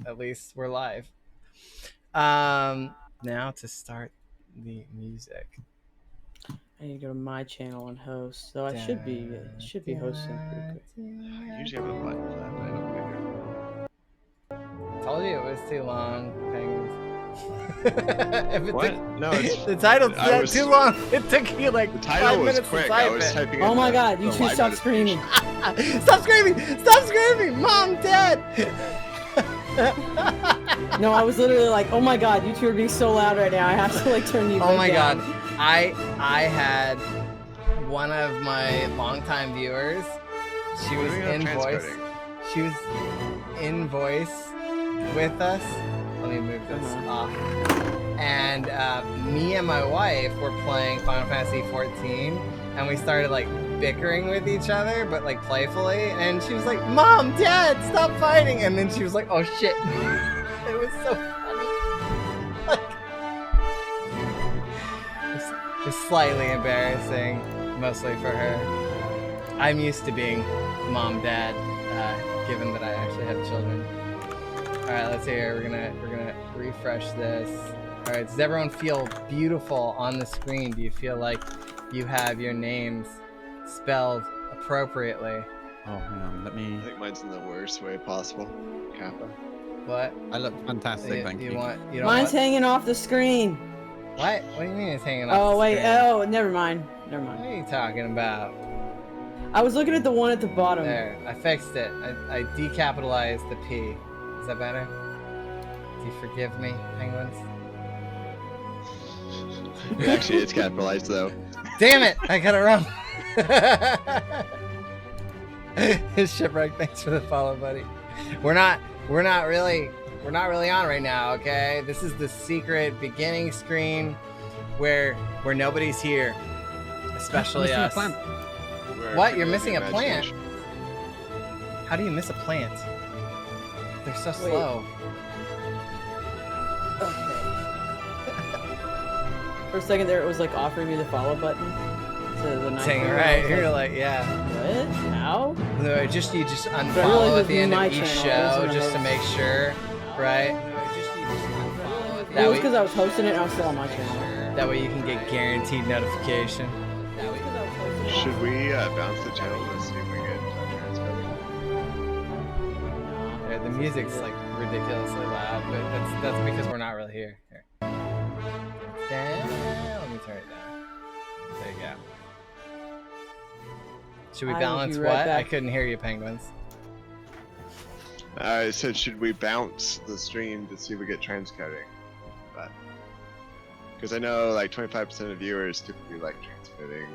at least we're live. Now to start the music. I need to go to my channel and host. So I should be hosting pretty quick. I usually have a button for that, but I don't think Told you it was too long. Penguins. If it What? took, No, it's the title's I was- too long. It took you like the 5 title was minutes quick. to I type was it. typing. Oh in my the- god, you the two live stop notification. screaming. Stop screaming! Stop screaming! Mom, Dad! No, I was literally like, oh my god, you two are being so loud right now. I have to like turn you Oh my down. god. I had one of my longtime viewers. She was What are we on in voice. transcoding? She was in voice with us. Let me move this off. And me and my wife were playing Final Fantasy 14, and we started like bickering with each other, but like playfully. And she was like, "Mom, Dad, stop fighting!" And then she was like, "Oh shit!" It was so funny. Like, it was slightly embarrassing, mostly for her. I'm used to being mom, dad, given that I actually have children. All right, let's hear. We're gonna refresh this. All right, does everyone feel beautiful on the screen? Do you feel like you have your names spelled appropriately? Oh, hang on. Let me. I think mine's in the worst way possible. Kappa. What? I look fantastic, thank you. You don't Mine's want... hanging off the screen. What? What do you mean it's hanging off Oh the wait, screen? oh, never mind. Never What mind. are you talking about? I was looking at the one at the bottom. There, I fixed it. I decapitalized the P. Is that better? Do you forgive me, penguins? Actually, it's capitalized though. Damn it! I got it wrong. His shipwreck. Thanks for the follow, buddy. We're not really on right now. Okay, this is the secret beginning screen where nobody's here, especially Missing a us. plant. What? You're missing a plant? How do you miss a plant? They're so Wait. slow. Okay. For a second there, it was like offering me the follow button. To the Saying night. right, you're like, yeah. What? How? No, you just But I unfollow realized at it the was end my of each channel, it show wasn't a just to host. make sure, right? It That was way, because I was hosting it and I was still on my channel. that way you can get guaranteed notification. Should we bounce the channel to see if we get transcoding? Yeah, the music's like ridiculously loud, but that's because we're not really here. Here. Let me turn it down. There you go. Should we I will balance be right what? I back. couldn't hear you, penguins. I said, should we bounce the stream to see if we get transcoding? Because I know like 25% of viewers typically like transcoding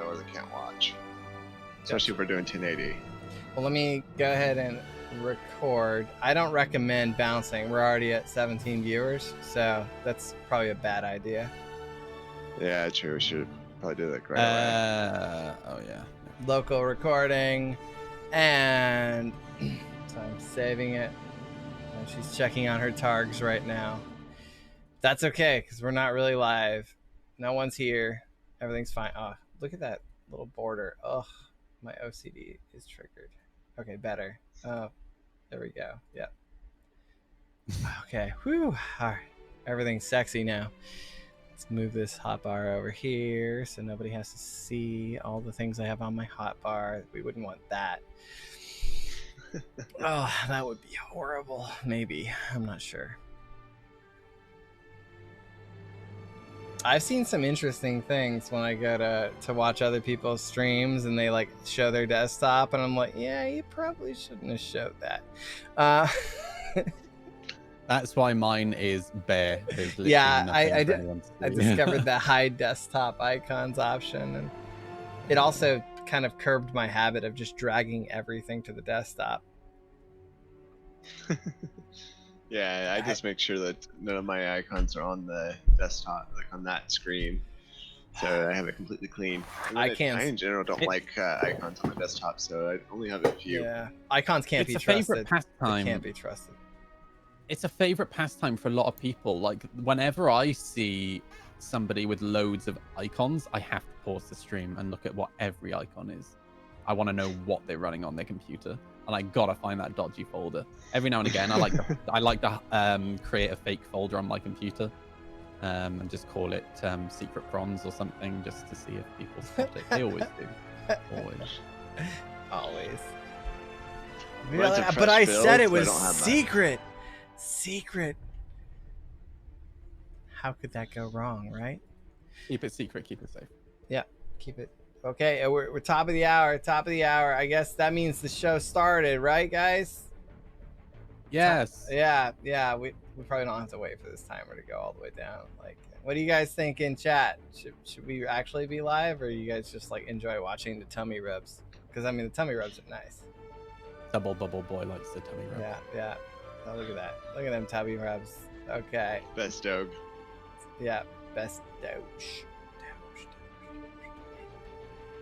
or they can't watch. Especially if we're doing 1080. Well, let me go ahead and record. I don't recommend bouncing. We're already at 17 viewers, so that's probably a bad idea. Yeah, true. We should probably do that right away. Oh yeah. Local recording, and so I'm saving it. And she's checking on her targs right now. That's okay, because we're not really live. No one's here. Everything's fine. Oh, look at that little border. Oh, my OCD is triggered. Okay, better. Oh, there we go. Yep. Okay. Whew. All right. Everything's sexy now. Let's move this hotbar over here so nobody has to see all the things I have on my hotbar. We wouldn't want that. Oh, that would be horrible. Maybe. I'm not sure. I've seen some interesting things when I go to watch other people's streams and they like show their desktop and I'm like, yeah, you probably shouldn't have showed that. That's why mine is bare. There's literally Yeah, nothing I for anyone to I see. discovered the hide desktop icons option, and it also kind of curbed my habit of just dragging everything to the desktop. Yeah, I just make sure that none of my icons are on the desktop, like on that screen. So I have it completely clean. And I then can't- I in general don't like icons on the desktop, so I only have a few. Yeah, icons can't It's be a favorite trusted. They pastime. can't be trusted. It's a favorite pastime for a lot of people. Like whenever I see somebody with loads of icons, I have to pause the stream and look at what every icon is. I want to know what they're running on their computer. and I gotta find that dodgy folder. Every now and again, I like to create a fake folder on my computer, and just call it Secret Prawns or something, just to see if people spot it. They always do. Always. Mine's a But fresh I build, said it so I was don't have that. secret. How could that go wrong, right? Keep it secret, keep it safe. Yeah, keep it. Okay, we're top of the hour. I guess that means the show started, right, guys? Yes. Yeah. We probably don't have to wait for this timer to go all the way down. Like, what do you guys think in chat? Should we actually be live, or you guys just like enjoy watching the tummy rubs? Because I mean, the tummy rubs are nice. Double bubble boy likes the tummy rub. Yeah. Oh, look at that. Look at them tummy rubs. Okay. Best dog. Yeah. Best doge.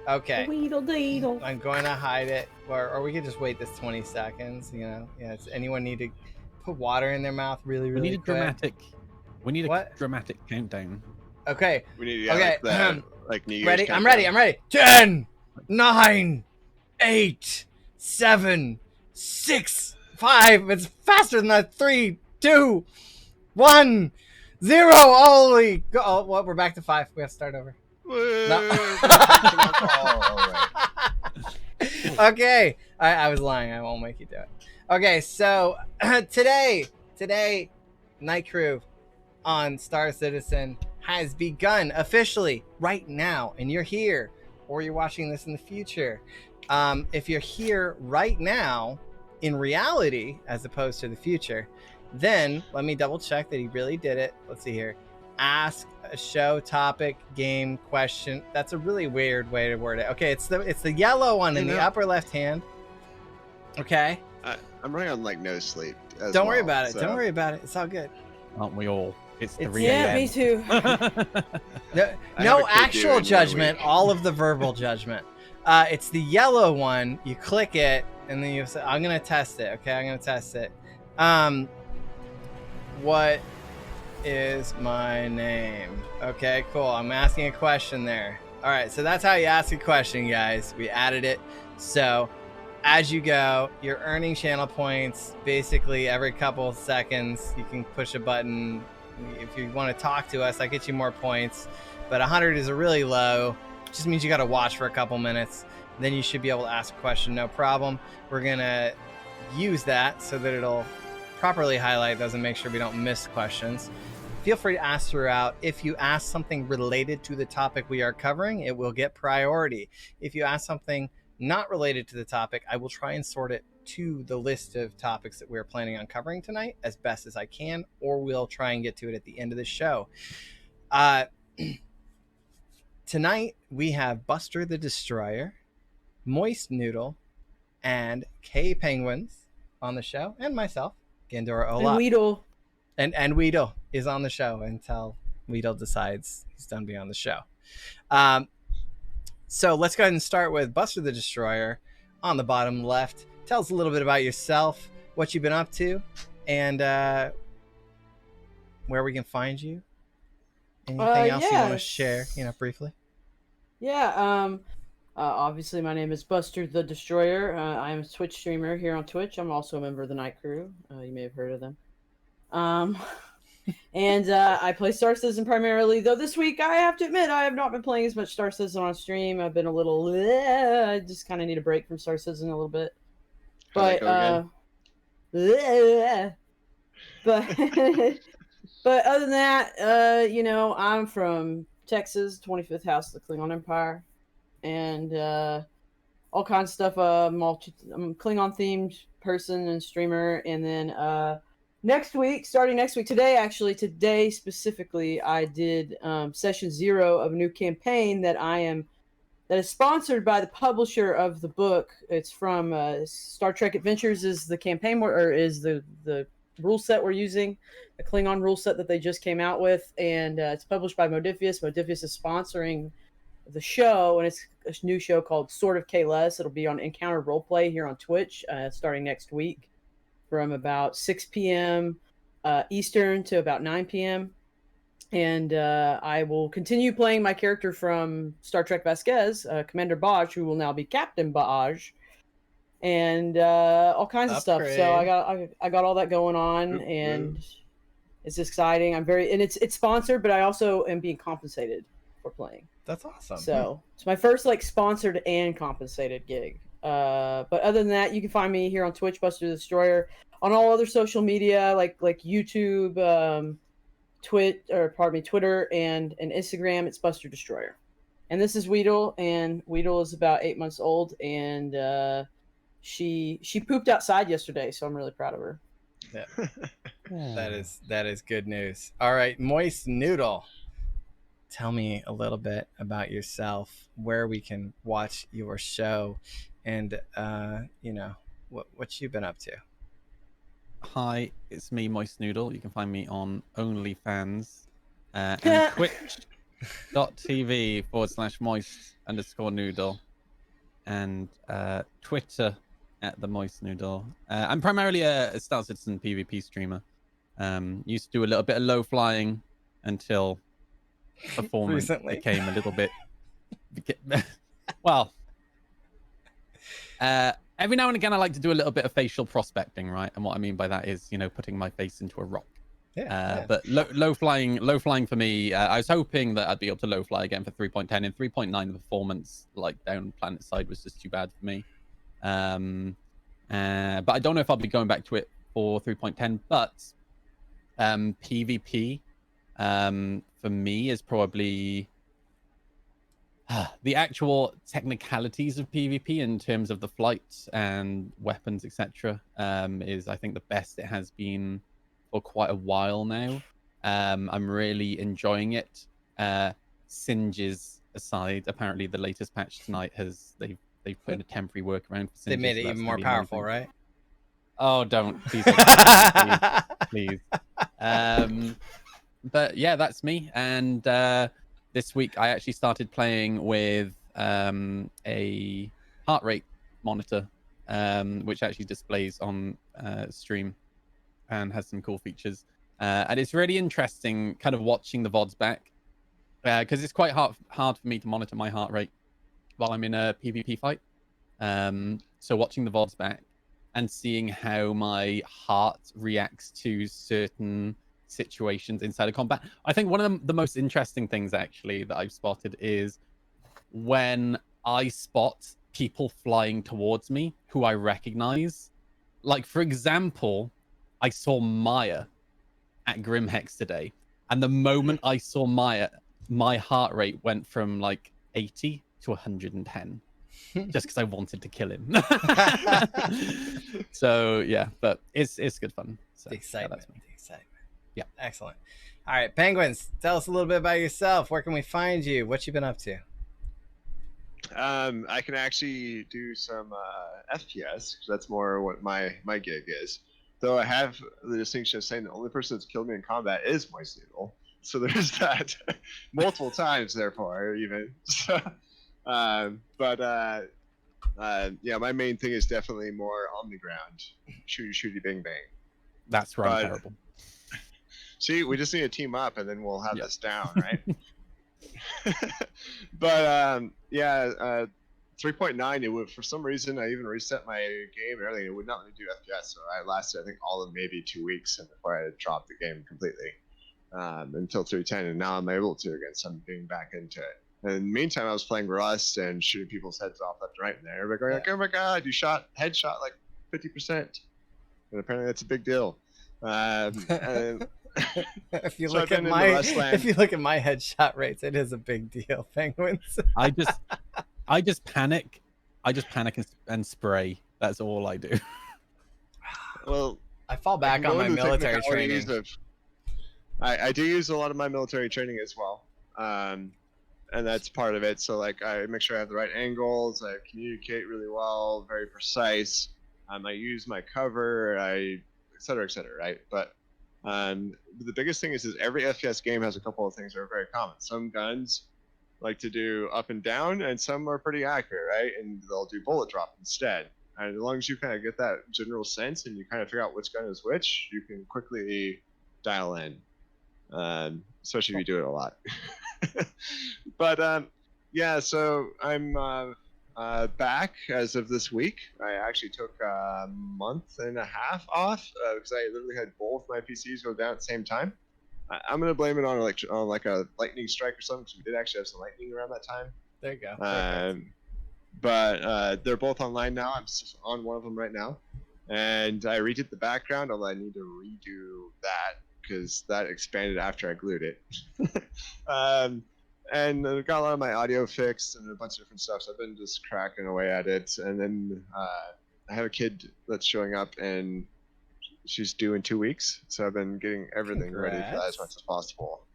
Okay. Weedle deedle. I'm going to hide it, or we could just wait this 20 seconds. You know. Yeah. Does anyone need to put water in their mouth really We need a quick? dramatic. We need a What? dramatic countdown. Okay. We need to get Okay, like that, like New Year's Ready? I'm countdown. ready. 10, 9, 8, 7, 6, 5. It's faster than that. 3, 2, 1, 0. Holy. Oh, well, we're back to 5. We have to start over. Woo! No. Okay. I was lying. I won't make you do it. Okay, so today, Night Crew on Star Citizen has begun officially right now, and you're here, or you're watching this in the future. If you're here right now, in reality, as opposed to the future, then let me double check that he really did it. Let's see here. Ask a show topic, game, question. That's a really weird way to word it. Okay, it's the yellow one in the upper left hand. Okay. I'm running on like no sleep. Don't worry about it. Don't worry about it. It's all good. Aren't we all? It's 3 Yeah, a.m. me too. No, I no have a kid actual due in 1 judgment, week. all of the verbal judgment. It's the yellow one. You click it, and then you say, I'm going to test it. Okay, I'm going to test it. What is my name? Okay, cool. I'm asking a question there. All right, so that's how you ask a question, guys. We added it. So as you go, you're earning channel points. Basically, every couple of seconds, you can push a button. If you want to talk to us, that gets you more points. But 100 is a really low. Just means you got to watch for a couple minutes. Then you should be able to ask a question, no problem. We're going to use that so that it'll properly highlight those and make sure we don't miss questions. Feel free to ask throughout. If you ask something related to the topic we are covering, it will get priority. If you ask something not related to the topic, I will try and sort it to the list of topics that we're planning on covering tonight as best as I can, or we'll try and get to it at the end of the show. Tonight, we have Buster the Destroyer, Moist Noodle, and K Penguins on the show, and myself, Gandora And Olaf. Weedle. And Weedle is on the show until Weedle decides he's done being on the show. So let's go ahead and start with Buster the Destroyer on the bottom left. Tell us a little bit about yourself, what you've been up to, and where we can find you. Anything else you want to yes. share, briefly? Yeah, obviously my name is Buster the Destroyer. I am a Twitch streamer here on Twitch. I'm also a member of the Night Crew. You may have heard of them. And I play Star Citizen primarily, though this week I have to admit I have not been playing as much Star Citizen on stream. I've been a little, I just kind of need a break from Star Citizen a little bit. How'd But, that but, but other than that, I'm from Texas, 25th House of the Klingon Empire, and all kinds of stuff. I'm a Klingon themed person and streamer, and then starting next week, today specifically, I did session 0 of a new campaign that is sponsored by the publisher of the book. It's from Star Trek Adventures is the campaign is the rule set we're using, the Klingon rule set that they just came out with, and it's published by Modiphius. Modiphius is sponsoring the show, and it's a new show called Sword of Kahless. It'll be on Encounter Roleplay here on Twitch starting next week from about 6 p.m. Eastern to about 9 p.m. And I will continue playing my character from Star Trek Vasquez, Commander Baj, who will now be Captain Baj. and all kinds of stuff. So Upgrade. I got all that going on, Woo, woo. and it's exciting. I'm very and it's sponsored, but I also am being compensated for playing. That's awesome. So it's my first like sponsored and compensated gig. But other than that, you can find me here on Twitch, Buster the Destroyer, on all other social media like YouTube, Twitter and Instagram. It's Buster Destroyer. And this is Weedle, and Weedle is about 8 months old, and she pooped outside yesterday, so I'm really proud of her. That is good news. All right, Moist Noodle. Tell me a little bit about yourself, where we can watch your show, and what you've been up to. Hi, it's me, Moist Noodle. You can find me on OnlyFans and twitch.tv/moist_noodle and Twitter at the Moist Noodle. I'm primarily a Star Citizen PvP streamer. Used to do a little bit of low flying until performance Recently. became a little bit well, every now and again I like to do a little bit of facial prospecting, right? And what I mean by that is, putting my face into a rock. Yeah. But low flying for me, I was hoping that I'd be able to low fly again for 3.10. and 3.9 the performance like down planet side was just too bad for me. But I don't know if I'll be going back to it for 3.10, but PvP for me is probably the actual technicalities of PvP in terms of the flights and weapons, etc. Is I think the best it has been for quite a while now. I'm really enjoying it. Singes aside, apparently the latest patch tonight they've put in a temporary workaround for Singes. They made it so that's even gonna more be powerful, amazing. right? Oh, don't please, please. But yeah, that's me. And this week I actually started playing with a heart rate monitor, which actually displays on stream and has some cool features. And it's really interesting kind of watching the VODs back, because it's quite hard for me to monitor my heart rate while I'm in a PvP fight. So watching the VODs back and seeing how my heart reacts to certain situations inside of combat. I think one of the most interesting things actually that I've spotted is when I spot people flying towards me who I recognize. Like, for example, I saw Maya at Grimhex today, and the moment I saw Maya, my heart rate went from like 80 to 110 just because I wanted to kill him. So yeah, but it's good fun. So, The excitement. Yeah, The excitement. Yeah. Excellent. All right, Penguins, tell us a little bit about yourself. Where can we find you? What you been up to? I can actually do some FPS, 'cause that's more what my gig is. Though I have the distinction of saying the only person that's killed me in combat is Moist Noodle. So there's that. Multiple times, therefore, even. So, yeah, my main thing is definitely more on the ground. Shooty, bang, bang. that's where I'm But- terrible. See, we just need to team up, and then we'll have Yep. this down, right? But yeah, 3.9. It would, for some reason, I even reset my game and everything. It would not let me do FPS, so I lasted, I think, all of maybe 2 weeks before I dropped the game completely, until 3.10, and now I'm able to again. So I'm getting back into it. And in the meantime, I was playing Rust and shooting people's heads off left and right, and there, everybody going like, "Oh my god, you shot headshot like 50%," and apparently that's a big deal. And If you So look I've at been in my the Rustland. if you look at my headshot rates, it is a big deal, Penguins. I just panic. I just panic and spray. That's all I do. well, I fall I back can on go my into the military technicalities training. I do use a lot of my military training as well, and that's part of it. So like, I make sure I have the right angles, I communicate really well, very precise. I use my cover, et cetera, right? But the biggest thing is every FPS game has a couple of things that are very common. Some guns like to do up and down, and some are pretty accurate, right? And they'll do bullet drop instead. And as long as you kind of get that general sense and you kind of figure out which gun is which, you can quickly dial in, especially if you do it a lot. But yeah, so I'm back as of this week. I actually took a month and a half off because I literally had both my PCs go down at the same time. I'm gonna blame it on like a lightning strike or something, because we did actually have some lightning around that time. There you go. But they're both online now. I'm on one of them right now, and I redid the background, although I need to redo that because that expanded after I glued it. And I got a lot of my audio fixed and a bunch of different stuff, so I've been just cracking away at it. And then I have a kid that's showing up, and she's due in 2 weeks, so I've been getting everything ready for that as much as possible.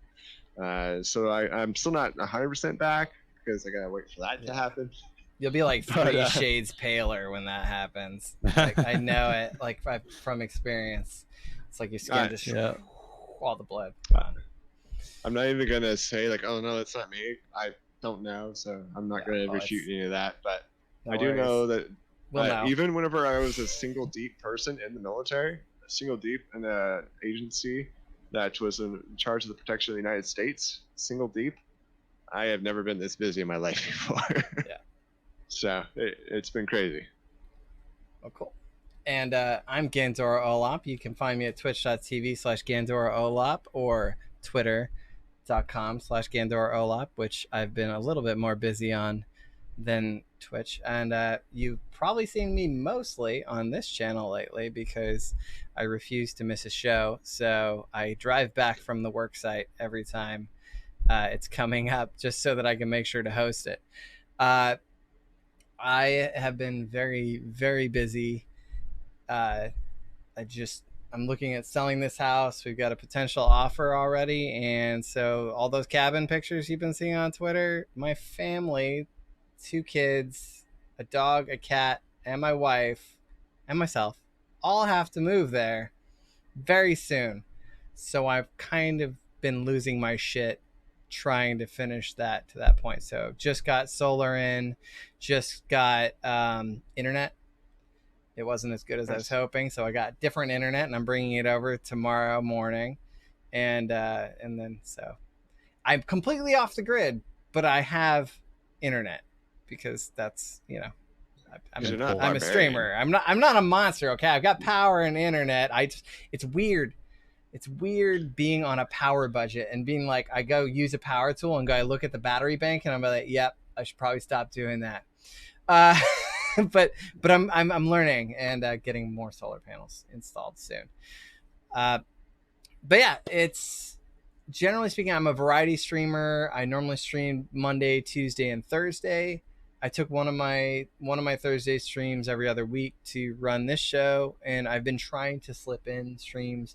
So I'm still not 100% back because I gotta wait for that to happen. You'll be like 3 shades paler when that happens. Like, I know it, like from experience. It's like your skin just all the blood. I'm not even gonna say like, oh no, that's not me. I don't know, so I'm not gonna refute any of that. But I do know that even whenever I was a single deep person in the military, a single deep in an agency that was in charge of the protection of the United States, single deep, I have never been this busy in my life before. Yeah. So it's been crazy. Oh, cool. And I'm Gandora Olap. You can find me at twitch.tv/Gandora Olap or twitter.com/Gandora Olap, which I've been a little bit more busy on than Twitch. And you've probably seen me mostly on this channel lately because I refuse to miss a show. So I drive back from the work site every time it's coming up just so that I can make sure to host it. I have been very, very busy. I'm looking at selling this house. We've got a potential offer already. And so all those cabin pictures you've been seeing on Twitter, my family, 2 kids, a dog, a cat, and my wife, and myself, all have to move there very soon. So I've kind of been losing my shit trying to finish that to that point. So just got solar in, just got internet. It wasn't as good as I was hoping, so I got different internet, and I'm bringing it over tomorrow morning, and then so I'm completely off the grid, but I have internet because that's, you know, I'm a streamer. I'm not a monster. Okay, I've got power and internet. It's weird. It's weird being on a power budget and being like, I go use a power tool and go, I look at the battery bank and I'm like, yep, I should probably stop doing that. But I'm learning and getting more solar panels installed soon. But yeah, it's generally speaking, I'm a variety streamer. I normally stream Monday, Tuesday, and Thursday. I took one of my Thursday streams every other week to run this show, and I've been trying to slip in streams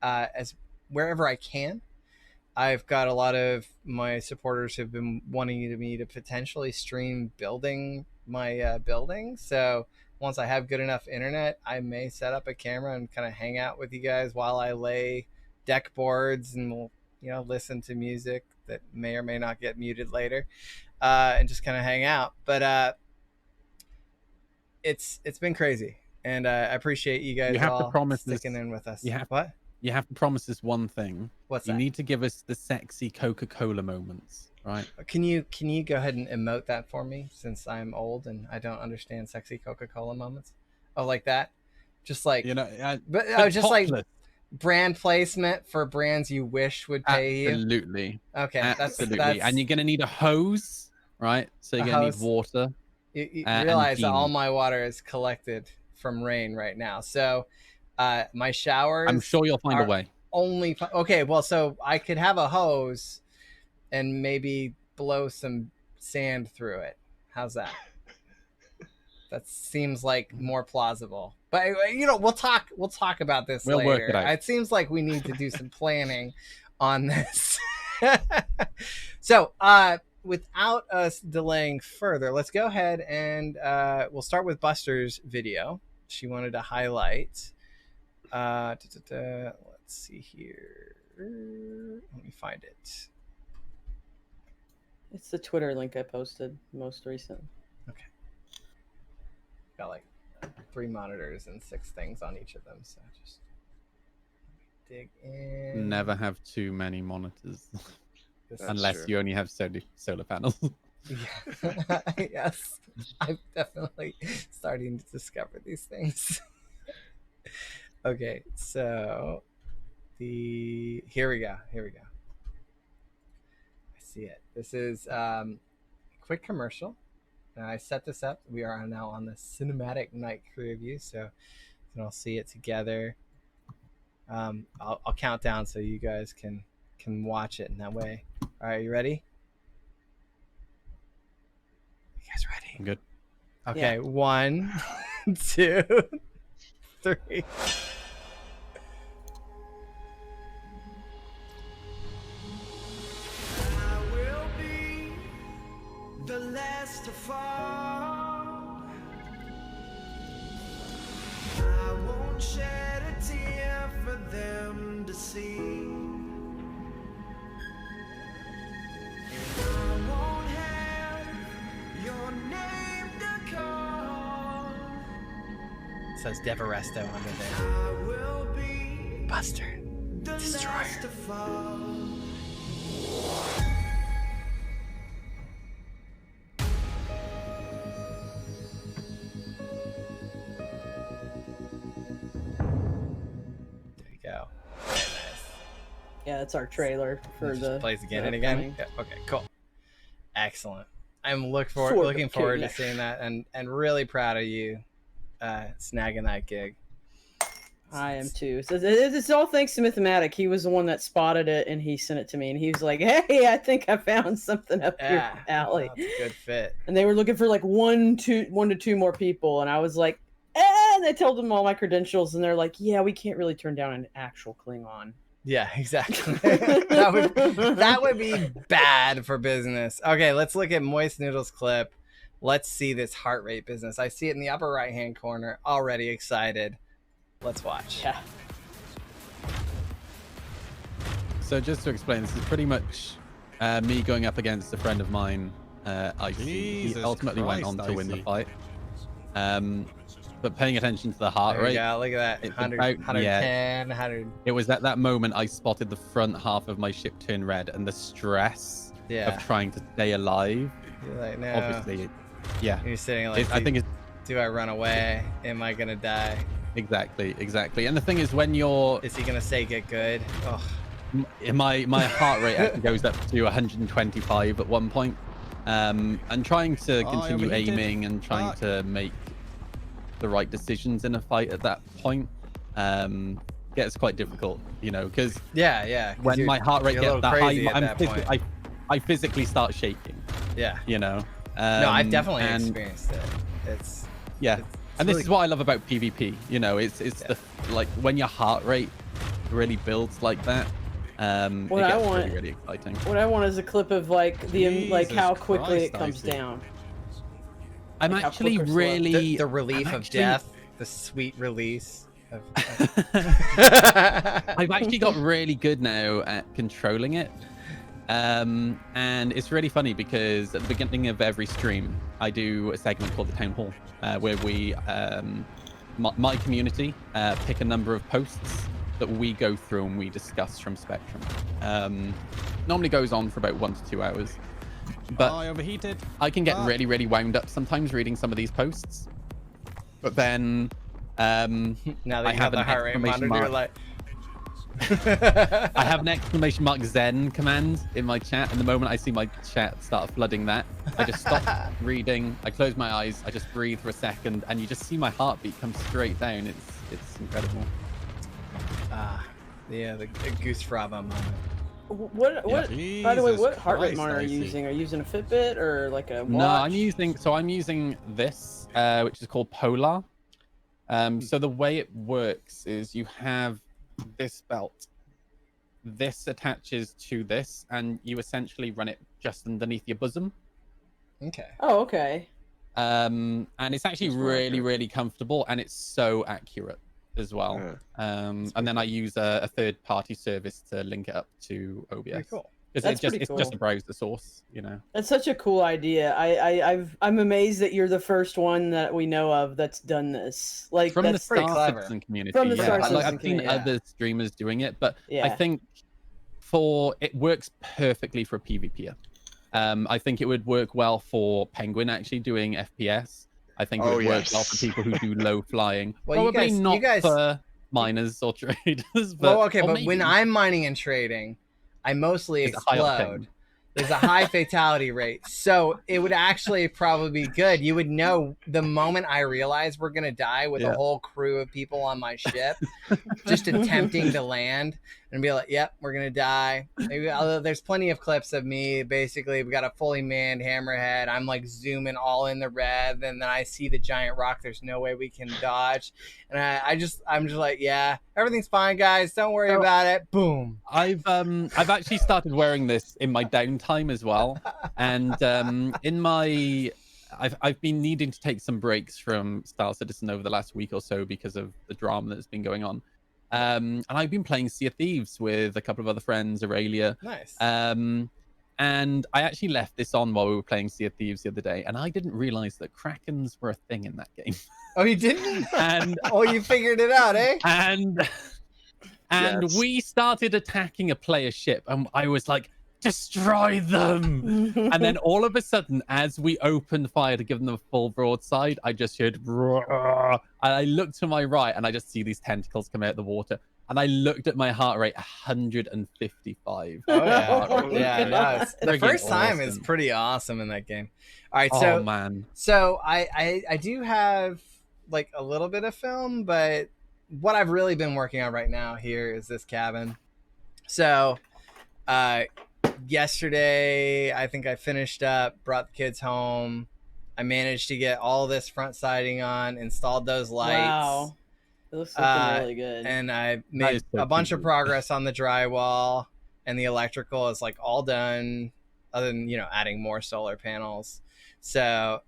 as wherever I can. I've got a lot of my supporters who've been wanting me to potentially stream building my building. So once I have good enough internet, I may set up a camera and kind of hang out with you guys while I lay deck boards, and we'll, you know, listen to music that may or may not get muted later, and just kind of hang out. But it's been crazy, and I appreciate you guys all sticking in with us. What? You have to promise us one thing. What's that? You need to give us the sexy Coca-Cola moments, right? Can you go ahead and emote that for me, since I'm old and I don't understand sexy Coca-Cola moments? Oh, like that? Just like, you know, but just topless. Like brand placement for brands you wish would pay you. Absolutely. Okay, absolutely. And you're gonna need a hose, right? So you're gonna need water. You realize that all my water is collected from rain right now, so my showers, I'm sure you'll find a way. Okay, well, so I could have a hose and maybe blow some sand through it. How's that? That seems like more plausible. But you know, we'll talk about this later. Work it out. It seems like we need to do some planning on this. So without us delaying further, let's go ahead and we'll start with Buster's video. She wanted to highlight. Let's see here. Let me find it. It's the Twitter link I posted most recent. Okay. Got like 3 monitors and 6 things on each of them, so just dig in. Never have too many monitors. That's unless true. you only have solar panels. Yeah. Yes, I'm definitely starting to discover these things. Okay, so here we go. Here we go. I see it. This is a quick commercial. Now I set this up. We are now on the cinematic night preview, so you can all see it together. I'll count down so you guys can watch it in that way. All right, you ready? You guys ready? I'm good. Okay, Yeah. 1, 2, 3. I will be the last to fall. I won't shed a tear for them to see. I won't have your name to call. It says Devaresto under there. I will be Buster. the Destroyer. last to fall. There you go. Very nice. Yeah, that's our trailer for It the. just plays again the and again. upcoming- Yeah, okay, cool. Excellent. I'm Sort of looking forward to curious. seeing that, and really proud of you snagging that gig. I am too. So it's all thanks to Mythomatic. He was the one that spotted it, and he sent it to me, and he was like, "Hey, I think I found something up your Yeah, alley." that's a good fit. And they were looking for like one to two more people, and I was like, and I told them all my credentials, and they're like, "Yeah, we can't really turn down an actual Klingon." Yeah, exactly. that would be bad for business. Okay, let's look at Moist Noodle's clip. Let's see this heart rate business. I see it in the upper right hand corner. Already excited. Let's watch. Yeah. So just to explain, this is pretty much me going up against a friend of mine, Icy. He Jesus ultimately went on Christ, to win the Icy. fight. But paying attention to the heart There we rate, go. Look at that. It's 100, about- 110, 100. it was at that moment I spotted the front half of my ship turn red, and the stress Yeah. of trying to stay alive. You're like, no. Obviously, yeah. You're sitting like, I think it's do I run away? Am I gonna die? exactly. And the thing is, when you're Is he gonna say get good? Oh, my heart rate actually goes up to 125 at one point, and trying to Oh, continue overheated. aiming and trying Fuck. to make the right decisions in a fight at that point gets quite difficult, because yeah. 'cause when you're- my heart rate you're a gets that little high, crazy at that point. I physically start shaking. Yeah. No, I've definitely and experienced it. It's yeah, it's and this really is what I love about PvP. It's the like when your heart rate really builds like that. It What I gets want- really, really exciting. What I want is a clip of like like Jesus how quickly Christ, it comes Icy. down. I'm Like how actually quick or slow? really the relief I'm of actually- death, the sweet release of. I've actually got really good now at controlling it. And it's really funny because at the beginning of every stream, I do a segment called the Town Hall, where we, my community, pick a number of posts that we go through and we discuss from Spectrum. Normally goes on for about 1 to 2 hours. But Oh, I overheated. I can get Fuck. really, really wound up sometimes reading some of these posts. But then Now that I you have have the an heart rate exclamation monitor, mark. like. I have an exclamation mark Zen command in my chat, and the moment I see my chat start flooding that, I just stop reading, I close my eyes, I just breathe for a second, and you just see my heartbeat come straight down. It's incredible. Yeah, the Goose Fraba moment. What? By the way, Jesus what heart rate Christ, monitor are you Icy. using? Are you using a Fitbit or like a watch? No, I'm using this, which is called Polar. So the way it works is you have this belt. This attaches to this, and you essentially run it just underneath your bosom. Okay. Oh, okay. And it's actually That's more really, accurate. really comfortable, and it's so accurate as well. Yeah. And then I use a third-party service to link it up to OBS. Pretty cool. Because That's pretty it's just cool. a browser source, That's such a cool idea. I'm amazed that you're the first one that we know of that's done this. Like From the that's pretty Star clever. Citizen community. From the yeah. Star Like, Citizen I've seen community, other streamers doing it, but I Yeah. think it works perfectly for a PvPer. I think it would work well for Penguin actually doing FPS. I think it Oh, would work well yes. for people who do low flying. Well, Probably you not guys- for miners or traders. But, Well, okay, or but when maybe. I'm mining and trading, I mostly It's a high octane. explode. There's a high fatality rate. So it would actually probably be good. You would know the moment I realize we're going to die with Yeah. a whole crew of people on my ship just attempting to land and be like, yep, we're going to die. Maybe, although there's plenty of clips of me. Basically, we got a fully manned hammerhead. I'm like zooming all in the red. And then I see the giant rock. There's no way we can dodge. And I'm just like, yeah, everything's fine, guys. Don't worry about it. Boom. I've actually started wearing this in my downtime as well, and in my I've been needing to take some breaks from Star Citizen over the last week or so because of the drama that's been going on, and I've been playing Sea of Thieves with a couple of other friends, Aurelia, Nice. and I actually left this on while we were playing Sea of Thieves the other day, and I didn't realize that Krakens were a thing in that game, Oh, you didn't? and Oh, you figured it out, eh? and Yes. we started attacking a player ship, and I was like, destroy them. And then all of a sudden, as we opened fire to give them a full broadside, I just heard roar, and I looked to my right and I just see these tentacles come out of the water, and I looked at my heart rate 155. Oh yeah, Oh, yeah. No, God. the Friggin' first time is awesome. pretty awesome in that game. All right, Oh so man, I do have like a little bit of film, but what I've really been working on right now here is this cabin. So, yesterday I think I finished up, brought the kids home. I managed to get all this front siding on, installed those lights. Wow. It looks looking really good. And I is made so a bunch of cute. progress on the drywall, and the electrical is like all done, other than adding more solar panels. So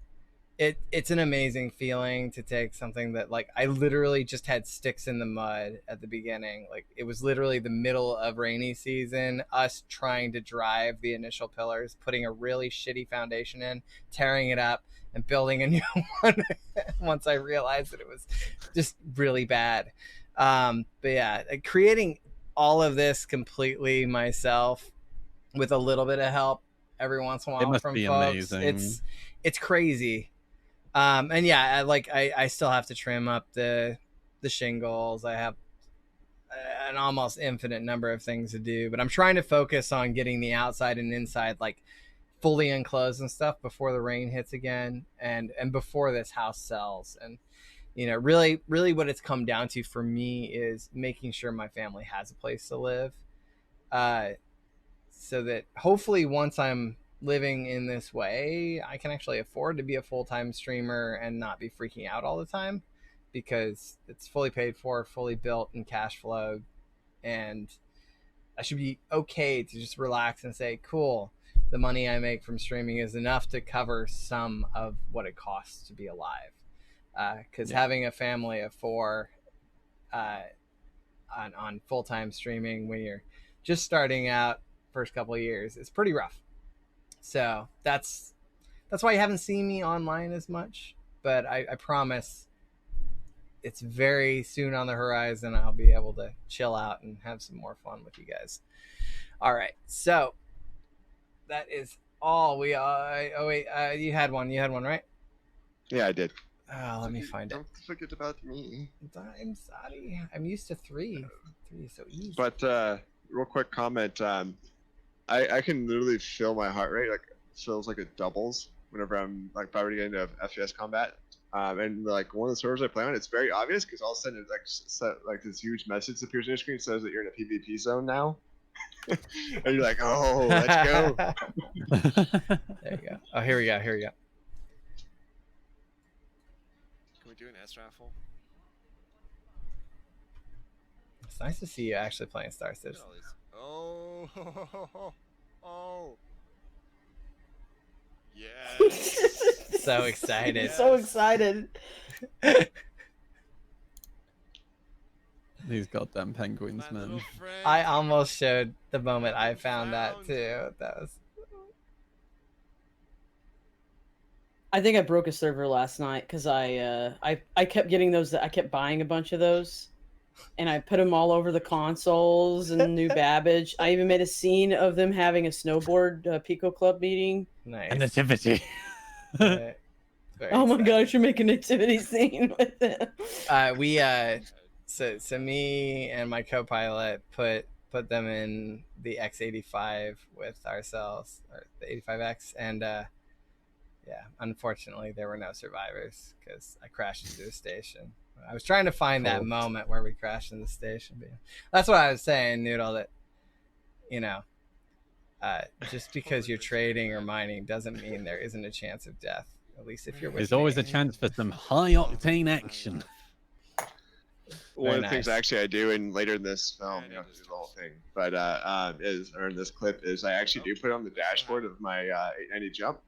it's an amazing feeling to take something that, like, I literally just had sticks in the mud at the beginning. Like, it was literally the middle of rainy season, us trying to drive the initial pillars, putting a really shitty foundation in, tearing it up, and building a new one once I realized that it was just really bad. But yeah, creating all of this completely myself with a little bit of help every once in a while must from be folks. amazing. It's crazy. And yeah, I still have to trim up the shingles. I have an almost infinite number of things to do, but I'm trying to focus on getting the outside and inside like fully enclosed and stuff before the rain hits again, and before this house sells. And really what it's come down to for me is making sure my family has a place to live, so that hopefully once I'm living in this way, I can actually afford to be a full-time streamer and not be freaking out all the time, because it's fully paid for, fully built, and cash flowed, and I should be okay to just relax and say, cool, the money I make from streaming is enough to cover some of what it costs to be alive. Because having a family of 4 on full-time streaming when you're just starting out first couple of years is pretty rough. So that's why you haven't seen me online as much, but I promise it's very soon on the horizon. I'll be able to chill out and have some more fun with you guys. All right, so that is all we you had one, right? Yeah, I did. Let me find it. Don't forget about me. I'm sorry, I'm used to 3 is so easy. But real quick comment. I can literally feel my heart rate, like it feels like it doubles whenever I'm like about to get into FPS combat. And like one of the servers I play on, it's very obvious because all of a sudden it's like this huge message appears on your screen that says that you're in a PvP zone now. And you're like, oh, let's go. There you go. Oh, here we go. Can we do an S raffle? It's nice to see you actually playing Star Citizen. Oh, oh, yes. So excited. So excited. these goddamn penguins, man. I almost showed the moment I found that too. That was I think I broke a server last night because I kept getting those. I kept buying a bunch of those, and I put them all over the consoles and New Babbage. I even made a scene of them having a snowboard Pico Club meeting. Nice. And nativity. Very- very Oh my exciting. god, I should make a nativity scene with them. So me and my co-pilot put them in the X85 with ourselves, or the 85X, and yeah, unfortunately there were no survivors because I crashed into the station. I was trying to find that Cool. moment where we crashed in the station. But that's what I was saying, Noodle, that just because you're trading or mining doesn't mean there isn't a chance of death. At least if you're with There's always me. a chance for some high octane action. One of the Very things nice. actually I do in later in this film, you don't have to do the whole thing, but or in this clip is I actually do put it on the dashboard of my 890 jump,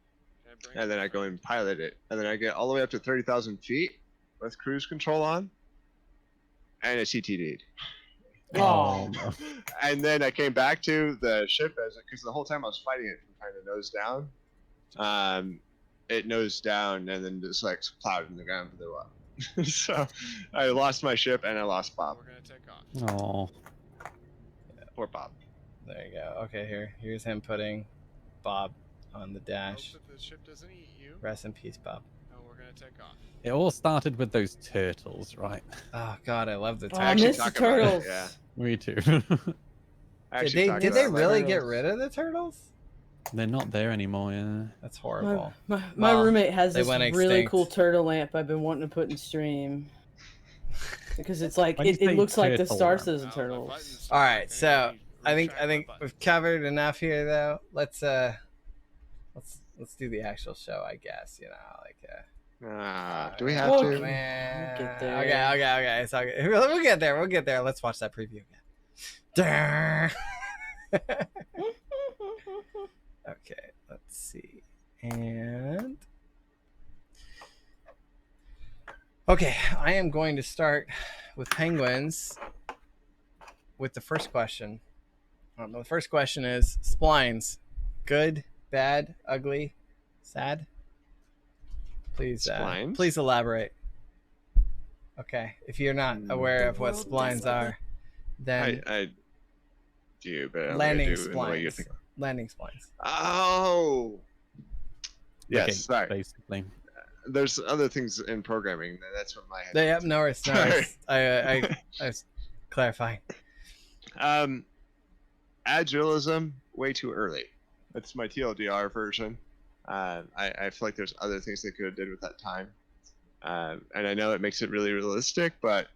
and then I go and pilot it, and then I get all the way up to 30,000 feet with cruise control on, and it CTD'd. Oh, no. And then I came back to the ship because the whole time I was fighting it from kind of nose down. It nosed down and then just like plowed in the ground and blew up. So I lost my ship and I lost Bob. We're gonna take off. Oh. Poor Bob. There you go. Okay, here's him putting Bob on the dash. Hope that the ship doesn't eat you. Rest in peace, Bob. And we're gonna take off. It all started with those turtles, right? Oh God, I love the oh I I actually miss the talk about it, turtles. yeah. Me too. I Did actually they talked did about they it really later. get rid of the turtles? They're not there anymore, yeah. That's horrible. My Well, roommate has they this went really extinct. cool turtle lamp I've been wanting to put in stream. Because it's like When you it say looks like the turtle Star lamp. Citizen Now, the turtles. buttons All right, work. so Hey, I think we've covered enough here, though. Let's do the actual show, I guess. Do we have Okay. to? Man. We'll get there. Okay. It's okay. We'll get there. We'll get there. Let's watch that preview again. Okay, let's see. And okay, I am going to start with penguins with the first question. The first question is splines. Good, bad, ugly, sad? Please Splines? elaborate. Okay, if you're not aware of what splines are, then I do, but I'm landing gonna do it in the way you splines. think. Landing splines. Oh. Yes, Okay, sorry. basically. There's other things in programming. That's what my head. Yep, no worries. Sorry. I was clarifying. Agilism, way too early. That's my TLDR version. I feel like there's other things they could have did with that time. And I know it makes it really realistic, but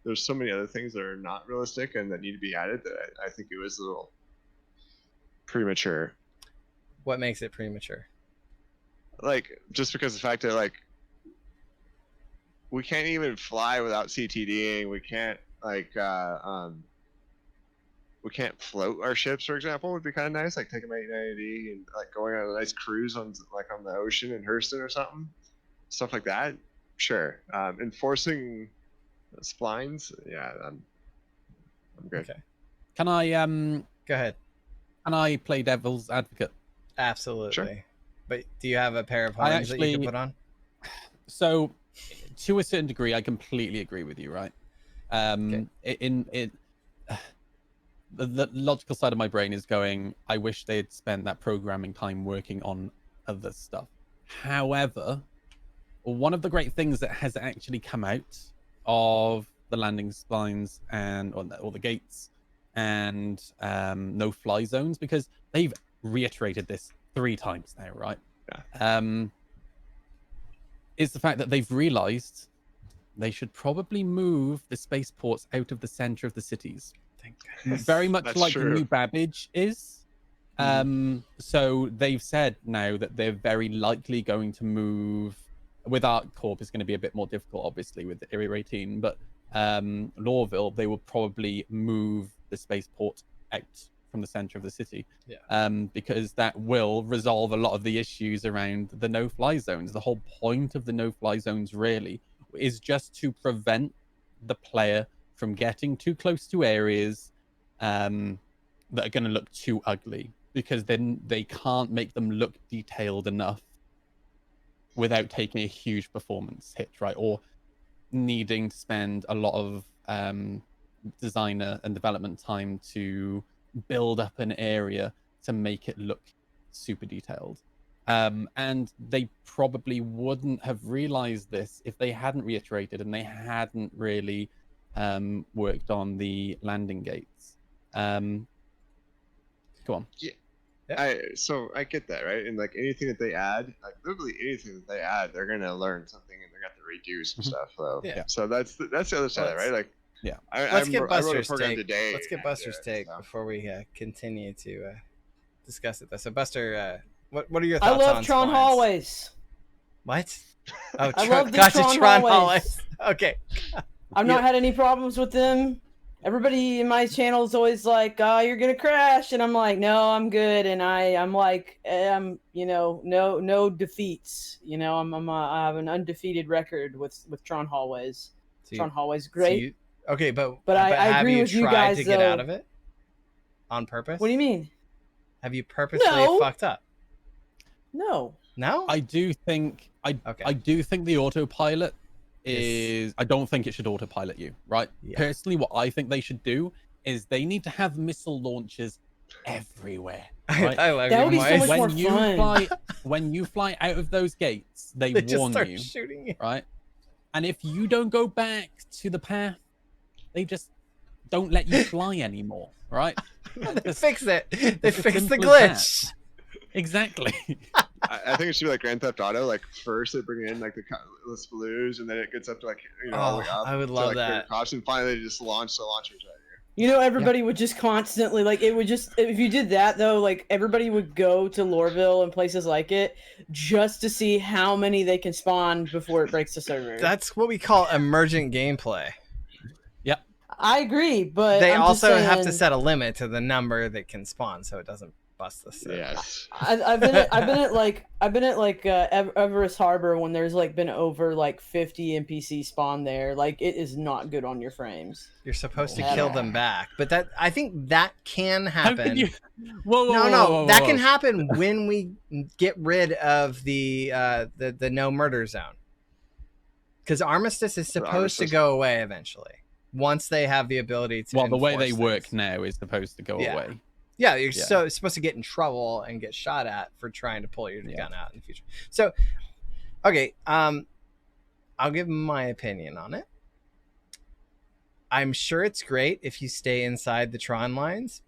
there's so many other things that are not realistic and that need to be added that I think it was a little premature. What makes it premature? Like, just because the fact that, like, we can't even fly without CTDing. We can't, we can't float our ships, for example, would be kind of nice. Like, taking my 890 and, like, going on a nice cruise on the ocean in Hurston or something. Stuff like that. Sure. Enforcing splines, yeah, I'm good. Okay, Can I go ahead. play devil's advocate? Absolutely. But do you have a pair of I horns that you can actually- put on? So, to a certain degree, I completely agree with you, right? The logical side of my brain is going, I wish they'd spent that programming time working on other stuff. However, one of the great things that has actually come out of the landing splines and or the gates and no fly zones, because they've reiterated this 3 times now, right? Yeah. Is the fact that they've realized they should probably move the spaceports out of the center of the cities. Thank goodness. Very much That's like true. New Babbage is. So they've said now that they're very likely going to move. With ArcCorp, it's going to be a bit more difficult, obviously, with Area 18. But Lawville, they will probably move the spaceport out from the center of the city. Yeah. Because that will resolve a lot of the issues around the no-fly zones. The whole point of the no-fly zones, really, is just to prevent the player from getting too close to areas that are going to look too ugly, because then they can't make them look detailed enough without taking a huge performance hit, right? Or needing to spend a lot of designer and development time to build up an area to make it look super detailed. And they probably wouldn't have realized this if they hadn't reiterated and they hadn't really worked on the landing gates. Go on. So I get that, right? And like anything that they add, like literally anything that they add, they're gonna learn something and they're gonna have to redo some stuff. So Yeah. so that's the other side, right? Like Yeah. Let's get I wrote a Buster's program take. today. Let's get Buster's take so. before we continue to discuss it. Though. So Buster, what are your I thoughts love on Tron splines? hallways. What? Oh, I love the gotcha, Tron Tron hallways. hallways. Okay. I've not had any problems with them. Everybody in my channel is always like, "Oh, you're gonna crash," and I'm like, "No, I'm good." And I'm like, no defeats. I have an undefeated record with Tron hallways. So Tron hallways, so great. okay, but I have agree you with you tried guys, to get though. out of it on purpose? What do you mean? Have you purposely No. fucked up? No. No. I do think the autopilot is. I don't think it should autopilot you, right? Yeah. Personally, what I think they should do is they need to have missile launchers everywhere. Right? I love That you, would be so Moise. much more when you fun. when you fly out of those gates, they They just warn start you, shooting you. right? And if you don't go back to the path, they just don't let you fly anymore, right? They fix it. They it's as fix the simple as that. glitch. Exactly. I think it should be like Grand Theft Auto. Like first they bring in like the Spaloos, and then it gets up to like all the way up. I would to, love like, that. Caution. Finally, they just launch the launchers at you. Everybody would just constantly it would just if you did that though, like everybody would go to Loreville and places like it just to see how many they can spawn before it breaks the server. That's what we call emergent gameplay. I agree, but They I'm just also have to saying- set a limit to the number that can spawn, so it doesn't bust the server. Yes. I've been at Everest Harbor when there's been over 50 NPC spawn there. It is not good on your frames. You're supposed to At kill all. them back, but I think that can How happen. could you? Whoa, whoa, No, whoa, no, whoa, that whoa. can happen when we get rid of the no murder zone. Because Armistice is supposed to Armistice. go away eventually once they have the ability to. Well, the way they enforce work things. now is supposed to go Yeah. away. Yeah, you're Yeah. supposed to get in trouble and get shot at for trying to pull your Yeah. gun out in the future. So, okay, I'll give my opinion on it. I'm sure it's great if you stay inside the Tron lines,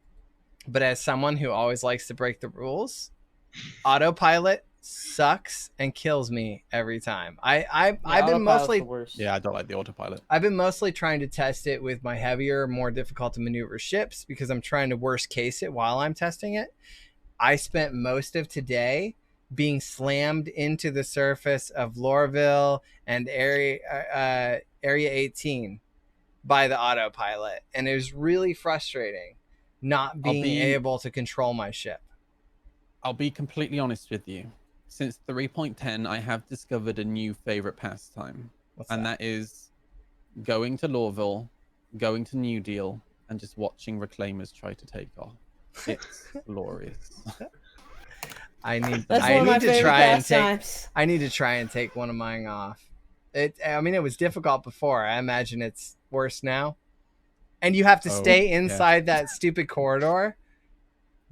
but as someone who always likes to break the rules, autopilot sucks and kills me every time. I've been mostly Yeah, I don't like the autopilot. I've been mostly trying to test it with my heavier, more difficult to maneuver ships because I'm trying to worst case it while I'm testing it. I spent most of today being slammed into the surface of Loreville and Area 18 by the autopilot, and it was really frustrating not being able to control my ship. I'll be completely honest with you. Since 3.10, I have discovered a new favorite pastime, and that is going to Loreville, going to New Deal, and just watching reclaimers try to take off. It's glorious. I need That's one of my to favorite try and take pastimes. I need to try and take one of mine off. It was difficult before. I imagine it's worse now. And you have to stay yeah. inside that stupid corridor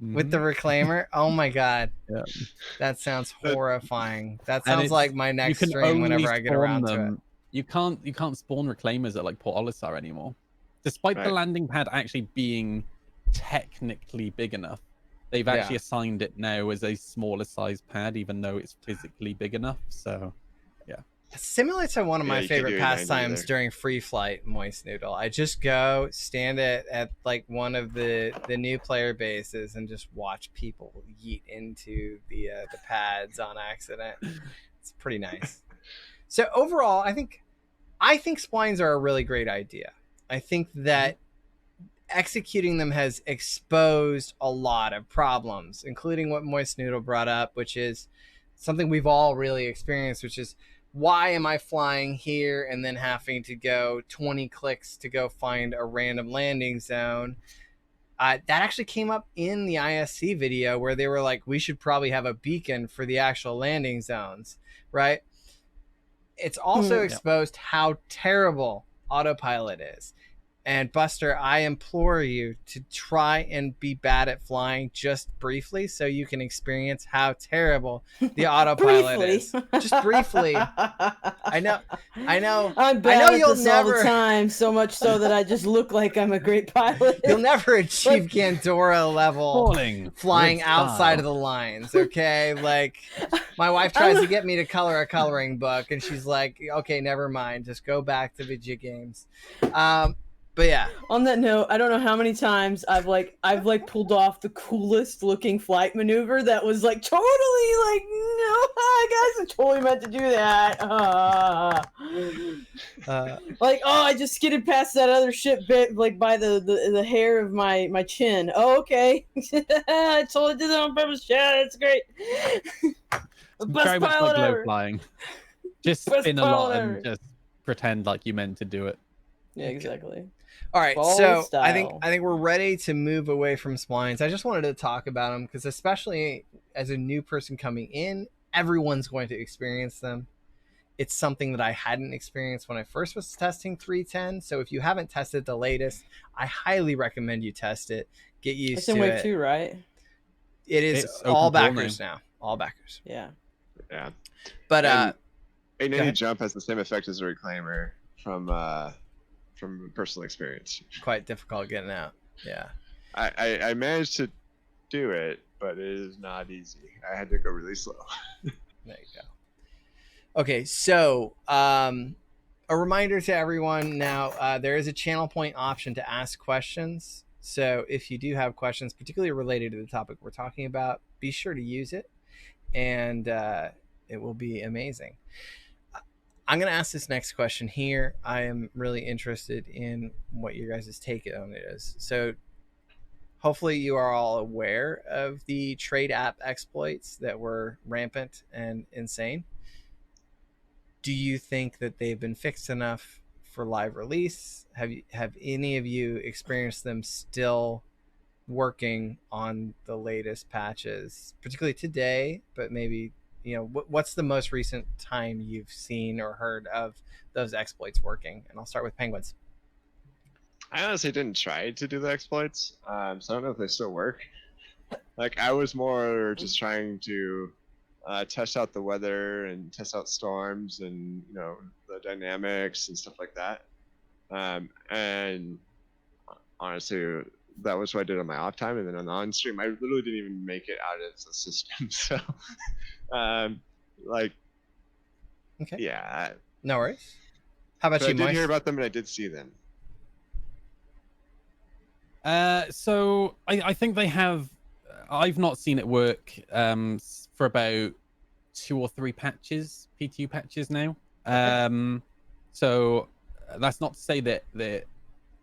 with the reclaimer. Oh my god. Yeah. That sounds horrifying. That And sounds it's- like my next stream whenever I get spawn around to it. them. You can't spawn reclaimers at Port Olisar anymore. Despite the Right. landing pad actually being technically big enough, they've Yeah. actually assigned it now as a smaller size pad, even though it's physically big enough. So Similar to one of Yeah, my you could favorite do 90 pastimes there. during free flight, Moist Noodle. I just go stand at one of the new player bases and just watch people yeet into the pads on accident. It's pretty nice. So overall, I think splines are a really great idea. I think that executing them has exposed a lot of problems, including what Moist Noodle brought up, which is something we've all really experienced, which is why am I flying here and then having to go 20 clicks to go find a random landing zone? That actually came up in the ISC video where they were like, we should probably have a beacon for the actual landing zones, right? It's also exposed how terrible autopilot is. And Buster, I implore you to try and be bad at flying just briefly so you can experience how terrible the autopilot is. Just briefly. I know. I'm bad at you'll this all never the time, so much so that I just look like I'm a great pilot. you'll never achieve Gandora level Falling flying with outside style. of the lines, okay? Like my wife tries to get me to color a coloring book and she's like, okay, never mind, just go back to video games. But yeah, On that note, I don't know how many times I've pulled off the coolest looking flight maneuver that was like totally like, no, guys, I totally meant to do that. Like, oh, I just skidded past that other ship bit like by the hair of my chin. Oh, okay. I totally did that on purpose. Yeah, that's great. The best Very much pilot like low ever. flying. Just Best spin a lot pilot and ever. just pretend like you meant to do it. Yeah, exactly. all right, Ball so style. I think we're ready to move away from splines. I just wanted to talk about them because especially as a new person coming in, everyone's going to experience them. It's something that I hadn't experienced when I first was testing 310. So if you haven't tested the latest, I highly recommend you test it. Get used It's in to wave it. 2, right? It is It's all open ball backers now. All backers. Yeah. Yeah. But And Go any ahead. jump has the same effect as a reclaimer from personal experience. quite difficult getting out. Yeah. I managed to do it, but it is not easy. I had to go really slow. There you go. Okay, so a reminder to everyone now, there is a channel point option to ask questions. So if you do have questions, particularly related to the topic we're talking about, be sure to use it, and it will be amazing. I'm going to ask this next question here. I am really interested in what your guys' take on it is. So hopefully you are all aware of the trade app exploits that were rampant and insane. Do you think that they've been fixed enough for live release? Have any of you experienced them still working on the latest patches, particularly today, but maybe, you know, what's the most recent time you've seen or heard of those exploits working? And I'll start with Penguins. I honestly didn't try to do the exploits, so I don't know if they still work. Like, I was more just trying to test out the weather and test out storms and, you know, the dynamics and stuff like that. And honestly, that was what I did on my off time, and then on the on stream, I literally didn't even make it out of the system. So, like, Okay. yeah. No worries. How about But I you, did Moise? hear about them and I did see them. So I think they have. I've not seen it work for about 2 or 3 patches, PTU patches now. So that's not to say that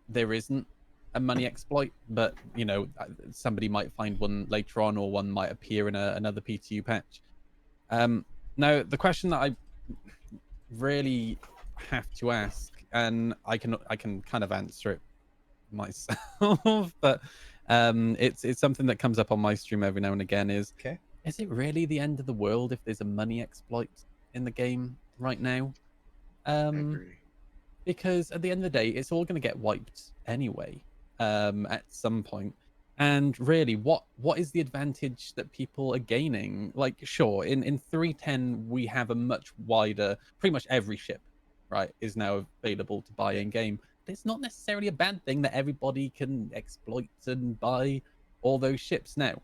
there isn't a money exploit, but you know, somebody might find one later on, or one might appear in another PTU patch. Now the question that I really have to ask, and I can kind of answer it myself, but it's something that comes up on my stream every now and again, is Okay. Is it really the end of the world if there's a money exploit in the game right now? I agree. Because at the end of the day, it's all going to get wiped anyway, at some point. And really, what is the advantage that people are gaining? Like, sure, in 310 we have a much wider, pretty much every ship, right, is now available to buy in game. It's not necessarily a bad thing that everybody can exploit and buy all those ships now.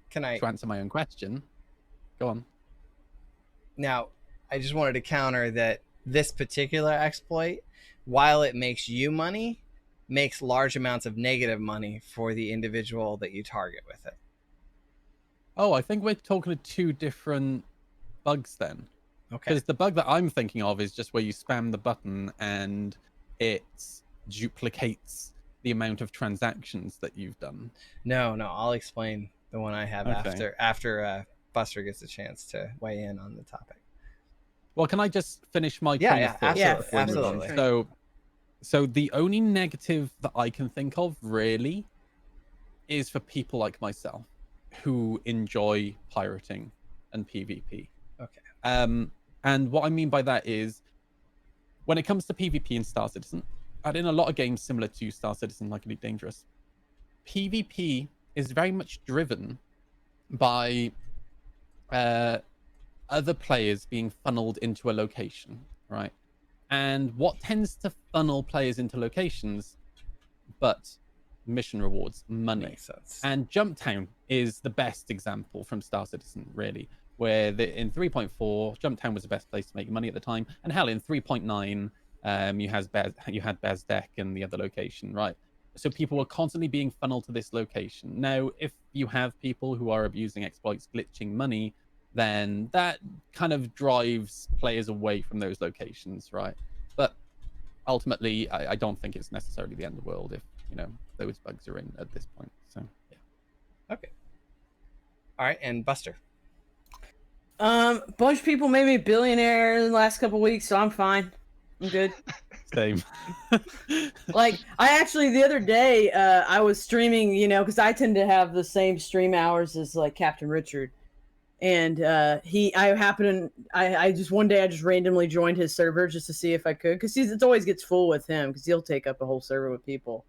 Can I To answer my own question, go on. now? I just wanted to counter that this particular exploit, while it makes you money, makes large amounts of negative money for the individual that you target with it. Oh, I think we're talking of 2 different bugs then. Okay. Because the bug that I'm thinking of is just where you spam the button and it duplicates the amount of transactions that you've done. No, I'll explain the one I have Okay. after Buster gets a chance to weigh in on the topic. Well, can I just finish my Yeah, train yeah, of thought absolutely, before we move on? absolutely. So the only negative that I can think of really is for people like myself who enjoy pirating and PvP. Okay. And what I mean by that is, when it comes to PvP in Star Citizen, and in a lot of games similar to Star Citizen, like Elite Dangerous, PvP is very much driven by other players being funneled into a location, right? And what tends to funnel players into locations but mission rewards, money. Makes sense. And Jumptown is the best example from Star Citizen, really, where in 3.4, Jumptown was the best place to make money at the time. And hell, in 3.9, you had Bezdek and the other location, right? So people were constantly being funneled to this location. Now, if you have people who are abusing exploits, glitching money, then that kind of drives players away from those locations, right? But ultimately, I don't think it's necessarily the end of the world if, you know, those bugs are in at this point. So, yeah. Okay. All right, and Buster. Bunch of people made me a billionaire in the last couple weeks, so I'm fine. I'm good. Same. Like, I actually, the other day, I was streaming, you know, because I tend to have the same stream hours as, like, Captain Richard. And I just one day I just randomly joined his server just to see if I could, because it always gets full with him because he'll take up a whole server with people.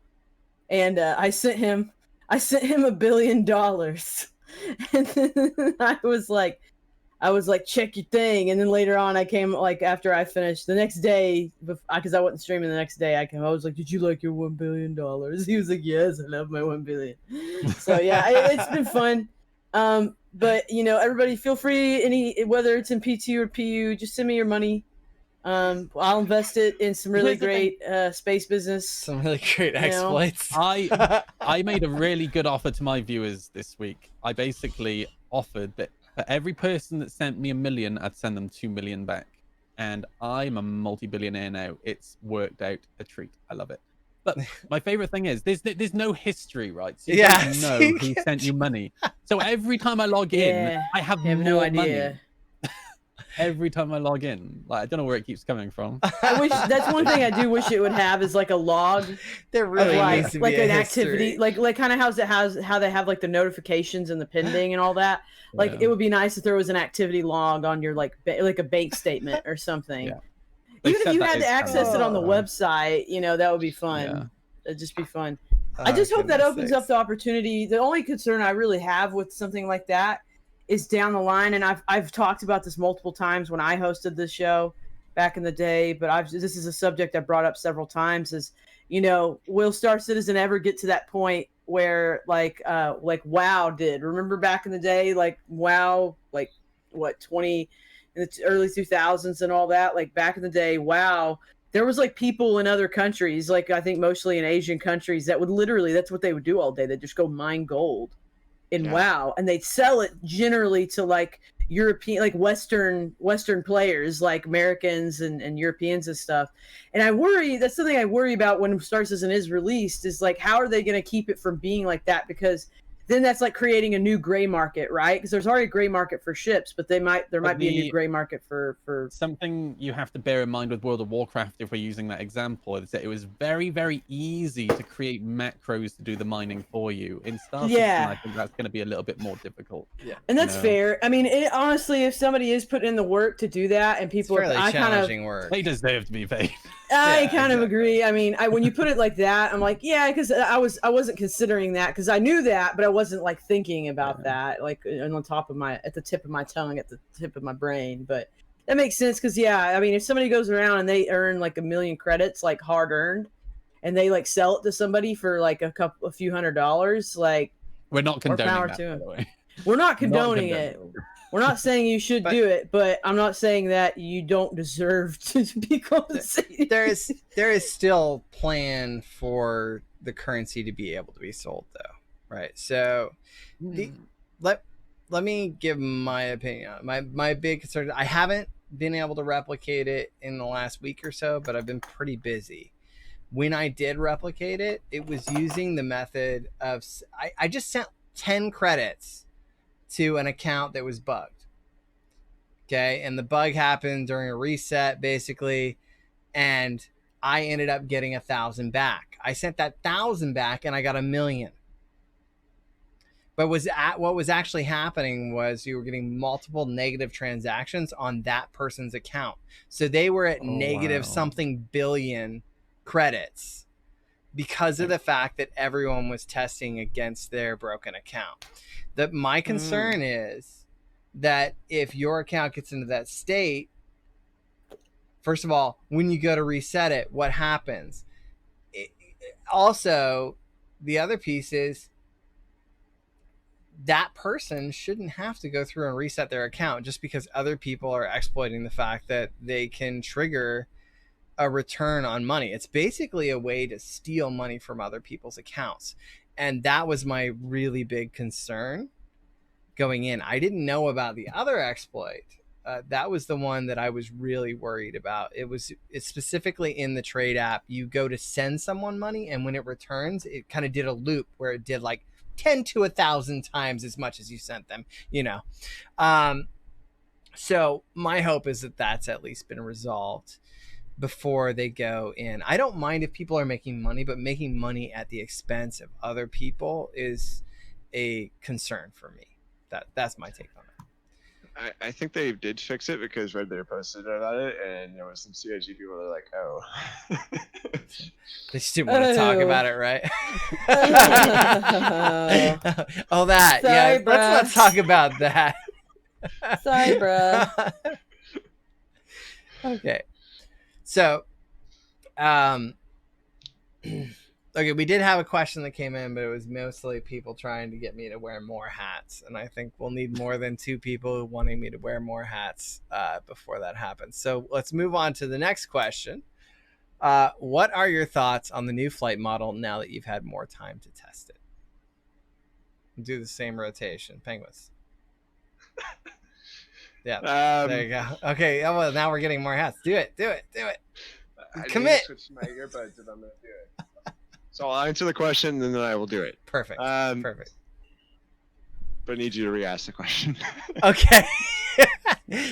And I sent him $1 billion, and then I was like, check your thing. And then later on, I came, like, after I finished the next day, because I wasn't streaming the next day, I was like, did you like your $1 billion? He was like, yes, I love my 1 billion. So yeah, it's been fun. But, you know, everybody feel free, whether it's in PT or PU, just send me your money. I'll invest it in some really great space business. Some really great exploits. I made a really good offer to my viewers this week. I basically offered that for every person that sent me $1 million, I'd send them 2 million back. And I'm a multi-billionaire now. It's worked out a treat. I love it. But my favorite thing is there's no history, right? So you don't know who sent you money. So every time I log in, I have no idea. Money. Every time I log in, like, I don't know where it keeps coming from. I wish that's one thing I do wish it would have is like a log. There really of, needs to like be an a activity, like kind of how they have like the notifications and the pending and all that. Like it would be nice if there was an activity log on your like a bank statement or something. Yeah. Even if you had to access it on the website, you know, that would be fun. Yeah. It'd just be fun. I just hope that opens up the opportunity. The only concern I really have with something like that is down the line, and I've talked about this multiple times when I hosted this show back in the day, but this is a subject I brought up several times, is, you know, will Star Citizen ever get to that point where like WoW did? Remember back in the day, like WoW, like what, in the early 2000s and all that, like back in the day, WoW, there was like people in other countries, like I think mostly in Asian countries, that would literally, that's what they would do all day. They'd just go mine gold in WoW, and they'd sell it generally to like European, like Western players, like Americans and Europeans and stuff. And I worry, that's something I worry about when Star Citizen is released, is like, how are they going to keep it from being like that? Because then that's like creating a new gray market, right? Because there's already a gray market for ships, but there might be a new gray market for something you have to bear in mind with World of Warcraft, if we're using that example, is that it was very, very easy to create macros to do the mining for you. In Star Citizen, I think that's going to be a little bit more difficult. Yeah, and that's fair. I mean, honestly, if somebody is putting in the work to do that, and people it's fairly challenging work, they deserve to be paid. I kind of agree. I mean, when you put it like that, I'm like, yeah, because I wasn't considering that, because I knew that, but I wasn't like thinking about that, like at the tip of my tongue, at the tip of my brain. But that makes sense, because I mean, if somebody goes around and they earn like 1 million credits, like hard earned, and they like sell it to somebody for like a few $100s, like, we're not condoning power that, to by the way. We're not condoning it. We're not saying you should do it, but I'm not saying that you don't deserve to be compensated. There is still plan for the currency to be able to be sold, though, right? So, let me give my opinion. My big concern, I haven't been able to replicate it in the last week or so, but I've been pretty busy. When I did replicate it, it was using the method of I just sent 10 credits to an account that was bugged. Okay, and the bug happened during a reset, basically, and I ended up getting 1,000 back. I sent that 1,000 back, and I got 1 million. But what was actually happening was you were getting multiple negative transactions on that person's account. So they were at negative something billion credits because of the fact that everyone was testing against their broken account. My concern is that if your account gets into that state, first of all, when you go to reset it, what happens? Also, the other piece is that person shouldn't have to go through and reset their account just because other people are exploiting the fact that they can trigger a return on money. It's basically a way to steal money from other people's accounts. And that was my really big concern going in. I didn't know about the other exploit. That was the one that I was really worried about. It's specifically in the trade app. You go to send someone money, and when it returns, it kind of did a loop where it did like 10 to 1,000 times as much as you sent them, So my hope is that that's at least been resolved before they go in. I don't mind if people are making money, but making money at the expense of other people is a concern for me. That's my take on it. I think they did fix it because Red Bear posted about it, and there was some CIG people that are like, oh. They just didn't want to talk Oh. about it, right? Oh, that. Sorry, Yeah, bruh. let's not talk about that. Sorry, bruh. Okay. So, okay, we did have a question that came in, but it was mostly people trying to get me to wear more hats. And I think we'll need more than 2 people wanting me to wear more hats before that happens. So let's move on to the next question. What are your thoughts on the new flight model now that you've had more time to test it? Do the same rotation. Penguins. Yeah, there you go. Okay, well, now we're getting more hats. Do it. I Commit. didn't switch my earbuds, and I'm gonna do it. So I'll answer the question, and then I will do it. Perfect. But I need you to re-ask the question. Okay.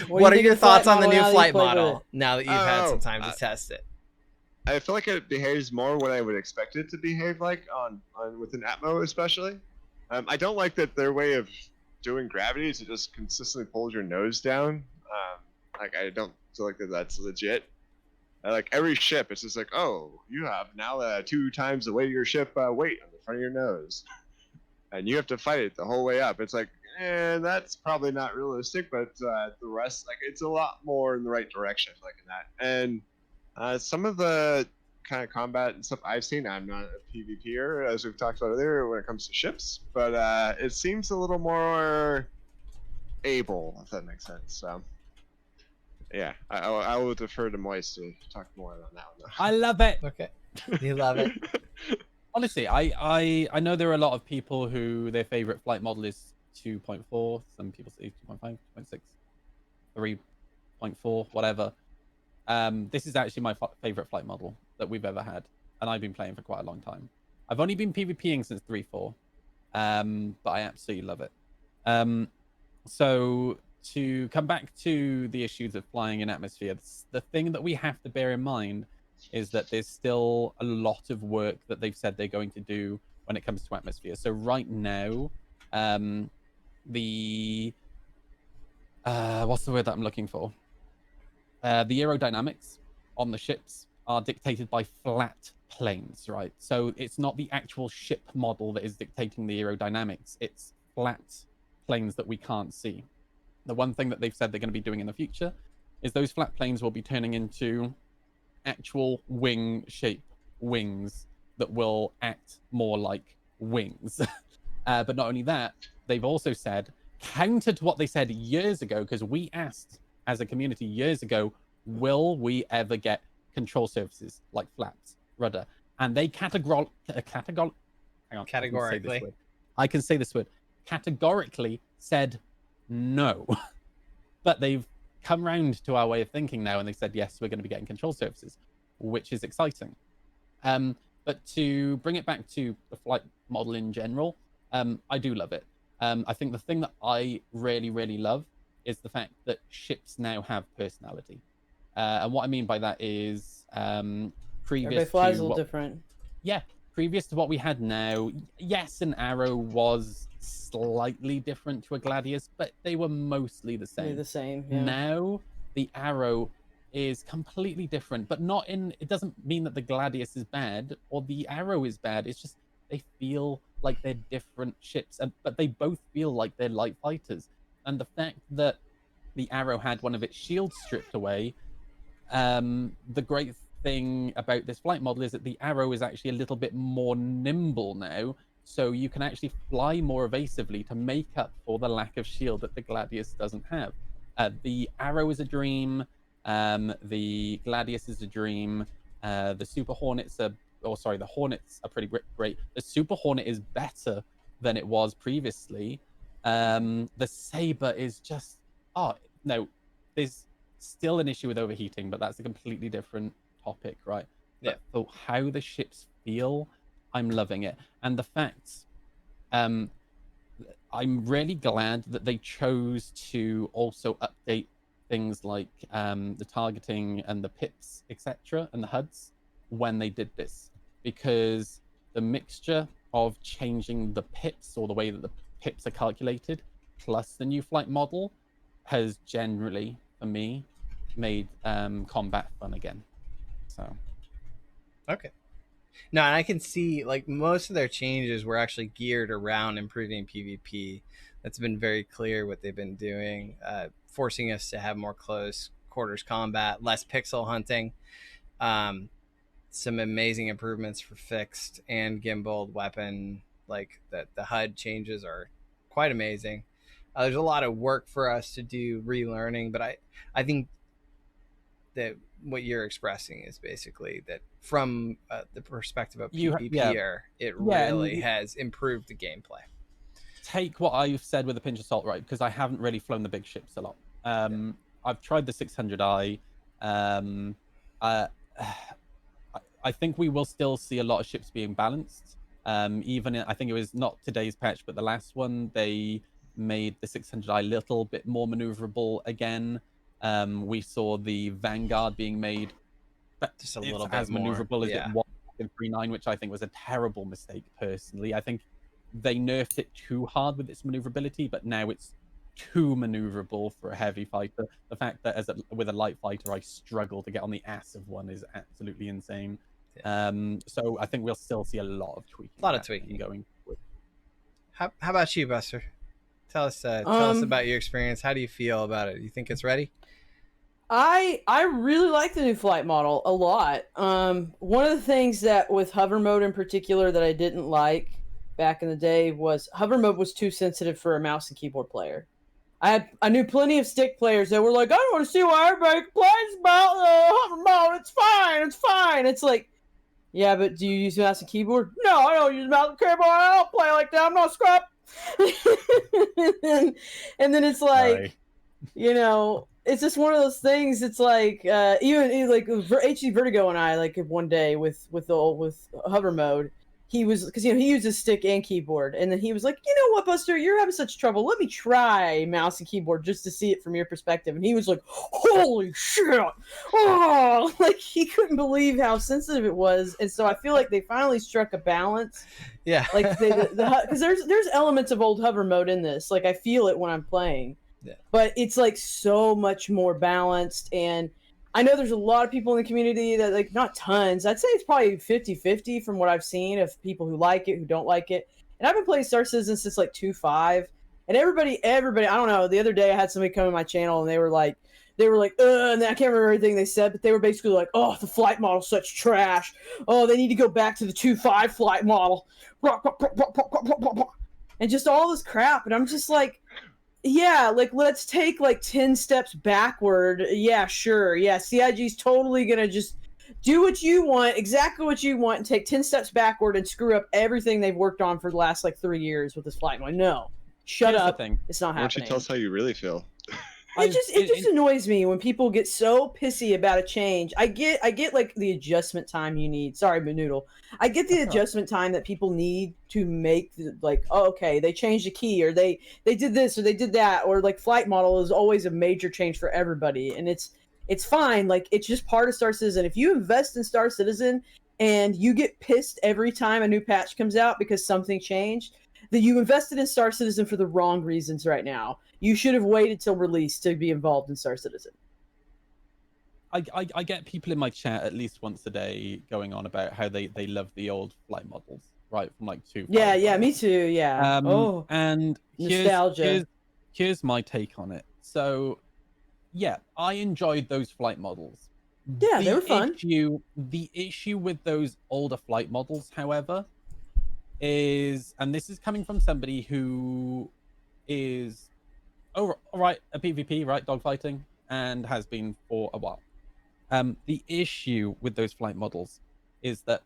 What are think your of the thoughts flight on the model new now that you flight played with model it? now that you've had some Oh, time to test it? I feel like it behaves more what I would expect it to behave like on with an Atmo, especially. I don't like that their way of doing gravity is to just consistently pulls your nose down. Like I don't feel like that's legit. Like every ship, it's just like, oh, you have now 2 times the weight of your ship weight on the front of your nose, and you have to fight it the whole way up. It's like, that's probably not realistic, but the rest, like, it's a lot more in the right direction, like in that. And some of the kind of combat and stuff I've seen, I'm not a PvPer, as we've talked about earlier, when it comes to ships, but it seems a little more able, if that makes sense. So. Yeah, I will defer to Moist to talk more on that one. I love it. Okay. You love it. Honestly, I know there are a lot of people who their favorite flight model is 2.4. Some people say 2.5, 2.6, 3.4, whatever. This is actually my favorite flight model that we've ever had, and I've been playing for quite a long time. I've only been PvPing since 3.4, but I absolutely love it. So to come back to the issues of flying in atmosphere, the thing that we have to bear in mind is that there's still a lot of work that they've said they're going to do when it comes to atmosphere. So right now, the what's the word that I'm looking for? The aerodynamics on the ships are dictated by flat planes, right? So it's not the actual ship model that is dictating the aerodynamics. It's flat planes that we can't see. The one thing that they've said they're going to be doing in the future is those flat planes will be turning into actual wing-shaped wings that will act more like wings. But not only that, they've also said, counter to what they said years ago, because we asked as a community years ago, will we ever get control surfaces like flaps, rudder? And they categorically, I can say this word, categorically said no. But they've come round to our way of thinking now, and they said, yes, we're going to be getting control surfaces, which is exciting. But to bring it back to the flight model in general, I do love it. I think the thing that I really, really love is the fact that ships now have personality. And what I mean by that is Everybody flies a little different. Yeah, previous to what we had now, yes, an Arrow was slightly different to a Gladius, but they were mostly the same. They're the same. Yeah. Now, the Arrow is completely different, but not in. It doesn't mean that the Gladius is bad or the Arrow is bad. It's just they feel like they're different ships, but they both feel like they're light fighters. And the fact that the Arrow had one of its shields stripped away, the great thing about this flight model is that the Arrow is actually a little bit more nimble now, so you can actually fly more evasively to make up for the lack of shield that the Gladius doesn't have. The Arrow is a dream. The Gladius is a dream. The Super Hornets are, the Hornets are pretty great. The Super Hornet is better than it was previously. The Saber is just, no, there's still an issue with overheating, but that's a completely different topic, right? Yeah. But how the ships feel, I'm loving it. And the fact, I'm really glad that they chose to also update things like the targeting and the pips, etc., and the HUDs when they did this, because the mixture of changing the pips, or the way that the pips are calculated, plus the new flight model, has generally, for me, made combat fun again. So Okay. No, and I can see like most of their changes were actually geared around improving PvP. That's been very clear what they've been doing, forcing us to have more close quarters combat, less pixel hunting. Some amazing improvements for fixed and gimbaled weapon. Like the HUD changes are quite amazing. There's a lot of work for us to do relearning, but I think that what you're expressing is basically that from the perspective of PvPer, it really has improved the gameplay. Take what I've said with a pinch of salt, right? Because I haven't really flown the big ships a lot. I've tried the 600i. I think we will still see a lot of ships being balanced. Even I think it was not today's patch, but the last one, they made the 600i a little bit more maneuverable again. We saw the Vanguard being made just a little bit as maneuverable as it was in 3.9, which I think was a terrible mistake personally. I think they nerfed it too hard with its maneuverability, but now it's too maneuverable for a heavy fighter. The fact that with a light fighter I struggle to get on the ass of one is absolutely insane. So I think we'll still see a lot of tweaking. Going forward. How about you, Buster? Tell us about your experience. How do you feel about it? You think it's ready? I really like the new flight model a lot. One of the things that with hover mode in particular that I didn't like back in the day was hover mode was too sensitive for a mouse and keyboard player. I knew plenty of stick players that were like, I don't want to see why everybody complains about hover mode. It's fine. It's like, yeah, but do you use mouse and keyboard? No, I don't use mouse and keyboard. I don't play like that. I'm not scrap. and then it's like, you know, it's just one of those things. It's like even like HD Vertigo and I, like one day with hover mode, he was, because he uses stick and keyboard, and then he was like, you know what, Buster, you're having such trouble. Let me try mouse and keyboard just to see it from your perspective. And he was like, holy shit! Oh, like he couldn't believe how sensitive it was. And so I feel like they finally struck a balance. Yeah, like because there's elements of old hover mode in this. Like I feel it when I'm playing. Yeah. But it's like so much more balanced, and I know there's a lot of people in the community that, like, not tons. I'd say it's probably 50-50 from what I've seen of people who like it, who don't like it. And I've been playing Star Citizen since like 2.5, and everybody, I don't know. The other day I had somebody come to my channel and they were like, and I can't remember everything they said, but they were basically like, oh, the flight model's such trash. Oh, they need to go back to the 2.5 flight model, and just all this crap. And I'm just like, yeah, like, let's take like 10 steps backward. Yeah, sure. Yeah, CIG's totally gonna just do what you want, exactly what you want, and take 10 steps backward and screw up everything they've worked on for the last like 3 years with this flight. I'm like, no, shut up. It's not happening. Why don't you tell us how you really feel? It just annoys me when people get so pissy about a change. I get like the adjustment time you need. Sorry, Manoodle. I get the adjustment time that people need to make like, oh, okay, they changed the key, or they did this, or they did that, or like flight model is always a major change for everybody, and it's fine. Like, it's just part of Star Citizen. If you invest in Star Citizen and you get pissed every time a new patch comes out because something changed, that you invested in Star Citizen for the wrong reasons right now. You should have waited till release to be involved in Star Citizen. I get people in my chat at least once a day going on about how they love the old flight models, right, from like 2.5. Yeah, me too. Yeah. Oh, And nostalgia. here's my take on it. So, yeah, I enjoyed those flight models. Yeah, they were fun. The issue with those older flight models, however, is, and this is coming from somebody who is, all right, a PvP, right, dogfighting, and has been for a while. The issue with those flight models is that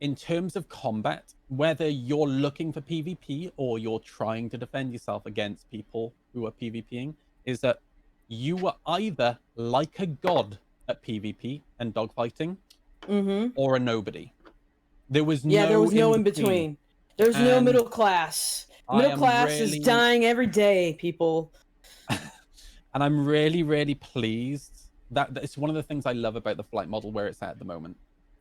in terms of combat, whether you're looking for PvP or you're trying to defend yourself against people who are PvPing, is that you were either like a god at PvP and dogfighting, or a nobody. There was there was no in between. There's no middle class. Middle class is dying every day, people. And I'm really, really pleased that it's one of the things I love about the flight model where it's at the moment.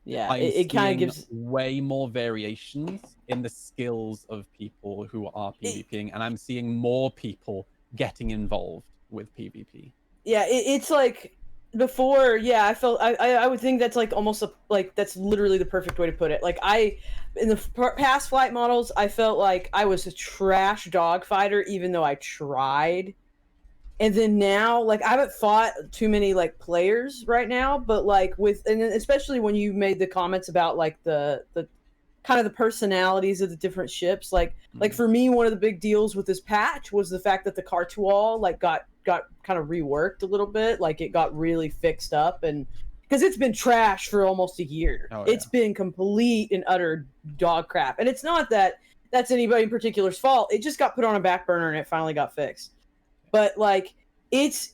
Yeah, it kind of gives way more variations in the skills of people who are PvPing, and I'm seeing more people getting involved with PvP. Yeah, it's like before. Yeah, I felt I would think that's like almost like that's literally the perfect way to put it. Like in the past flight models, I felt like I was a trash dogfighter, even though I tried. And then now, like, I haven't fought too many like players right now, but like and especially when you made the comments about like the kind of the personalities of the different ships, like for me, one of the big deals with this patch was the fact that the Cartual like got kind of reworked a little bit, like it got really fixed up, and because it's been trash for almost a year. Oh, yeah. It's been complete and utter dog crap, and it's not that that's anybody in particular's fault. It just got put on a back burner and it finally got fixed. But like it's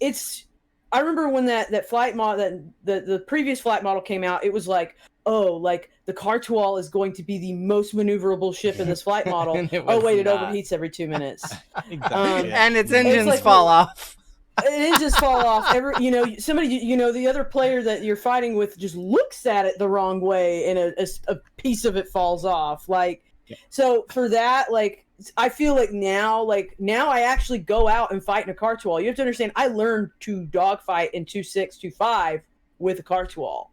I remember when that flight model, that the previous flight model came out, it was like, oh, like the Cartual is going to be the most maneuverable ship in this flight model. Oh wait, it overheats every 2 minutes. Exactly. And its engines fall off. Engines fall off. Somebody, the other player that you're fighting with just looks at it the wrong way, and a piece of it falls off. Like, so for that, like, I feel like now I actually go out and fight in a Cartual. You have to understand, I learned to dogfight in 2.6, 2.5 with a Cartual.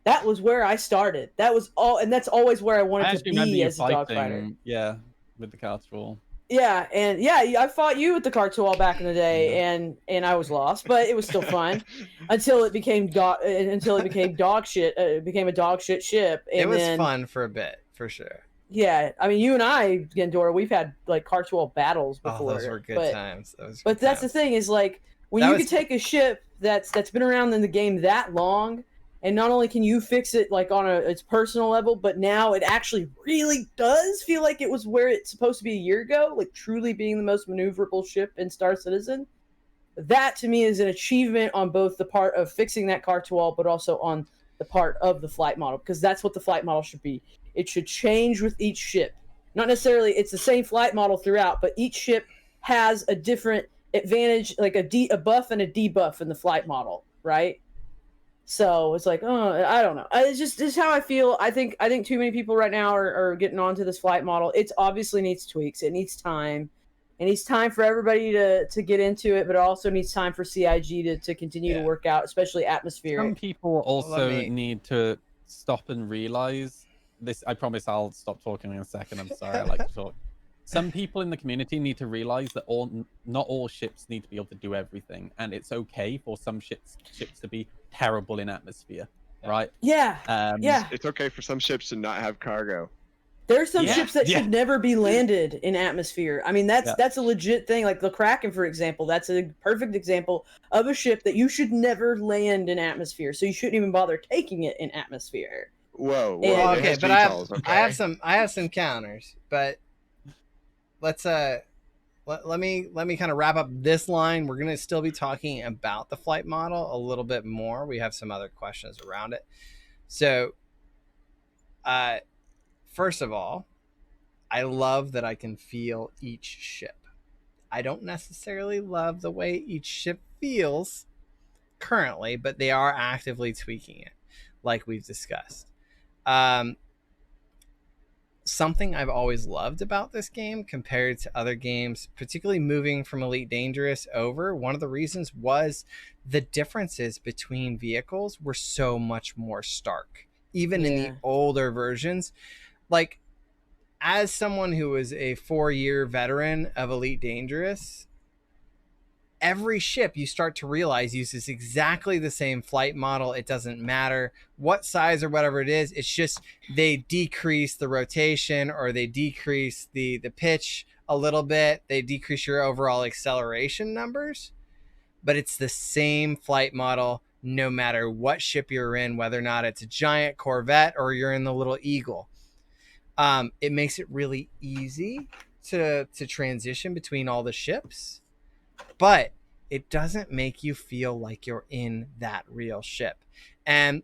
That was where I started. That was all, and that's always where I wanted to be as a dogfighter. Yeah, with the Cartual. Yeah, and I fought you with the Cartual back in the day, and I was lost, but it was still fun until it became dog shit. It became a dog shit ship. And it was fun for a bit, for sure. Yeah, I mean, you and I, Gendora, we've had like Cartual battles before. Oh, those were good times. But that's the thing is, like, when you can take a ship that's been around in the game that long, and not only can you fix it like on its personal level, but now it actually really does feel like it was where it's supposed to be a year ago, like truly being the most maneuverable ship in Star Citizen. That to me is an achievement on both the part of fixing that Cartual, but also on the part of the flight model, because that's what the flight model should be. It should change with each ship. Not necessarily it's the same flight model throughout, but each ship has a different advantage, like a buff and a debuff in the flight model, right? So it's like, oh, I don't know. It's just how I feel. I think too many people right now are getting onto this flight model. It obviously needs tweaks. It needs time. It needs time for everybody to get into it, but it also needs time for CIG to continue to work out, especially atmospheric. Some people also need to stop and realize this. I promise I'll stop talking in a second. I'm sorry, I like to talk. Some people in the community need to realize that not all ships need to be able to do everything, and it's okay for some ships to be terrible in atmosphere, right? Yeah. It's okay for some ships to not have cargo. There's some ships that should never be landed in atmosphere. I mean, that's a legit thing. Like the Kraken, for example, that's a perfect example of a ship that you should never land in atmosphere. So you shouldn't even bother taking it in atmosphere. Whoa. Okay, but I have some counters, but let's let me kind of wrap up this line. We're gonna still be talking about the flight model a little bit more. We have some other questions around it. So, first of all, I love that I can feel each ship. I don't necessarily love the way each ship feels currently, but they are actively tweaking it, like we've discussed. something I've always loved about this game compared to other games, particularly moving from Elite Dangerous over. One of the reasons was the differences between vehicles were so much more stark, even in the Yeah. older versions. Like, as someone who was a 4-year veteran of Elite Dangerous, every ship you start to realize uses exactly the same flight model. It doesn't matter what size or whatever it is. It's just they decrease the rotation or they decrease the pitch a little bit. They decrease your overall acceleration numbers, but it's the same flight model no matter what ship you're in, whether or not it's a giant Corvette or you're in the little Eagle. It makes it really easy to transition between all the ships, but it doesn't make you feel like you're in that real ship. And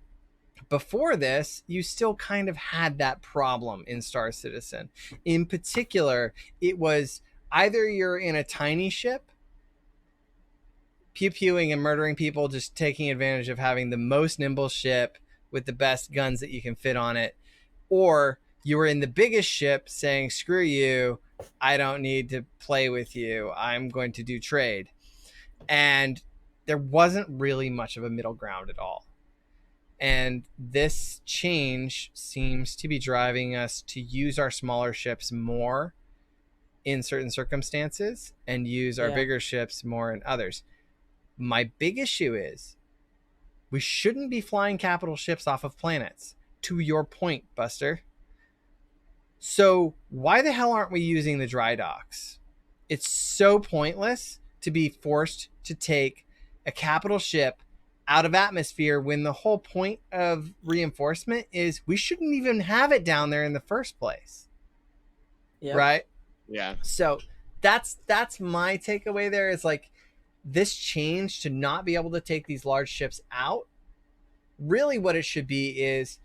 before this, you still kind of had that problem in Star Citizen. In particular, it was either you're in a tiny ship, pew-pewing and murdering people, just taking advantage of having the most nimble ship with the best guns that you can fit on it, or you were in the biggest ship saying, screw you, I don't need to play with you, I'm going to do trade. And there wasn't really much of a middle ground at all. And this change seems to be driving us to use our smaller ships more in certain circumstances and use our bigger ships more in others. My big issue is we shouldn't be flying capital ships off of planets, to your point, Buster. So why the hell aren't we using the dry docks? It's so pointless to be forced to take a capital ship out of atmosphere when the whole point of reinforcement is we shouldn't even have it down there in the first place. Yep. Right? Yeah. So that's my takeaway there, is like, this change to not be able to take these large ships out, really what it should be is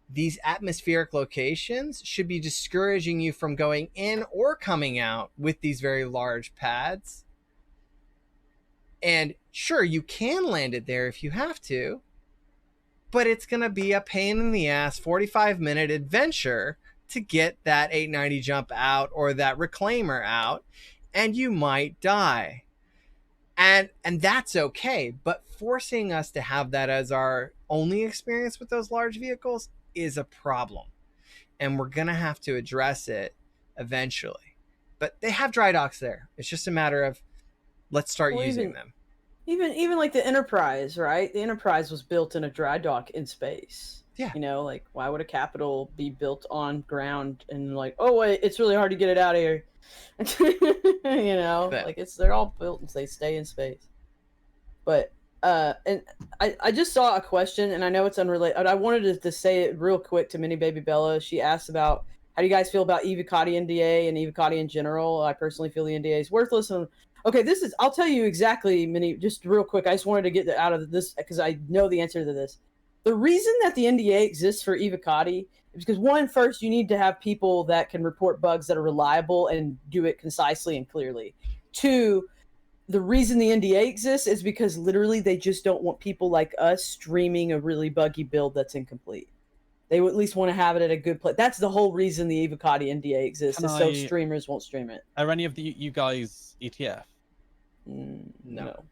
these atmospheric locations should be discouraging you from going in or coming out with these very large pads. And sure, you can land it there if you have to, but it's going to be a pain in the ass 45-minute adventure to get that 890 jump out or that reclaimer out, and you might die. And that's okay, but forcing us to have that as our only experience with those large vehicles is a problem, and we're gonna have to address it eventually. But they have dry docks there. It's just a matter of let's start using them. Even like the Enterprise, right? The Enterprise was built in a dry dock in space. Yeah. You know, like, why would a capital be built on ground and like, oh wait, it's really hard to get it out of here. You know, But- like they're all built and they stay in space. But and I just saw a question, and I know it's unrelated. I wanted to say it real quick to Mini Baby Bella. She asked about how do you guys feel about Evocati NDA and Evocati in general. I personally feel the NDA is worthless. And okay, I'll tell you exactly, Mini, just real quick. I just wanted to get out of this because I know the answer to this. The reason that the NDA exists for Evocati is because, one, first, you need to have people that can report bugs that are reliable and do it concisely and clearly. Two, the reason the NDA exists is because literally they just don't want people like us streaming a really buggy build that's incomplete. They would at least want to have it at a good place. That's the whole reason the Evocati NDA exists, Can is so I- streamers won't stream it. Are any of you guys ETF? No.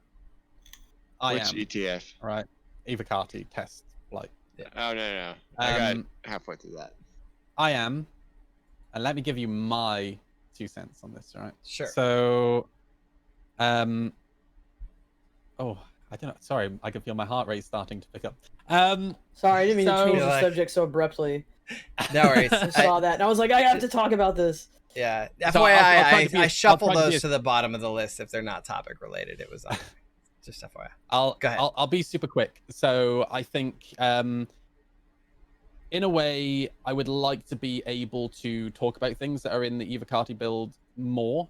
I Which am. ETF? Right. Evocati test flight. Oh no. I got Um, halfway through that. I am. And let me give you my 2 cents on this, right? Sure. So, oh, I don't know. Sorry, I can feel my heart rate starting to pick up. Sorry, I didn't mean to So- change You're the like- subject so abruptly. No worries. I saw that, and I was like, I have to talk about this. Yeah. So FYI, I'll try to be I as- shuffle I'll try to be those as- to the bottom of the list if they're not topic related. It was just FYI. Go ahead. I'll be super quick. So I think, in a way, I would like to be able to talk about things that are in the Evocati build more.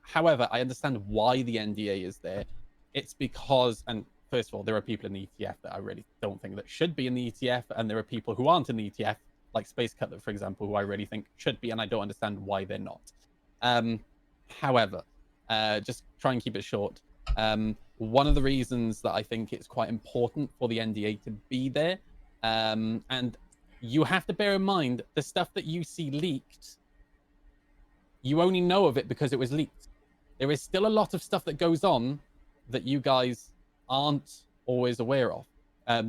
However, I understand why the NDA is there. It's because, and first of all, there are people in the ETF that I really don't think that should be in the ETF, and there are people who aren't in the ETF, like Space Cutler, for example, who I really think should be, and I don't understand why they're not. However, just try and keep it short. One of the reasons that I think it's quite important for the NDA to be there, and you have to bear in mind the stuff that you see leaked, you only know of it because it was leaked. There is still a lot of stuff that goes on that you guys aren't always aware of.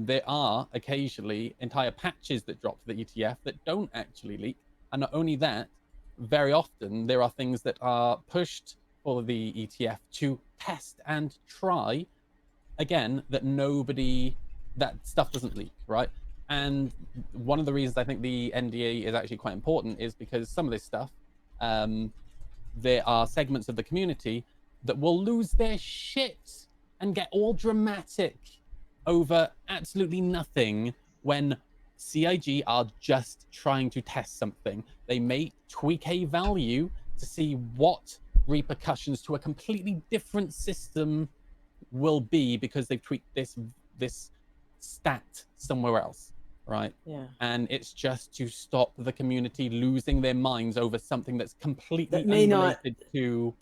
There are occasionally entire patches that drop to the ETF that don't actually leak. And not only that, very often there are things that are pushed for the ETF to test and try, again, that stuff doesn't leak, right? And one of the reasons I think the NDA is actually quite important is because some of this stuff, there are segments of the community that will lose their shit and get all dramatic over absolutely nothing when CIG are just trying to test something. They may tweak a value to see what repercussions to a completely different system will be because they've tweaked this stat somewhere else, right? Yeah. And it's just to stop the community losing their minds over something that's completely That may not- unrelated to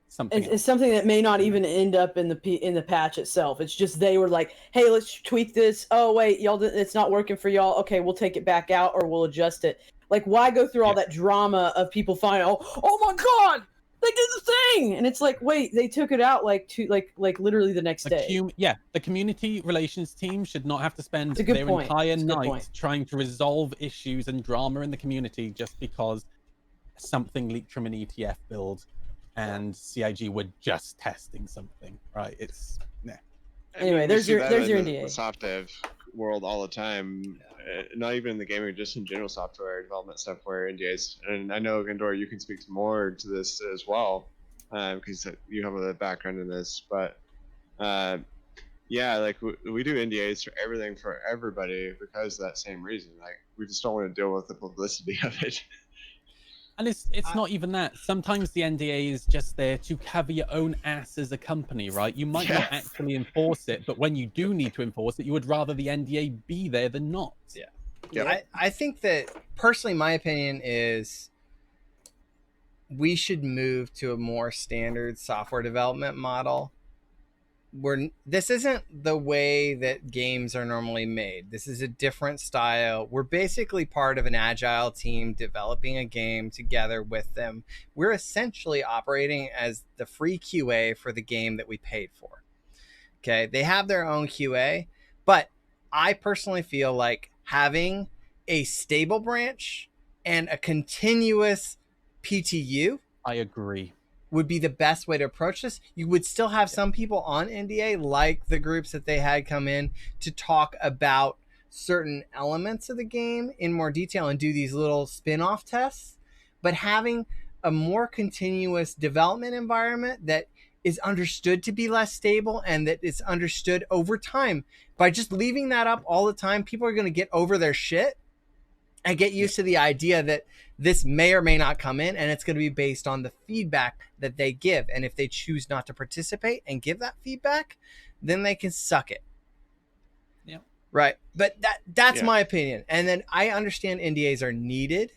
something It's something that may not even end up in the patch itself. It's just they were like, "Hey, let's tweak this. Oh wait, y'all, it's not working for y'all. Okay, we'll take it back out or we'll adjust it." Like, why go through all that drama of people finding, "Oh my god, they did the thing," and it's like, wait, they took it out like literally the next day. The community relations team should not have to spend It's a good their point. entire It's a good night point. trying to resolve issues and drama in the community just because something leaked from an ETF build and CIG were just testing something, right? It's Anyway, we there's see your- that there's in your the NDA. soft dev world all the time. Not even in the gaming, just in general software development stuff where NDAs. And I know Gandor, you can speak to more to this as well, because you have a background in this. But yeah, like we do NDAs for everything for everybody because of that same reason. Like we just don't want to deal with the publicity of it. And it's not even that. Sometimes the NDA is just there to cover your own ass as a company, right? You might not Yes. actually enforce it, but when you do need to enforce it, you would rather the NDA be there than not. Yeah. Yep. I think that personally, my opinion is we should move to a more standard software development model. This isn't the way that games are normally made. This is a different style. We're basically part of an agile team developing a game together with them. We're essentially operating as the free QA for the game that we paid for. Okay, they have their own QA, but I personally feel like having a stable branch and a continuous PTU I agree. would be the best way to approach this. You would still have some people on NDA, like the groups that they had come in to talk about certain elements of the game in more detail and do these little spin-off tests, but having a more continuous development environment that is understood to be less stable and that is understood over time. By just leaving that up all the time, people are going to get over their shit and get used to the idea that this may or may not come in, and it's going to be based on the feedback that they give. And if they choose not to participate and give that feedback, then they can suck it. Yeah. Right. But that's Yeah. my opinion. And then I understand NDAs are needed,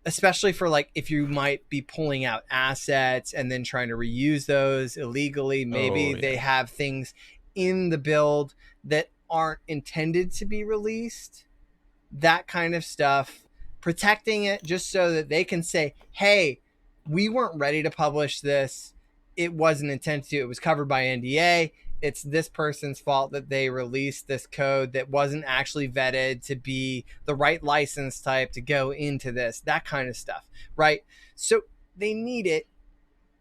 especially for like if you might be pulling out assets and then trying to reuse those illegally. Maybe Oh, yeah. they have things in the build that aren't intended to be released. That kind of stuff. Protecting it just so that they can say, hey, we weren't ready to publish this. It wasn't intended to. It was covered by NDA. It's this person's fault that they released this code that wasn't actually vetted to be the right license type to go into this, that kind of stuff, right? So they need it,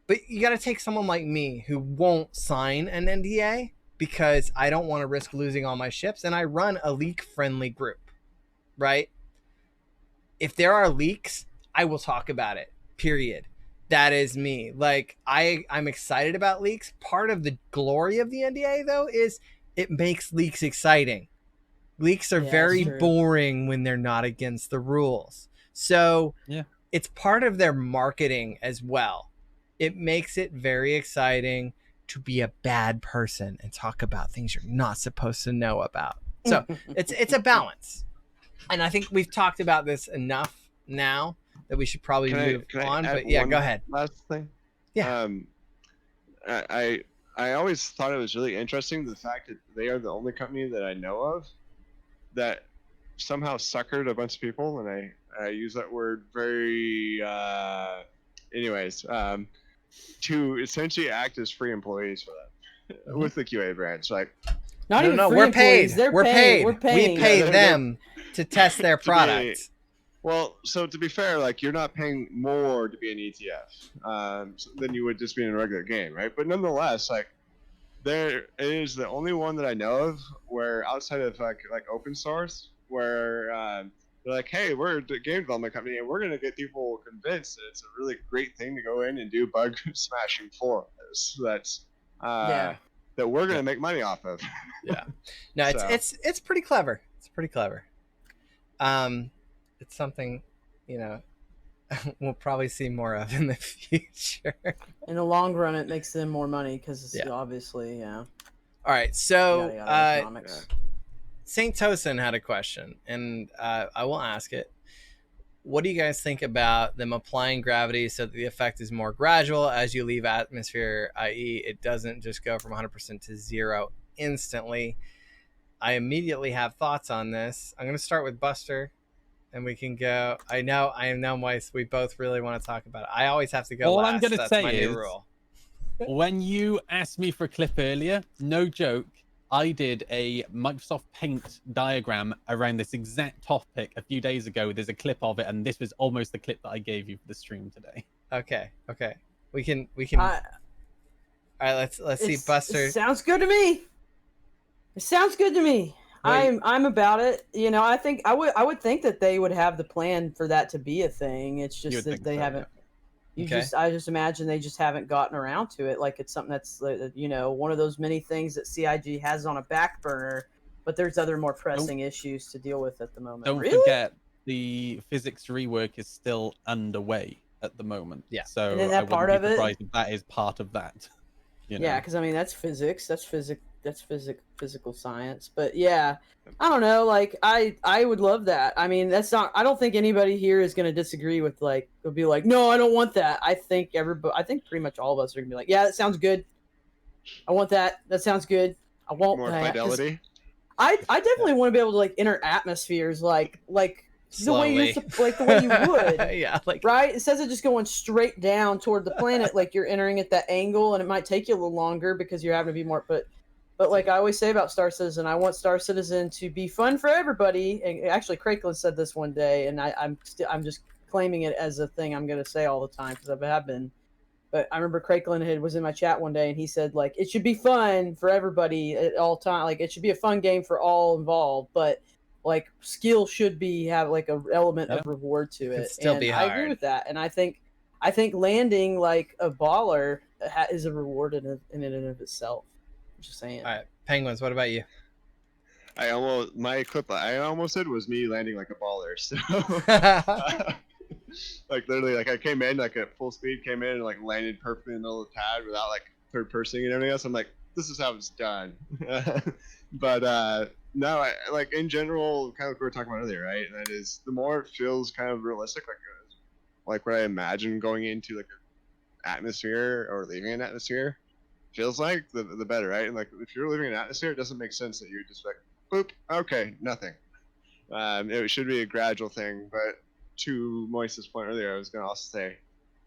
but you got to take someone like me who won't sign an NDA because I don't want to risk losing all my ships, and I run a leak-friendly group, right? If there are leaks, I will talk about it, period. That is me. Like, I'm excited about leaks. Part of the glory of the NDA, though, is it makes leaks exciting. Leaks are Yeah, very that's true. boring when they're not against the rules. So Yeah. it's part of their marketing as well. It makes it very exciting to be a bad person and talk about things you're not supposed to know about. So it's a balance. And I think we've talked about this enough now that we should probably move on. add But yeah, one go ahead. Last thing. Yeah. I always thought it was really interesting the fact that they are the only company that I know of that somehow suckered a bunch of people, and I use that word very, anyways, to essentially act as free employees for them with the QA branch. Like, Not No, even no, free we're employees. paid. They're We're paying. paid. We're paying. We pay Yeah, they're- them to test their to be- product. well, so to be fair, like you're not paying more to be an ETF than you would just be in a regular game, right? But nonetheless, like there is the only one that I know of where outside of like open source, where they're like, hey, we're a game development company and we're gonna get people convinced that it's a really great thing to go in and do bug smashing for us. That's Yeah. that we're gonna make money off of. No, So- it's pretty clever. It's pretty clever. It's something, we'll probably see more of in the future. In the long run, it makes them more money because Yeah. obviously, All right, so yada, yada, economics. Saint Tosin had a question, and I will ask it. What do you guys think about them applying gravity so that the effect is more gradual as you leave atmosphere, i.e., it doesn't just go from 100% to 0 instantly? I immediately have thoughts on this. I'm going to start with Buster, and we can go. I know, Weiss, we both really want to talk about it. I always have to go All last. I'm gonna That's say my new is- rule. When you asked me for a clip earlier, no joke, I did a Microsoft Paint diagram around this exact topic a few days ago. There's a clip of it, and this was almost the clip that I gave you for the stream today. Okay. We can. All right, let's see, Buster. It sounds good to me. It sounds good to me. Wait. I'm about it. I think I would think that they would have the plan for that to be a thing. It's You just would that think they so, haven't. Okay. I just imagine they just haven't gotten around to it. Like it's something that's one of those many things that CIG has on a back burner, but there's other more pressing issues to deal with at the moment. Don't Really? forget, the physics rework is still underway at the moment. Yeah. So And then that I wouldn't part be of it- surprised if that is part of that. Yeah, because I mean that's physics. That's physical science. But yeah, I don't know. Like I would love that. I mean, that's not. I don't think anybody here is going to disagree with would be like, no, I don't want that. I think pretty much all of us are going to be like, yeah, that sounds good. I want that. That sounds good. I won't. More 'cause fidelity. I definitely want to be able to like enter atmospheres like the way Slowly. the way you would. Yeah, like Right? Instead of just going straight down toward the planet, like you're entering at that angle, and it might take you a little longer because you're having to be more. But like I always say about Star Citizen, I want Star Citizen to be fun for everybody. And actually, Craiklin said this one day, and I'm just claiming it as a thing I'm going to say all the time because I have been. But I remember Craiklin was in my chat one day, and he said like it should be fun for everybody at all time. Like it should be a fun game for all involved, but like skill should have like a element of reward to it. Could still and be I hard. agree with that, and I think landing like a baller is a reward in and of itself. I'm just saying. all right, Penguins. What about you? My clip I almost said was me landing like a baller. So like literally, like I came in like at full speed, came in and like landed perfectly in the middle of the pad without like third person and everything else. I'm like, this is how it's done. But no, like in general, kind of like we were talking about earlier, right? And that is the more it feels kind of realistic, like what I imagine going into like an atmosphere or leaving an atmosphere feels like, the better, right? And like if you're leaving an atmosphere, it doesn't make sense that you're just like, boop, okay, nothing. It should be a gradual thing, but to Moise's point earlier, I was going to also say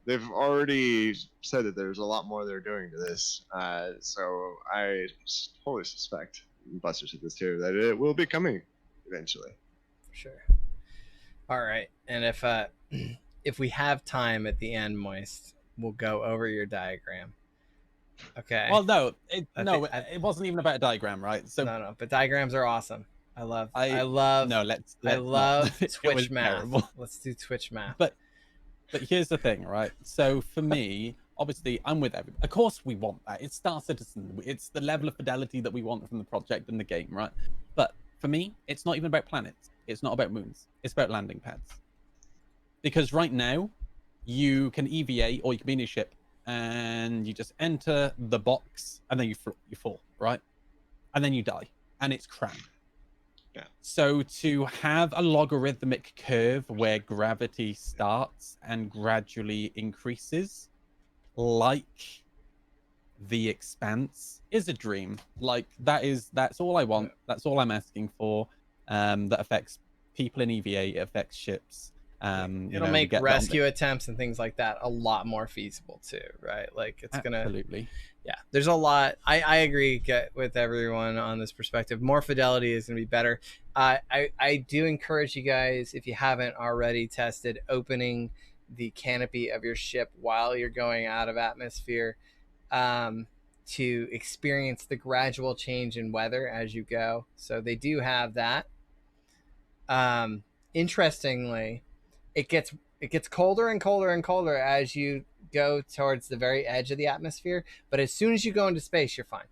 they've already said that there's a lot more they're doing to this. So I totally suspect, Buster said this too, that it will be coming eventually. For sure. All right, and if we have time at the end, Moist, we'll go over your diagram. Okay. Well, no, I it wasn't even about a diagram, right? So no, but diagrams are awesome. I love no, let's I not. love It Twitch was math. terrible. Let's do Twitch math. But here's the thing, right? So for me, obviously, I'm with everybody. Of course, we want that. It's Star Citizen. It's the level of fidelity that we want from the project and the game, right? But for me, it's not even about planets. It's not about moons. It's about landing pads. Because right now, you can EVA or you can be in a ship and you just enter the box and then you fall, right? And then you die. And it's crap. Yeah. So to have a logarithmic curve where gravity starts and gradually increases, like The Expanse, is a dream. Like that's all I want. That's all I'm asking for. That affects people in EVA, it affects ships. It'll make rescue attempts and things like that a lot more feasible too, right? Like it's gonna absolutely. Yeah, there's a lot. I agree with everyone on this perspective. More fidelity is going to be better. I do encourage you guys, if you haven't already tested, opening the canopy of your ship while you're going out of atmosphere to experience the gradual change in weather as you go. So they do have that. Interestingly, it gets colder and colder and colder as you go towards the very edge of the atmosphere, but as soon as you go into space, you're fine.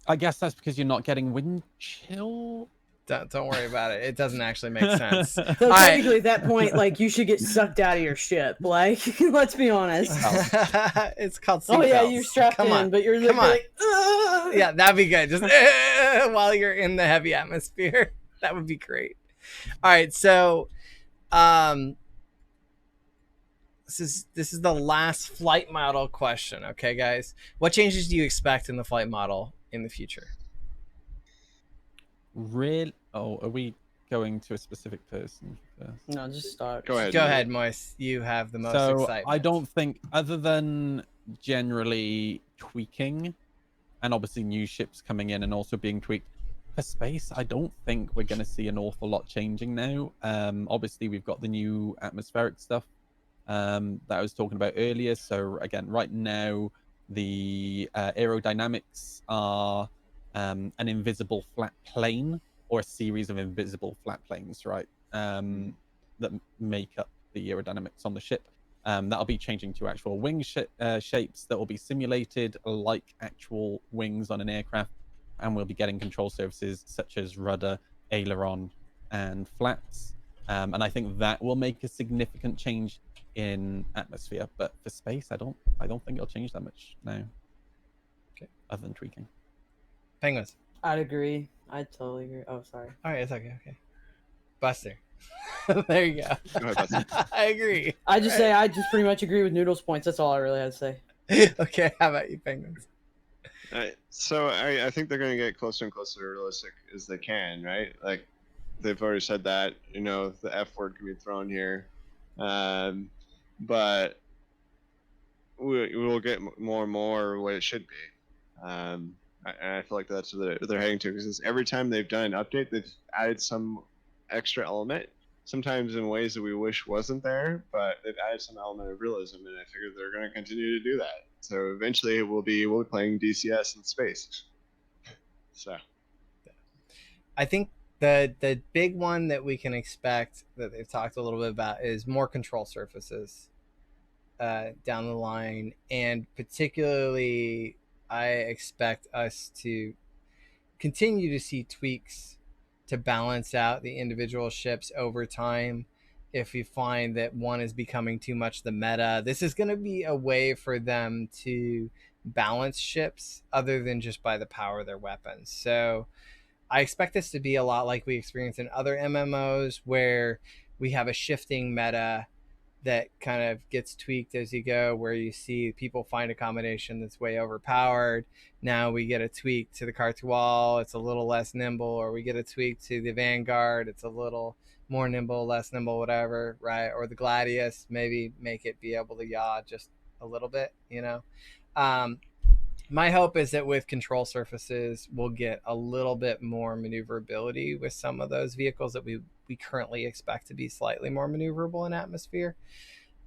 I guess that's because you're not getting wind chill. Don't worry about it. It doesn't actually make sense. So technically, at that point, like you should get sucked out of your ship. Like, let's be honest. It's called Oh yeah, seatbelts. you're strapped Come in, on. but you're Come on. like, "Ugh." Yeah, that'd be good. Just while you're in the heavy atmosphere, that would be great. All right, so this is the last flight model question. Okay, guys, what changes do you expect in the flight model in the future? Really? Oh, are we going to a specific person first? No, just start. Go ahead. Go ahead, Moise. You have the most So excitement. I don't think, other than generally tweaking, and obviously new ships coming in and also being tweaked for space, I don't think we're going to see an awful lot changing now. Obviously, we've got the new atmospheric stuff that I was talking about earlier. So again, right now, the aerodynamics are an invisible flat plane or a series of invisible flat planes, right? That make up the aerodynamics on the ship. That'll be changing to actual wing shapes that will be simulated like actual wings on an aircraft, and we'll be getting control surfaces such as rudder, aileron, and flaps. And I think that will make a significant change in atmosphere. But for space, I don't think it'll change that much now. Okay. Other than tweaking. Penguins. I'd agree. I'd totally agree. Oh, sorry. All right, it's okay. Okay, Buster. There you go. Go ahead, Buster. I agree. I just say I just pretty much agree with Noodle's points. That's all I really had to say. Okay, how about you, Penguins? So I think they're going to get closer and closer to realistic as they can, right? Like they've already said that, you know, the F word can be thrown here, but we will get more and more what it should be. And I feel like that's what they're heading to, because every time they've done an update, they've added some extra element, sometimes in ways that we wish wasn't there, but they've added some element of realism, and I figure they're going to continue to do that. So eventually we'll be playing DCS in space. So I think the big one that we can expect that they've talked a little bit about is more control surfaces down the line, and particularly I expect us to continue to see tweaks to balance out the individual ships over time. If you find that one is becoming too much the meta, this is going to be a way for them to balance ships other than just by the power of their weapons. So I expect this to be a lot like we experience in other MMOs, where we have a shifting meta that kind of gets tweaked as you go, where you see people find a combination that's way overpowered. Now we get a tweak to the Cartual, it's a little less nimble, or we get a tweak to the Vanguard, it's a little more nimble, less nimble, whatever, right? Or the Gladius, maybe make it be able to yaw just a little bit, you know? My hope is that with control surfaces, we'll get a little bit more maneuverability with some of those vehicles that we currently expect to be slightly more maneuverable in atmosphere.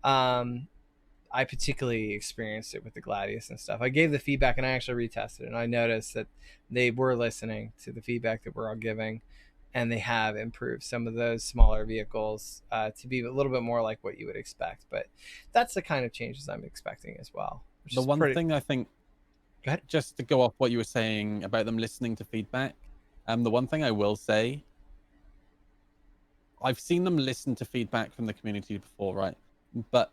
I particularly experienced it with the Gladius and stuff. I gave the feedback and I actually retested it, and I noticed that they were listening to the feedback that we're all giving, and they have improved some of those smaller vehicles to be a little bit more like what you would expect. But that's the kind of changes I'm expecting as well. The one thing I think, Go ahead. just to go off what you were saying about them listening to feedback, the one thing I will say, I've seen them listen to feedback from the community before, right? But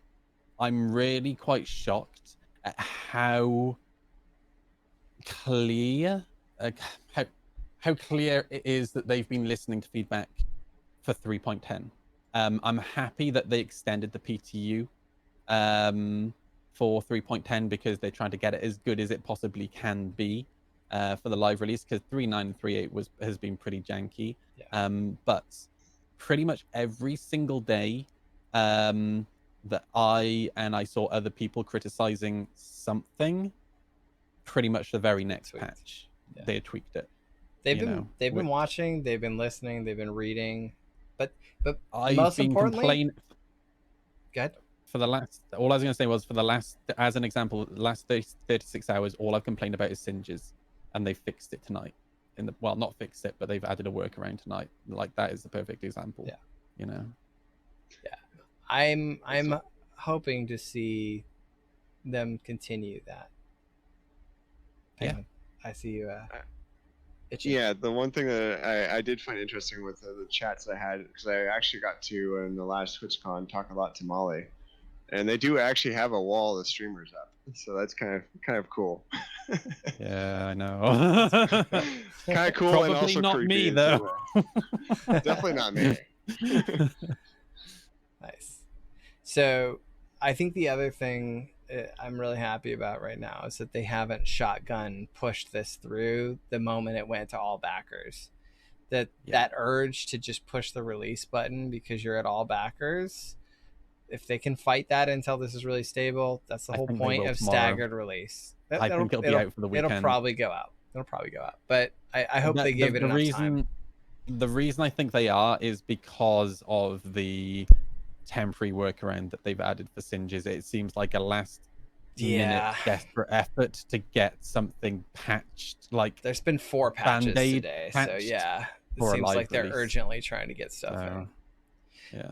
I'm really quite shocked at how clear, how clear it is that they've been listening to feedback for 3.10. I'm happy that they extended the PTU for 3.10 because they're trying to get it as good as it possibly can be. for the live release, because 3.9.3.8 has been pretty janky. Yeah. But pretty much every single day that I saw other people criticizing something, pretty much the very next Tweaked. patch Yeah. they had tweaked it. They've you been know, they've been which- watching, they've been listening, they've been reading, but I've most been importantly, complaining good. for the last. All I was going to say was, for the last, as an example, the last 36 hours, all I've complained about is singes, and they fixed it tonight. Well, not fixed it, but they've added a workaround tonight. Like, that is the perfect example. Yeah. You know. I'm hoping to see them continue that. Yeah. Penguin, I see you. Itching. Yeah, the one thing that I did find interesting with the chats I had, because I actually got to, in the last TwitchCon, talk a lot to Molly, and they do actually have a wall of streamers up, so that's kind of cool. Yeah, I know. Kind of cool, Probably and also not creepy me, at the though. same time. Definitely not me. Nice. So, I think the other thing I'm really happy about right now is that they haven't shotgun pushed this through the moment it went to all backers. That urge to just push the release button because you're at all backers. If they can fight that until this is really stable, that's the I whole think they point will of tomorrow. staggered release. I think it'll be out for the weekend. It'll probably go out. But I hope they give it enough time. The reason I think they are is because of the temporary workaround that they've added for singes. It seems like a last minute desperate effort to get something patched. Like, there's been 4 patches Band-Aid today, so patched yeah, it for a seems live like they're release. urgently trying to get stuff So, in. yeah.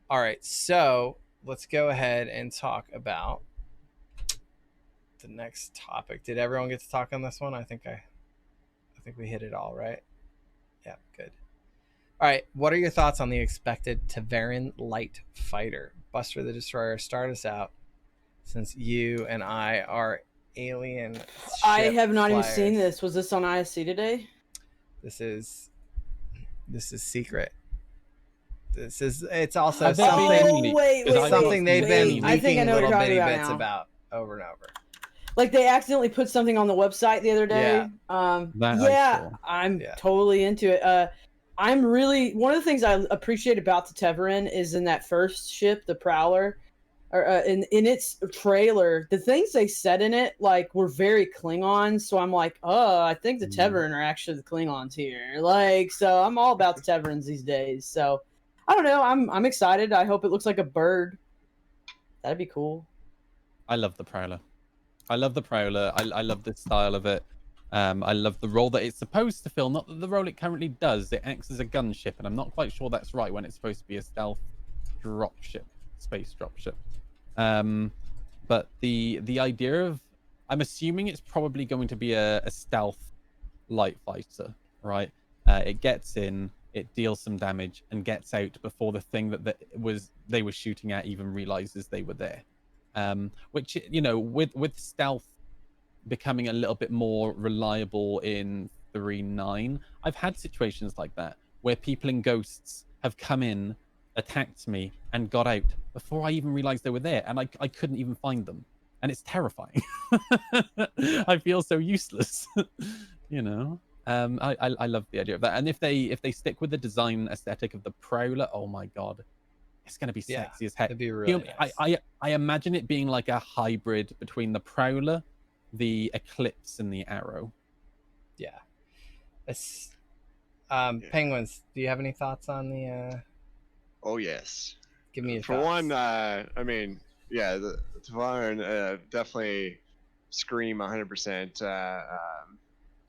All right, so let's go ahead and talk about the next topic. Did everyone get to talk on this one? I think we hit it all, right? Yeah, good. All right, what are your thoughts on the expected Taveran Light Fighter? Buster the Destroyer, start us out, since you and I are alien I ship have not even flyers. seen this. Was this on ISC today? This is secret. It's also Have they been something leaked? wait, Because wait, I something thought they've been I think I leaking know what little you're talking bitty about bits now. about over and over. Like, they accidentally put something on the website the other day. That I Yeah, saw. I'm Yeah. totally into it. I'm really, one of the things I appreciate about the Teverin is in that first ship, the Prowler, or in its trailer, the things they said in it like were very Klingon. So I'm like, oh, I think the Teverin are actually the Klingons here. Like, so I'm all about the Teverins these days. So I don't know. I'm excited. I hope it looks like a bird. That'd be cool. I love the Prowler. I love the style of it. I love the role that it's supposed to fill, not the role it currently does. It acts as a gunship, and I'm not quite sure that's right when it's supposed to be a stealth dropship, space dropship. But the idea of, I'm assuming it's probably going to be a stealth light fighter, right? It gets in, it deals some damage, and gets out before the thing that they were shooting at even realizes they were there. Which, you know, with stealth becoming a little bit more reliable in 3.9, I've had situations like that where people in Ghosts have come in, attacked me, and got out before I even realized they were there, and I couldn't even find them, and it's terrifying. I feel so useless. You know. I love the idea of that, and if they stick with the design aesthetic of the Prowler, oh my god, it's gonna be sexy as heck. It'd be really nice. I imagine it being like a hybrid between the Prowler, the Eclipse, and the Arrow. Yeah. It's Penguins, do you have any thoughts on the Oh yes. give me your For thoughts. one, I mean, yeah, the Taveran definitely scream 100%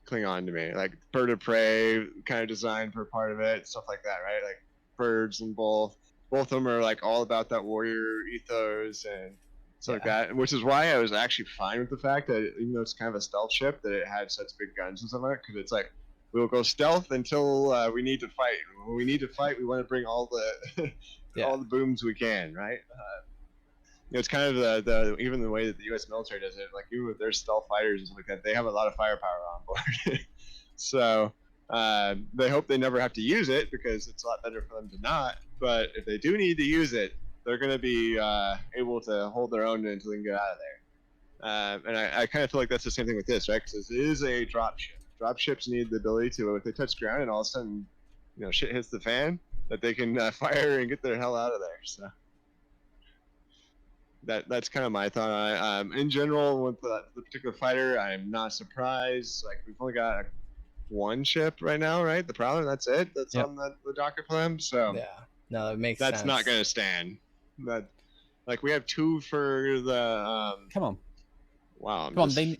Klingon to me. Like bird of prey kind of design for part of it, stuff like that, right? Like birds and both of them are like all about that warrior ethos and stuff like that. Which is why I was actually fine with the fact that even though it's kind of a stealth ship, that it had such big guns and stuff like that, because it's like we'll go stealth until we need to fight. When we need to fight, we want to bring all the all the booms we can, right? You know, it's kind of the even the way that the U.S. military does it. Like even with their stealth fighters and stuff like that, they have a lot of firepower on board. So they hope they never have to use it because it's a lot better for them to not. But if they do need to use it, they're going to be able to hold their own until they can get out of there. And I kind of feel like that's the same thing with this, right? Because this is a dropship. dropships need the ability to, if they touch ground and all of a sudden, shit hits the fan, that they can fire and get their hell out of there. So that's kind of my thought. In general, with the particular fighter, I'm not surprised. Like, we've only got one ship right now, right? The Prowler. That's it. That's Yep. on the docket for them. So Yeah. No, that makes that's sense. not going to stand. But like, we have two for the. Come on. Wow. Come on, they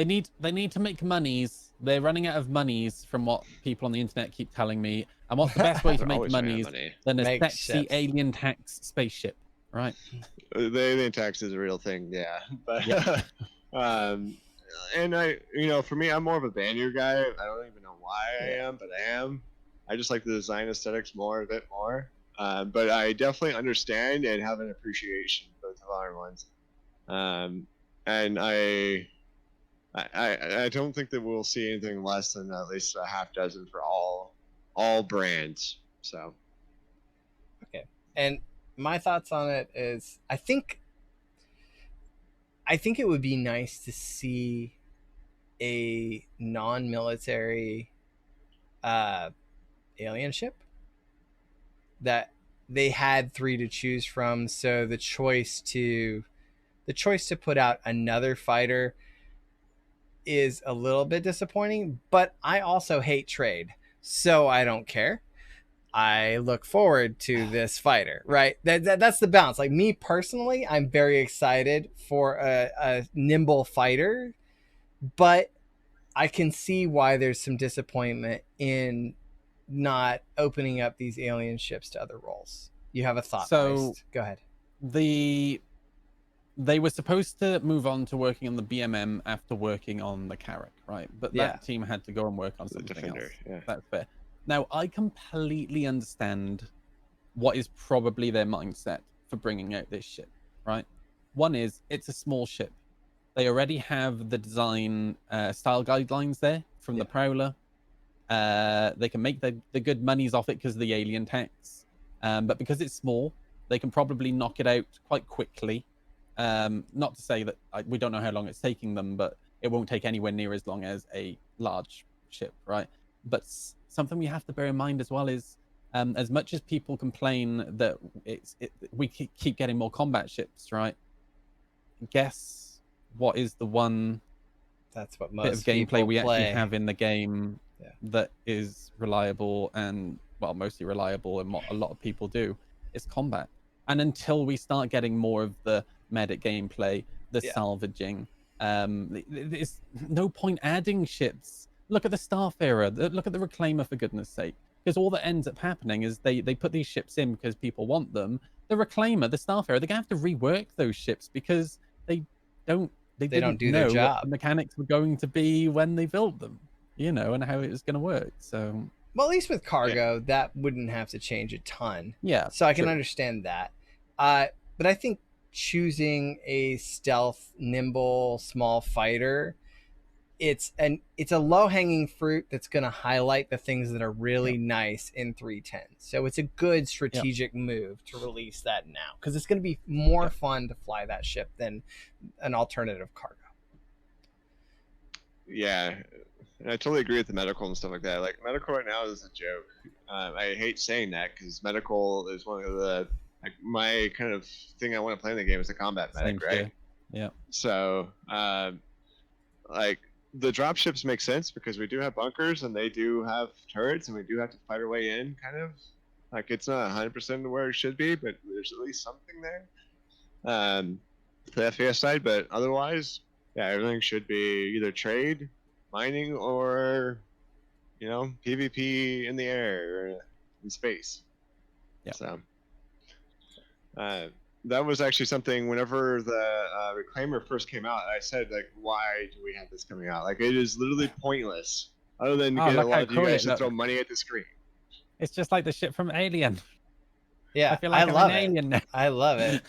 need to make monies. They're running out of monies from what people on the internet keep telling me. And what's the best way to They're make always running out monies of money. than a Make sexy ships. alien tax spaceship, right? The alien tax is a real thing, yeah. But Yeah. and for me, I'm more of a Banner guy. I don't even know why I am, but I am. I just like the design aesthetics a bit more. But I definitely understand and have an appreciation for the Tavaran ones. And I don't think that we'll see anything less than at least a half dozen for all brands. So And my thoughts on it is, I think it would be nice to see a non-military alien ship that they had 3 to choose from. So the choice to put out another fighter is a little bit disappointing, but I also hate trade, so I don't care. I look forward to this fighter, right? That's the balance. Like, me personally, I'm very excited for a nimble fighter, but I can see why there's some disappointment in not opening up these alien ships to other roles. You have a thought? So- Feist. Go ahead. They were supposed to move on to working on the BMM after working on the Carrack, right? But Yeah. that team had to go and work on the something Defender, else. yeah. That's fair. Now, I completely understand what is probably their mindset for bringing out this ship, right? One is, it's a small ship. They already have the design style guidelines there from the Prowler. They can make the good monies off it because of the alien tax. But because it's small, they can probably knock it out quite quickly. Not to say that we don't know how long it's taking them, but it won't take anywhere near as long as a large ship, right? But something we have to bear in mind as well is, as much as people complain that we keep getting more combat ships, right? Guess what is the one That's what bit of most gameplay people we play. actually have in the game Yeah. that is reliable and, well, mostly reliable, and what a lot of people do is combat. And until we start getting more of the medic gameplay, the Yeah. salvaging, there's no point adding ships. Look at the Starfarer, look at the Reclaimer, for goodness sake. Because all that ends up happening is they put these ships in because people want them. The Reclaimer, the Starfarer, they're gonna have to rework those ships because they don't don't do know their what job. the mechanics were going to be when they built them, and how it was going to work. So Well, at least with cargo, that wouldn't have to change a ton. yeah, So I can true. understand that. But I think choosing a stealth, nimble, small fighter, it's a low-hanging fruit that's going to highlight the things that are really nice in 310. So it's a good strategic move to release that now, because it's going to be more fun to fly that ship than an alternative cargo. Yeah, and I totally agree with the medical and stuff like that. Like, medical right now is a joke. I hate saying that because medical is one of the my kind of thing I want to play in the game is a combat medic, Same right? here. Yeah. So, like, the dropships make sense because we do have bunkers and they do have turrets and we do have to fight our way in, kind of. Like, it's not 100% where it should be, but there's at least something there. The FPS side, but otherwise, yeah, everything should be either trade, mining, or PvP in the air or in space. Yeah. So that was actually something. Whenever the Reclaimer first came out, I said, like, why do we have this coming out? Like, it is literally pointless, other than to Oh, get a look lot how of you cool guys it to looks. throw money at the screen. It's just like the ship from Alien. Yeah, I feel like I'm love an it. alien now. I love it.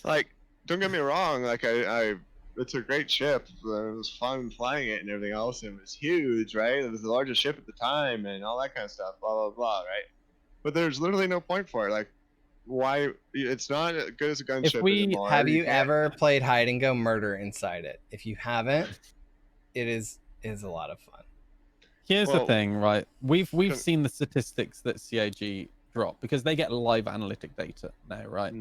Like, don't get me wrong. Like, I it's a great ship. It was fun flying it and everything else. And it was huge, right? It was the largest ship at the time and all that kind of stuff. Blah blah blah, right? But there's literally no point for it. Like, why? It's not as good as a gunship anymore. Have you can't- ever played hide and go murder inside it? If you haven't, it is a lot of fun. Here's the Well, thing, right? We've can- seen the statistics that CIG drop because they get live analytic data now, right?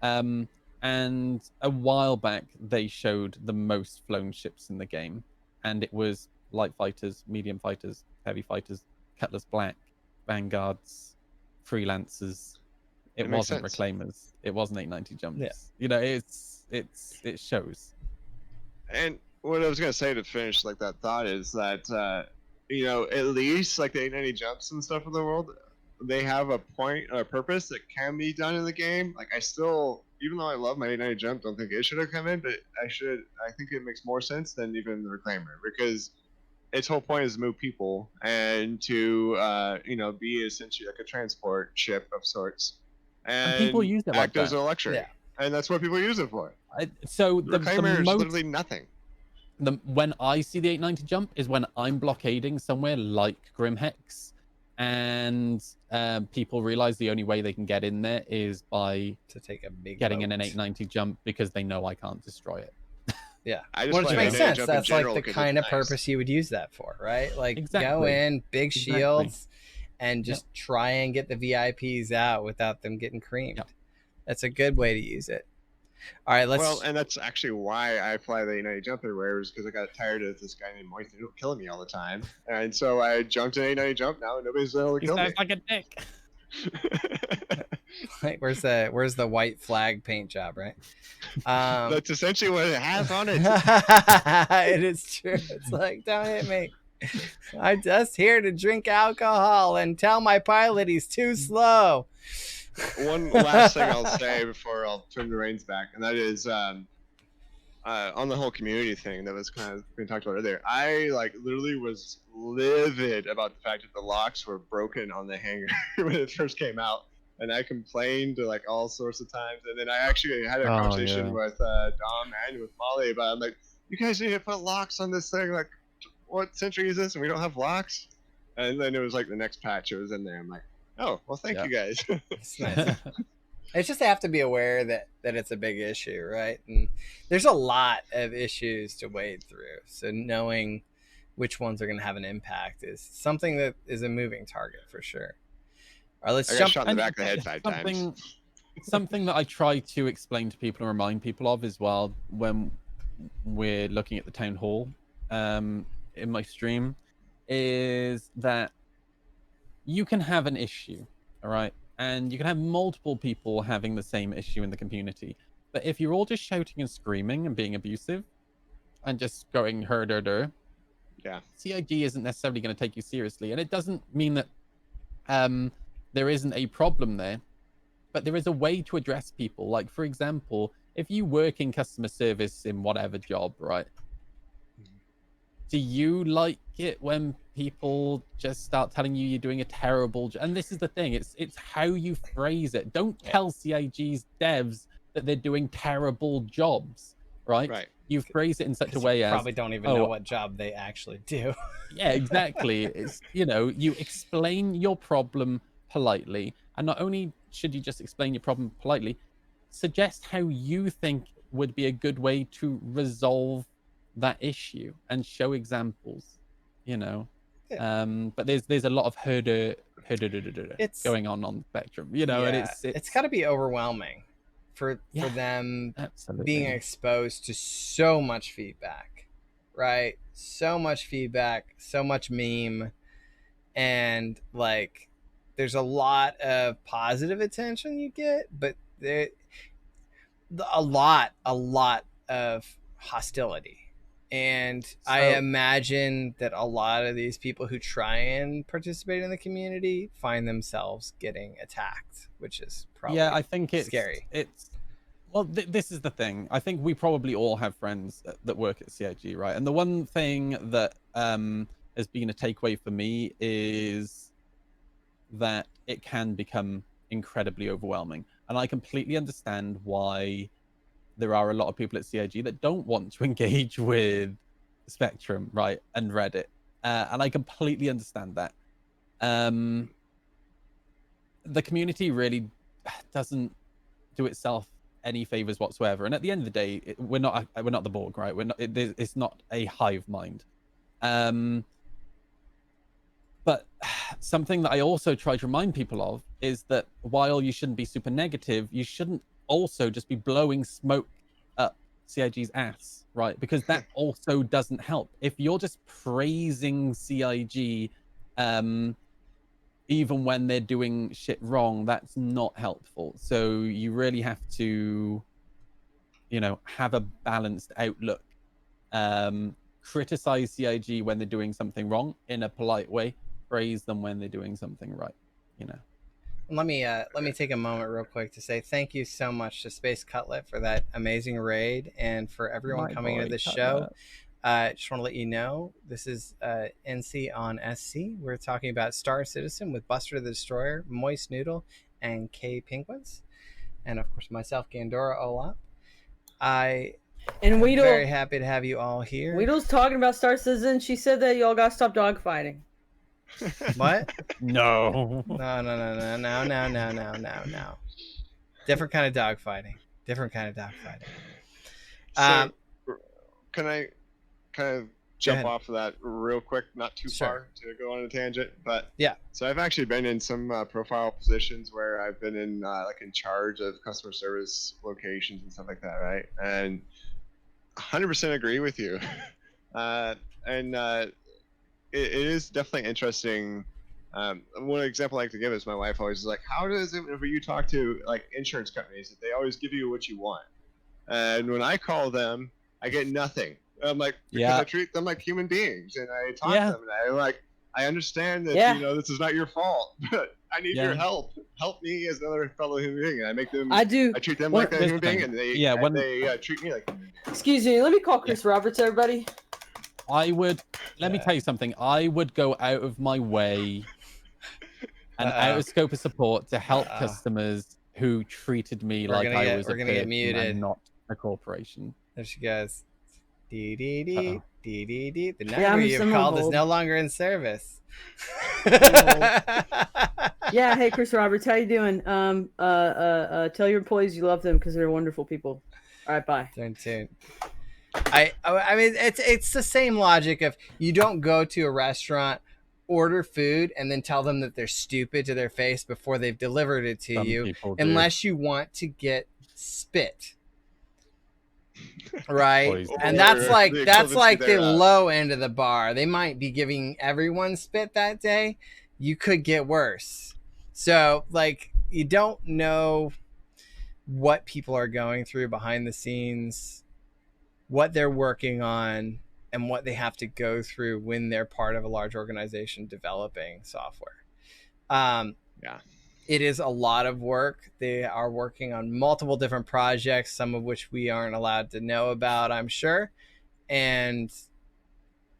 Mm. And a while back they showed the most flown ships in the game, and it was light fighters, medium fighters, heavy fighters, Cutlass Black, Vanguards, Freelancers. It It makes wasn't sense. Reclaimers. It wasn't 890 jumps. Yeah. You know, it shows. And what I was gonna say to finish like that thought is that at least like the 890 jumps and stuff in the world, they have a point or a purpose that can be done in the game. Like I still, even though I love my 890 jump, don't think it should have come in, but I think it makes more sense than even the Reclaimer because its whole point is to move people and to be essentially like a transport ship of sorts And people use it like act as that. a luxury. Yeah. And that's what people use it for. So The the Reclaimer is most literally nothing. when I see the 890 jump is when I'm blockading somewhere like Grimhex, and people realize the only way they can get in there is by To take a big getting in an boat. 890 jump because they know I can't destroy it. Yeah. I just Well, play which makes 890 sense. jump in That's general like the 'cause it's kind of nice. purpose you would use that for, right? Like go Exactly. in, big Exactly. shields, and just try and get the VIPs out without them getting creamed. Yep. That's a good way to use it. All right, let's. Well, and that's actually why I fly the 890 jump everywhere, is because I got tired of this guy named Moist killing me all the time. And so I jumped an 890 jump now, and nobody's able to He kill me. sounds like a dick. like, where's the white flag paint job, right? That's essentially what it has on it. It is true. It's like, don't hit me. I'm just here to drink alcohol and tell my pilot he's too slow. One last thing I'll say before I'll turn the reins back, and that is on the whole community thing that was kind of being talked about earlier. I literally was livid about the fact that the locks were broken on the hangar when it first came out, and I complained all sorts of times. And then I actually had a conversation with Dom and with Molly about it. I'm like, you guys need to put locks on this thing. Like, what century is this? And we don't have locks. And then it was the next patch. It was in there. I'm like, oh, well, thank you guys. It's nice. It's just they have to be aware that it's a big issue, right? And there's a lot of issues to wade through. So knowing which ones are going to have an impact is something that is a moving target for sure. All right, let's I got jump. shot in the back of the head 5 times. Something that I try to explain to people and remind people of as well when we're looking at the town hall in my stream is that you can have an issue, all right? And you can have multiple people having the same issue in the community. But if you're all just shouting and screaming and being abusive and just going her, Yeah. CIG isn't necessarily going to take you seriously. And it doesn't mean that there isn't a problem there, but there is a way to address people. Like, for example, if you work in customer service in whatever job, right? Do you like it when people just start telling you you're doing a terrible job? And this is the thing, it's how you phrase it. Don't tell CIG's devs that they're doing terrible jobs, right? Right. You phrase it in such a 'Cause way you as probably don't even know what job they actually do. yeah, exactly. It's you explain your problem politely, and not only should you just explain your problem politely, suggest how you think would be a good way to resolve that issue and show examples. But there's a lot of herder going on the spectrum, and it's got to be overwhelming for them absolutely being exposed to so much feedback, right? So much feedback, so much meme, and there's a lot of positive attention you get, but a lot of hostility. And I imagine that a lot of these people who try and participate in the community find themselves getting attacked, which is probably I think it's scary. This is the thing. I think we probably all have friends that work at CIG, right? And the one thing that has been a takeaway for me is that it can become incredibly overwhelming. And I completely understand why there are a lot of people at CIG that don't want to engage with Spectrum, right, and Reddit. And I completely understand that. The community really doesn't do itself any favors whatsoever. And at the end of the day, we're not the Borg, right? It's not a hive mind. But something that I also try to remind people of is that while you shouldn't be super negative, you shouldn't also just be blowing smoke up CIG's ass, right? Because that also doesn't help. If you're just praising CIG, even when they're doing shit wrong, that's not helpful. So you really have to, have a balanced outlook. Criticize CIG when they're doing something wrong in a polite way. Praise them when they're doing something right. Let me take a moment real quick to say thank you so much to Space Cutlet for that amazing raid, and for everyone My coming into boy, the show. Just want to let you know this is NC on SC. We're talking about Star Citizen with Buster the Destroyer, Moist Noodle, and K Penguins, and of course myself, Gandora Olap. And I'm Weedle, very happy to have you all here. Weedle's talking about Star Citizen. She said that y'all got to stop dogfighting. What? No. No. Different kind of dogfighting. So, can I kind of jump ahead. off of that real quick? Not too Sure. far to go on a tangent, but Yeah. So I've actually been in some profile positions where I've been in like in charge of customer service locations and stuff like that, right? And 100% agree with you. It is definitely interesting. One example I like to give is my wife always is like, how does it whenever you talk to like insurance companies that they always give you what you want, and when I call them, I get nothing. I'm like, because I treat them like human beings, and I talk to them, and I understand that this is not your fault, but I need your help. Help me as another fellow human being, and I make them. I treat them like a human being, and they treat me like a human being. Excuse me, let me call Chris Roberts, everybody. Let me tell you something. I would go out of my way and out of scope of support to help customers who treated me like I was a person and not a corporation. There she goes. The number you've called is no longer in service. Yeah, hey Chris Roberts, how you doing? Tell your employees you love them because they're wonderful people. All right, bye. Turn. I mean, it's the same logic of you don't go to a restaurant, order food, and then tell them that they're stupid to their face before they've delivered it to you, unless you want to get spit. Right? And that's like the low end of the bar. They might be giving everyone spit that day. You could get worse. So like, you don't know what people are going through behind the scenes, what they're working on, and what they have to go through when they're part of a large organization developing software. It is a lot of work. They are working on multiple different projects, some of which we aren't allowed to know about, I'm sure. And,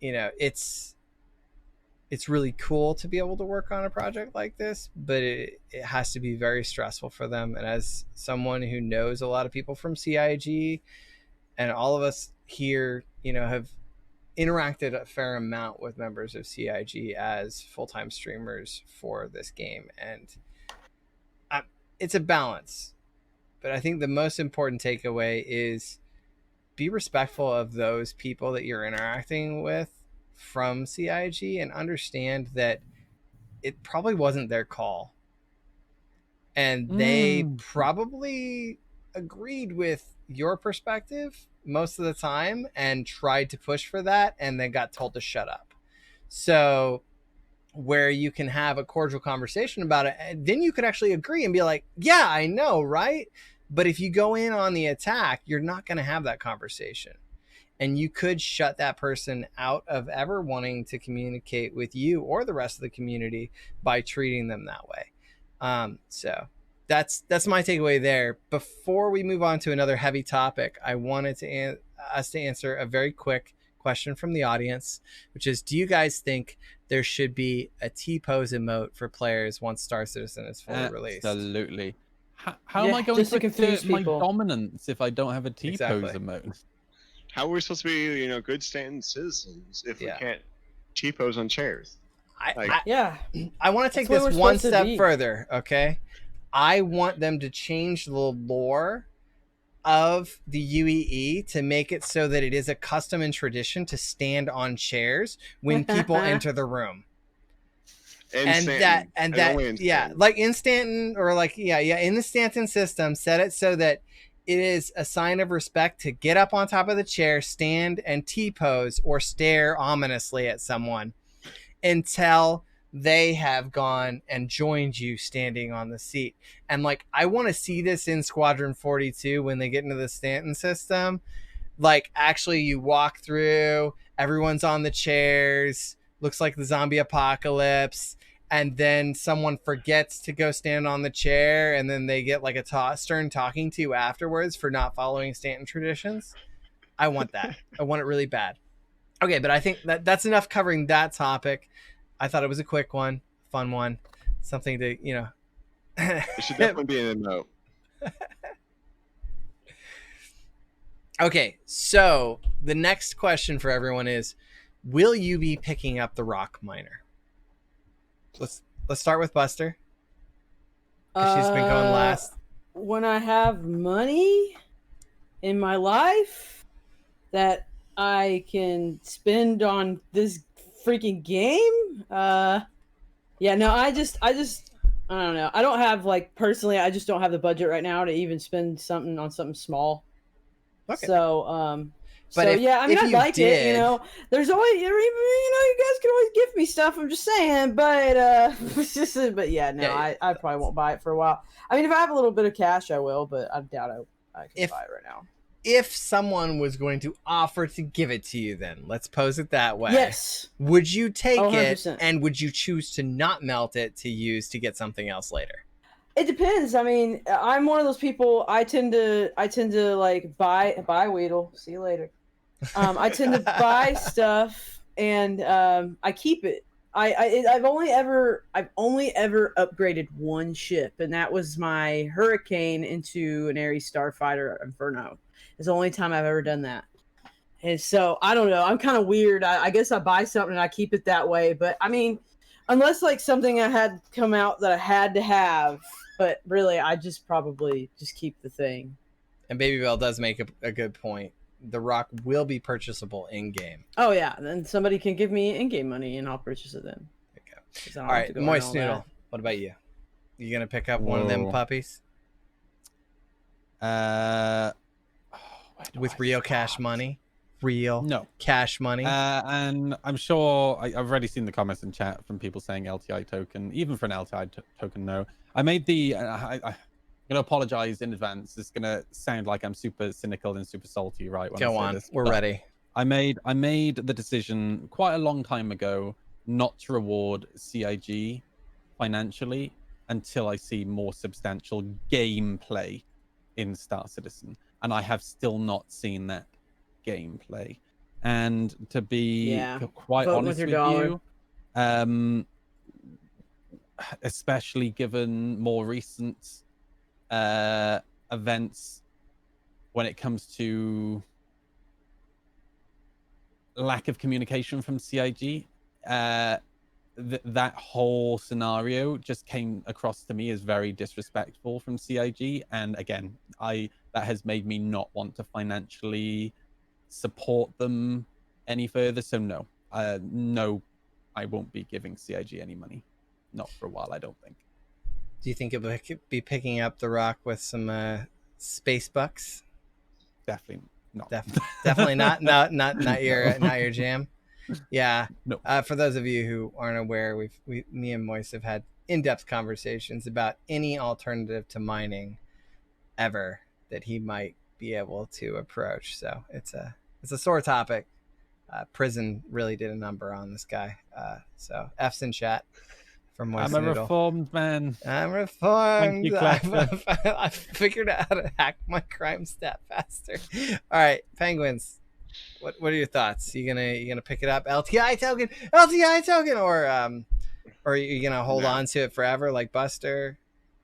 it's really cool to be able to work on a project like this, but it has to be very stressful for them. And as someone who knows a lot of people from CIG, and all of us here, have interacted a fair amount with members of CIG as full-time streamers for this game. And it's a balance. But I think the most important takeaway is be respectful of those people that you're interacting with from CIG and understand that it probably wasn't their call. And they probably agreed with your perspective most of the time and tried to push for that and then got told to shut up. So where you can have a cordial conversation about it, and then you can actually agree and be like, yeah, I know, right? But if you go in on the attack, you're not going to have that conversation. And you could shut that person out of ever wanting to communicate with you or the rest of the community by treating them that way. So that's my takeaway there. Before we move on to another heavy topic, I wanted us to answer a very quick question from the audience, which is, do you guys think there should be a T-pose emote for players once Star Citizen is fully released? Absolutely. How am I going to confuse my dominance if I don't have a T-pose emote? How are we supposed to be, good standing citizens if we can't T-pose on chairs? I want to take this one step further, okay? I want them to change the lore of the UEE to make it so that it is a custom and tradition to stand on chairs when people enter the room. In and Stanton, that only in yeah, Stanton. like in Stanton or like in the Stanton system, set it so that it is a sign of respect to get up on top of the chair, stand and T-pose or stare ominously at someone until they have gone and joined you standing on the seat. And like, I want to see this in Squadron 42 when they get into the Stanton system. Like, actually, you walk through, everyone's on the chairs, looks like the zombie apocalypse, and then someone forgets to go stand on the chair, and then they get like a stern talking to afterwards for not following Stanton traditions. I want that. I want it really bad. Okay, but I think that's enough covering that topic. I thought it was a quick one, fun one, something to, It should definitely be an emote. Okay, so the next question for everyone is, will you be picking up the Rock Miner? Let's start with Buster. 'Cause she's been going last. When I have money in my life that I can spend on this freaking game, yeah, no, I don't know. I don't have, like, personally, I just don't have the budget right now to even spend something on something small. Okay. So, But if yeah, I mean, if I'd you like it, you did- know. There's always, you guys can always give me stuff. I'm just saying, but but yeah, no, Yeah. I probably won't buy it for a while. I mean, if I have a little bit of cash, I will, but I doubt I can If- buy it right now. If someone was going to offer to give it to you, then let's pose it that way. Yes. Would you take Oh, it, 100%. and would you choose to not melt it to use to get something else later? It depends. I mean, I'm one of those people. I tend to like buy Weedle. See you later. I tend to buy stuff and I keep it. I've only ever upgraded one ship, and that was my Hurricane into an Ares Starfighter Inferno. It's the only time I've ever done that. And so I don't know. I'm kind of weird. I guess I buy something and I keep it that way. But I mean, unless like something I had come out that I had to have, but really I just probably just keep the thing. And Baby Bell does make a good point. The Rock will be purchasable in game. Oh yeah, then somebody can give me in-game money and I'll purchase it then. There you go. 'Cause I All don't have right, to go and Moist all Noodle. that. What about you? You gonna pick up one of them Whoa. puppies Where do with I real cash start? money? Real No. cash money. And I'm sure I've already seen the comments in chat from people saying LTI token. Even for an LTI token, no. I made the. I'm gonna apologize in advance. It's gonna sound like I'm super cynical and super salty, right? When I Go say on, this, we're but ready. I made the decision quite a long time ago not to reward CIG financially until I see more substantial gameplay in Star Citizen, and I have still not seen that gameplay. And to be Yeah. quite Vote honest with with your dollar. you, especially given more recent events when it comes to lack of communication from CIG, that whole scenario just came across to me as very disrespectful from CIG, and again, that has made me not want to financially support them any further. So no, I won't be giving CIG any money, not for a while. I don't think. Do you think you'll be picking up the Rock with some space bucks? Definitely not. Definitely not. Not your jam. Yeah. No. For those of you who aren't aware, me and Moise have had in-depth conversations about any alternative to mining ever that he might be able to approach. So it's a sore topic. Prison really did a number on this guy. So F's in chat from Moist I'm a Noodle. reformed man. I'm reformed. Thank you, Clapton. I figured out how to hack my crime stat faster. All right, Penguins. What are your thoughts? You gonna pick it up? LTI token, or are you gonna hold No. on to it forever like Buster?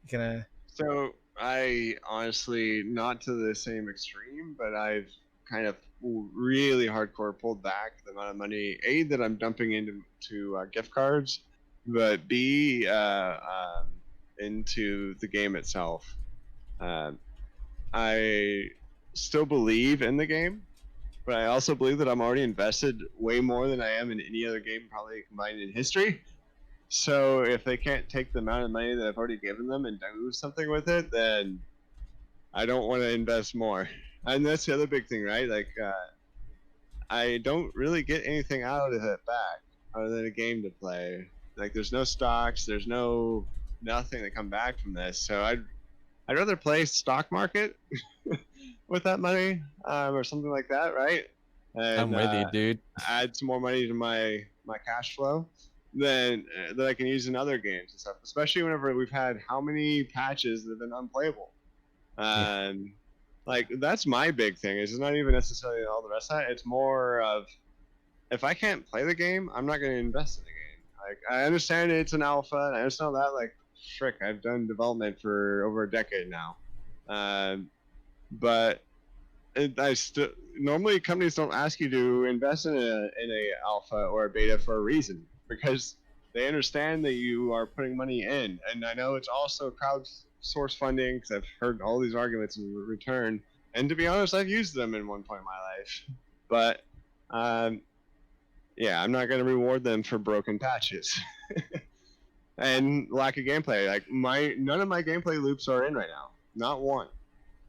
You gonna So I honestly, not to the same extreme, but I've kind of really hardcore pulled back the amount of money that I'm dumping into gift cards, but B into the game itself. I still believe in the game, but I also believe that I'm already invested way more than I am in any other game probably combined in history. So if they can't take the amount of money that I've already given them and do something with it, then I don't want to invest more. And that's the other big thing, right? Like, I don't really get anything out of it back other than a game to play. Like, there's no stocks, there's nothing that come back from this. So I'd rather play stock market with that money, or something like that, right? And, I'm with you, dude. add some more money to my cash flow then that I can use in other games and stuff. Especially whenever we've had how many patches that have been unplayable. Like, that's my big thing. Is it's not even necessarily all the rest of that. It's more of, if I can't play the game, I'm not going to invest in the game. Like, I understand it's an alpha, and I understand that. Like, frick, I've done development for over a decade now, but normally companies don't ask you to invest in a alpha or a beta for a reason, because they understand that you are putting money in. And I know it's also crowdsource funding, because I've heard all these arguments in return, and to be honest, I've used them in one point in my life. But yeah, I'm not going to reward them for broken patches and lack of gameplay. Like, none of my gameplay loops are in right now, not one.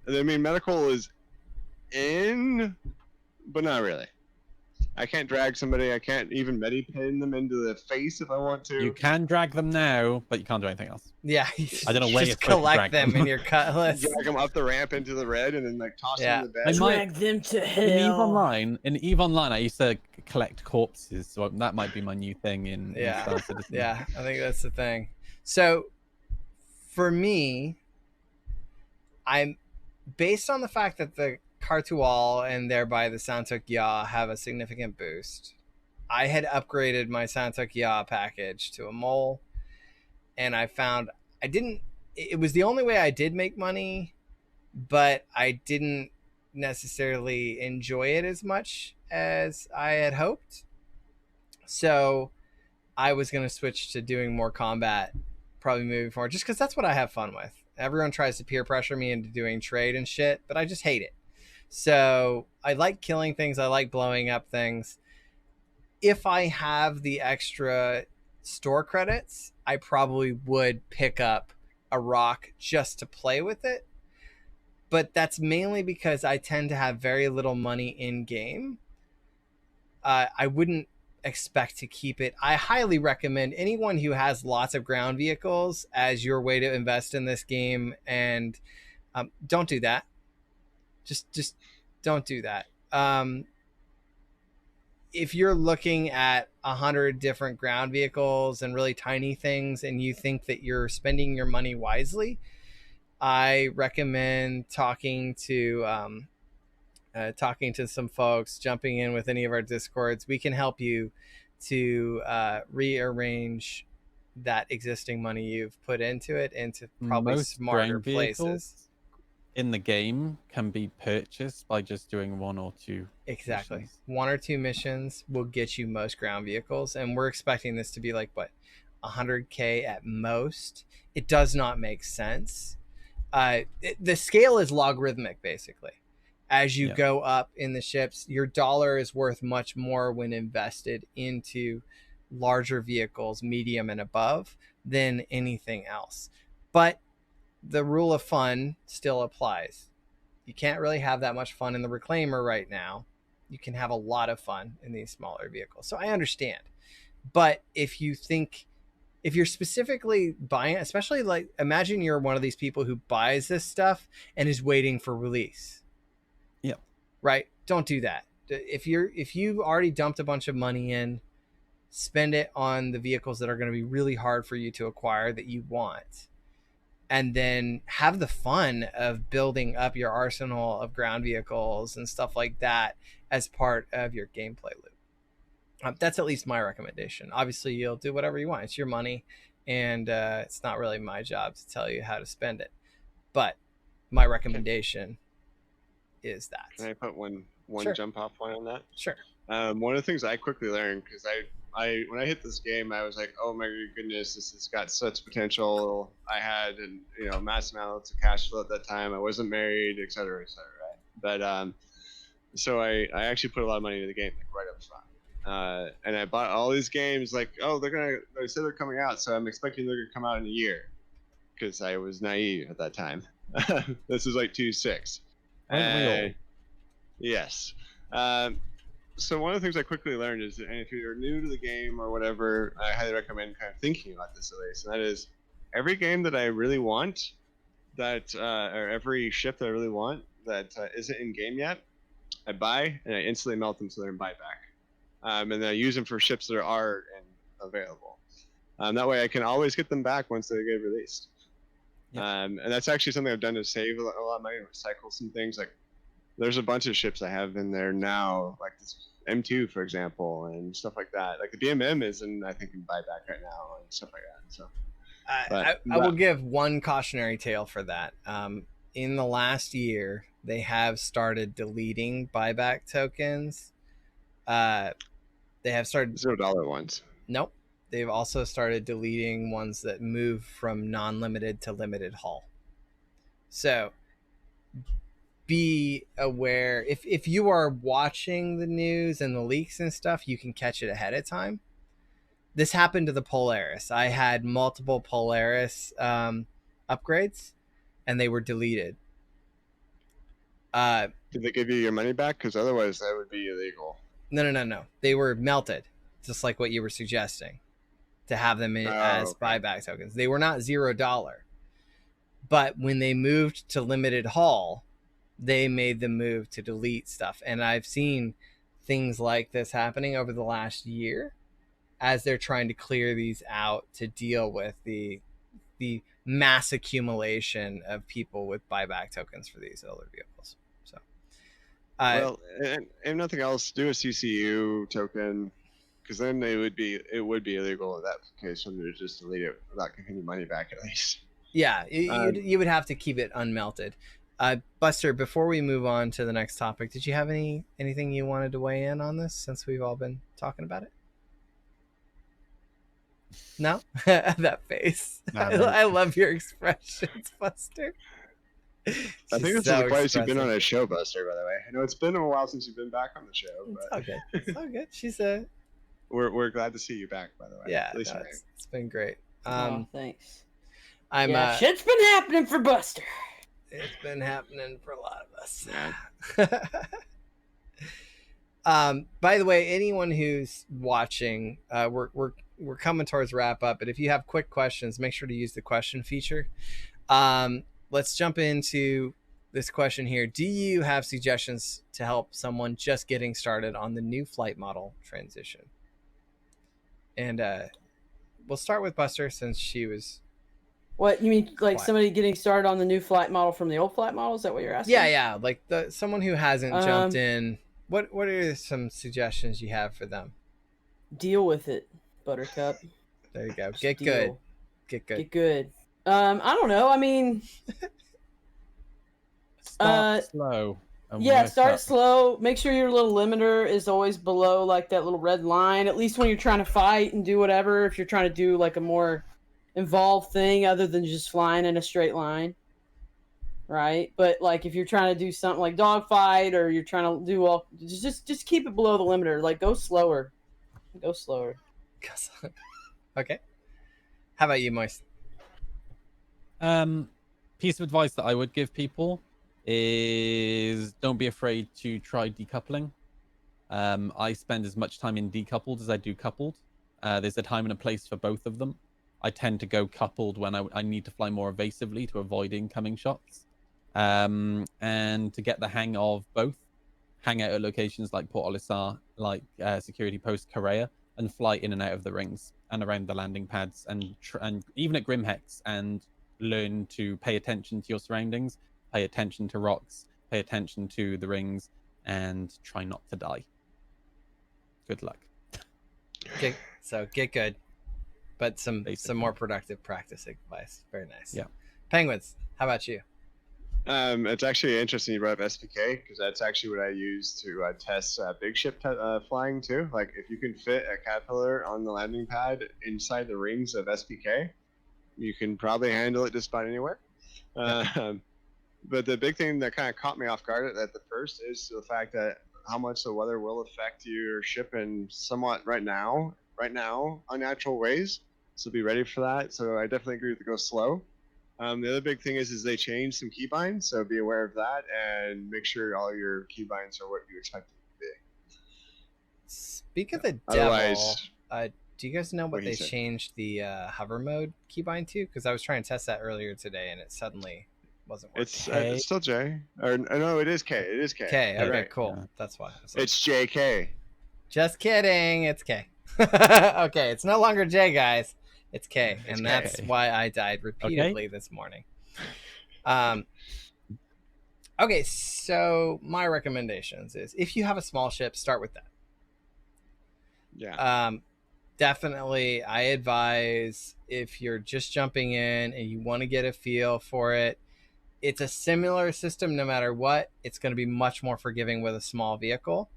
I mean, medical is in, but not really. I can't drag somebody. I can't even medipin them into the face if I want to. You can drag them now, but you can't do anything else. Yeah, I don't know where just you're supposed to collect drag them them. in your cutlass. Drag them up the ramp into the red and then like toss Yeah. them in the bed. I might- Drag them to In EVE hell. Online, I used to collect corpses, so that might be my new thing in Yeah. Star Citizen. Yeah, I think that's the thing. So, for me, I'm based on the fact that the Cartual and thereby the Santok Ya have a significant boost. I had upgraded my Santok Ya package to a mole, and I found it was the only way I did make money, but I didn't necessarily enjoy it as much as I had hoped. So I was going to switch to doing more combat probably moving forward, just because that's what I have fun with. Everyone tries to peer pressure me into doing trade and shit, but I just hate it. So I like killing things. I like blowing up things. If I have the extra store credits, I probably would pick up a rock just to play with it. But that's mainly because I tend to have very little money in game. I wouldn't expect to keep it. I highly recommend anyone who has lots of ground vehicles as your way to invest in this game, and don't do that. Just don't do that. If you're looking at 100 different ground vehicles and really tiny things, and you think that you're spending your money wisely, I recommend talking to some folks, jumping in with any of our discords. We can help you to rearrange that existing money you've put into it into probably Most smarter ground places. vehicles in the game can be purchased by just doing 1 or 2 Exactly. missions. 1 or 2 missions will get you most ground vehicles, and we're expecting this to be like, what, 100K at most. It does not make sense. The scale is logarithmic, basically. As you go up in the ships, your dollar is worth much more when invested into larger vehicles, medium and above, than anything else. But the rule of fun still applies. You can't really have that much fun in the Reclaimer right now. You can have a lot of fun in these smaller vehicles. So I understand. But if you're specifically buying, especially like, imagine you're one of these people who buys this stuff and is waiting for release. Yeah. Right? Don't do that. If you've already dumped a bunch of money in, spend it on the vehicles that are going to be really hard for you to acquire that you want. And then have the fun of building up your arsenal of ground vehicles and stuff like that as part of your gameplay loop. That's at least my recommendation. Obviously, you'll do whatever you want. It's your money, and it's not really my job to tell you how to spend it. But my recommendation is that. Can I put one Sure. jump off point on that? Sure. One of the things I quickly learned, because I when I hit this game, I was like, oh my goodness, this has got such potential. I had massive amounts of cash flow at that time. I wasn't married, et cetera, right? But so I actually put a lot of money into the game, like, right up front. and I bought all these games. Like, oh, they said they're coming out, so I'm expecting they're gonna come out in a year, because I was naive at that time. This is like 2.6. Aren't we all? Yes. So one of the things I quickly learned is, and if you're new to the game or whatever, I highly recommend kind of thinking about this at least. And that is, every game that I really want, or every ship that I really want that isn't in game yet, I buy and I instantly melt them so they're in buyback, and then I use them for ships that are available. That way I can always get them back once they get released. Yeah. And that's actually something I've done to save a lot of money and recycle some things. Like, there's a bunch of ships I have in there now, like this M2, for example, and stuff like that. Like the BMM is I think in buyback right now and stuff like that. So I will give one cautionary tale for that. In the last year, they have started deleting buyback tokens. They have started $0 ones. Nope. They've also started deleting ones that move from non-limited to limited haul. So be aware, if you are watching the news and the leaks and stuff, you can catch it ahead of time. This happened to the Polaris. I had multiple Polaris upgrades, and they were deleted. Did they give you your money back? Because otherwise that would be illegal. No. They were melted, just like what you were suggesting, to have them as buyback tokens. They were not $0. But when they moved to limited haul, they made the move to delete stuff. And I've seen things like this happening over the last year as they're trying to clear these out to deal with the mass accumulation of people with buyback tokens for these older vehicles. So, well, and nothing else, do a CCU token, because then it would be illegal in that case when they just delete it without giving you money back at least. Yeah, you would have to keep it unmelted. Buster, before we move on to the next topic, did you have anything you wanted to weigh in on this since we've all been talking about it? No? That face. No. I love your expressions, Buster. I think this is the quietest you've been on a show, Buster, by the way. I know it's been a while since you've been back on the show, It's but all good. It's all good. She's we're glad to see you back, by the way. yeah, At least no, me. it's been great. Oh, thanks. I'm Yeah, shit's been happening for Buster. it's been happening for a lot of us. Yeah. By the way, anyone who's watching, we're coming towards wrap up, but if you have quick questions, make sure to use the question feature. Let's jump into this question here. Do you have suggestions to help someone just getting started on the new flight model transition? And we'll start with Buster, since she was... What, you mean like Flight. somebody getting started on the new flight model from the old flight model? Is that what you're asking? Yeah, like someone who hasn't jumped in. What are some suggestions you have for them? Deal with it, Buttercup. There you go. Just Get deal. good. Get good. Get good. I don't know. I mean, Start slow. And yeah, work start up. slow. Make sure your little limiter is always below like that little red line. At least when you're trying to fight and do whatever, if you're trying to do like a more involved thing other than just flying in a straight line. Right? But like if you're trying to do something like dogfight, or you're trying to do all, just keep it below the limiter. Like go slower. Go slower. Okay. How about you, Moist? Piece of advice that I would give people is don't be afraid to try decoupling. I spend as much time in decoupled as I do coupled. There's a time and a place for both of them. I tend to go coupled when I need to fly more evasively to avoid incoming shots. And to get the hang of both, hang out at locations like Port Olisar, like Security Post Korea, and fly in and out of the rings and around the landing pads, and even at Grimhex, and learn to pay attention to your surroundings, pay attention to rocks, pay attention to the rings, and try not to die. Good luck. So get good, but some Basically. more productive practice advice. Very nice. Yeah. Penguins, how about you? It's actually interesting you brought up SPK, because that's actually what I use to test big ship flying too. Like if you can fit a Caterpillar on the landing pad inside the rings of SPK, you can probably handle it just about anywhere. But the big thing that kind of caught me off guard at the first is the fact that how much the weather will affect your ship in somewhat right now unnatural ways. So be ready for that. So I definitely agree with the go slow. The other big thing is they changed some keybinds, so be aware of that and make sure all your keybinds are what you expect them to be. Speak of the devil, Otherwise, do you guys know what what he they said. changed the hover mode keybind to? Because I was trying to test that earlier today, and it suddenly wasn't working. it's still J. Or no, it is K. It is K. K. You're Okay, right. cool. Yeah. That's why. I was like, It's JK. just kidding. It's K. Okay, it's no longer J, guys. It's K, It's and K. that's why I died repeatedly this morning. Okay, so my recommendations is if you have a small ship, start with that. Yeah. Definitely, I advise if you're just jumping in and you want to get a feel for it, it's a similar system no matter what. It's going to be much more forgiving with a small vehicle.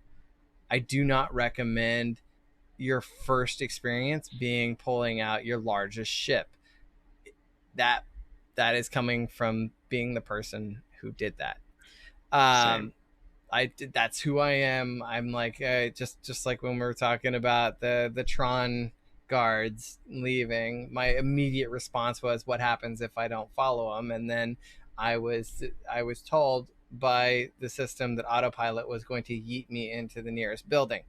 I do not recommend your first experience being pulling out your largest ship. That is coming from being the person who did that. Same. That's who I am. I'm like just like when we were talking about the Tron guards leaving, my immediate response was, what happens if I don't follow them? And then I was told by the system that autopilot was going to yeet me into the nearest building.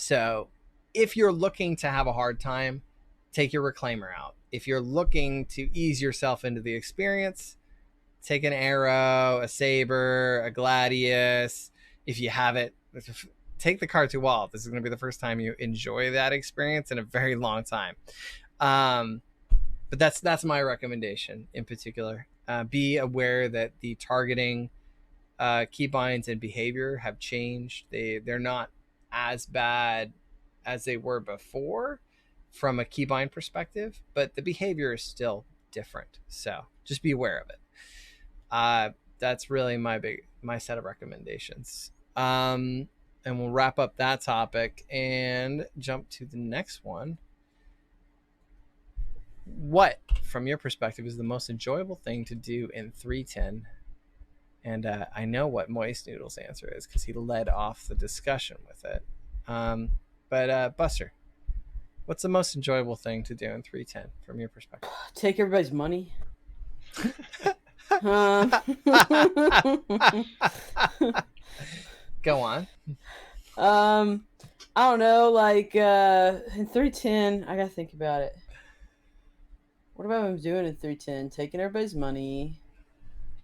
So if you're looking to have a hard time, take your reclaimer out. If you're looking to ease yourself into the experience, take an arrow, a saber, a gladius. If you have it, take the Kar-Tual. This is going to be the first time you enjoy that experience in a very long time. But that's my recommendation in particular. Be aware that the targeting keybinds and behavior have changed. They're not as bad as they were before from a keybind perspective, but the behavior is still different. So just be aware of it. That's really my set of recommendations. And we'll wrap up that topic and jump to the next one. What, from your perspective, is the most enjoyable thing to do in 310? And I know what Moist Noodle's answer is because he led off the discussion with it. But Buster, what's the most enjoyable thing to do in 310 from your perspective? Take everybody's money. Go on. I don't know, like in 310, I gotta think about it. What have I been doing in 310? Taking everybody's money,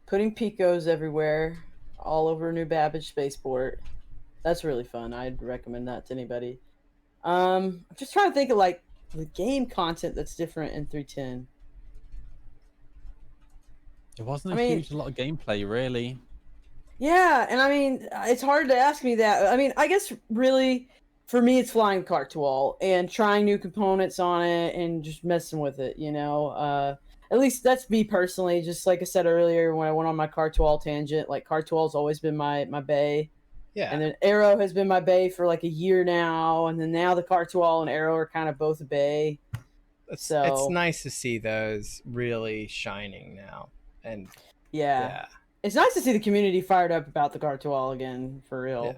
putting picos everywhere, all over New Babbage Spaceport. That's really fun. I'd recommend that to anybody. I'm just trying to think of like the game content that's different in 310. It wasn't I a mean- huge lot of gameplay, really. Yeah, and I mean, it's hard to ask me that. I mean, I guess really, for me, it's flying the Kar-Tual and trying new components on it and just messing with it, you know? At least that's me personally. Just like I said earlier, when I went on my Kar-Tual tangent, like Kar-Tual's always been my bay. Yeah. And then Arrow has been my bay for like a year now. And then now the Kar-Tual and Arrow are kind of both a bay. It's So- nice to see those really shining now. And Yeah. It's nice to see the community fired up about the Kar-Tual again, for real.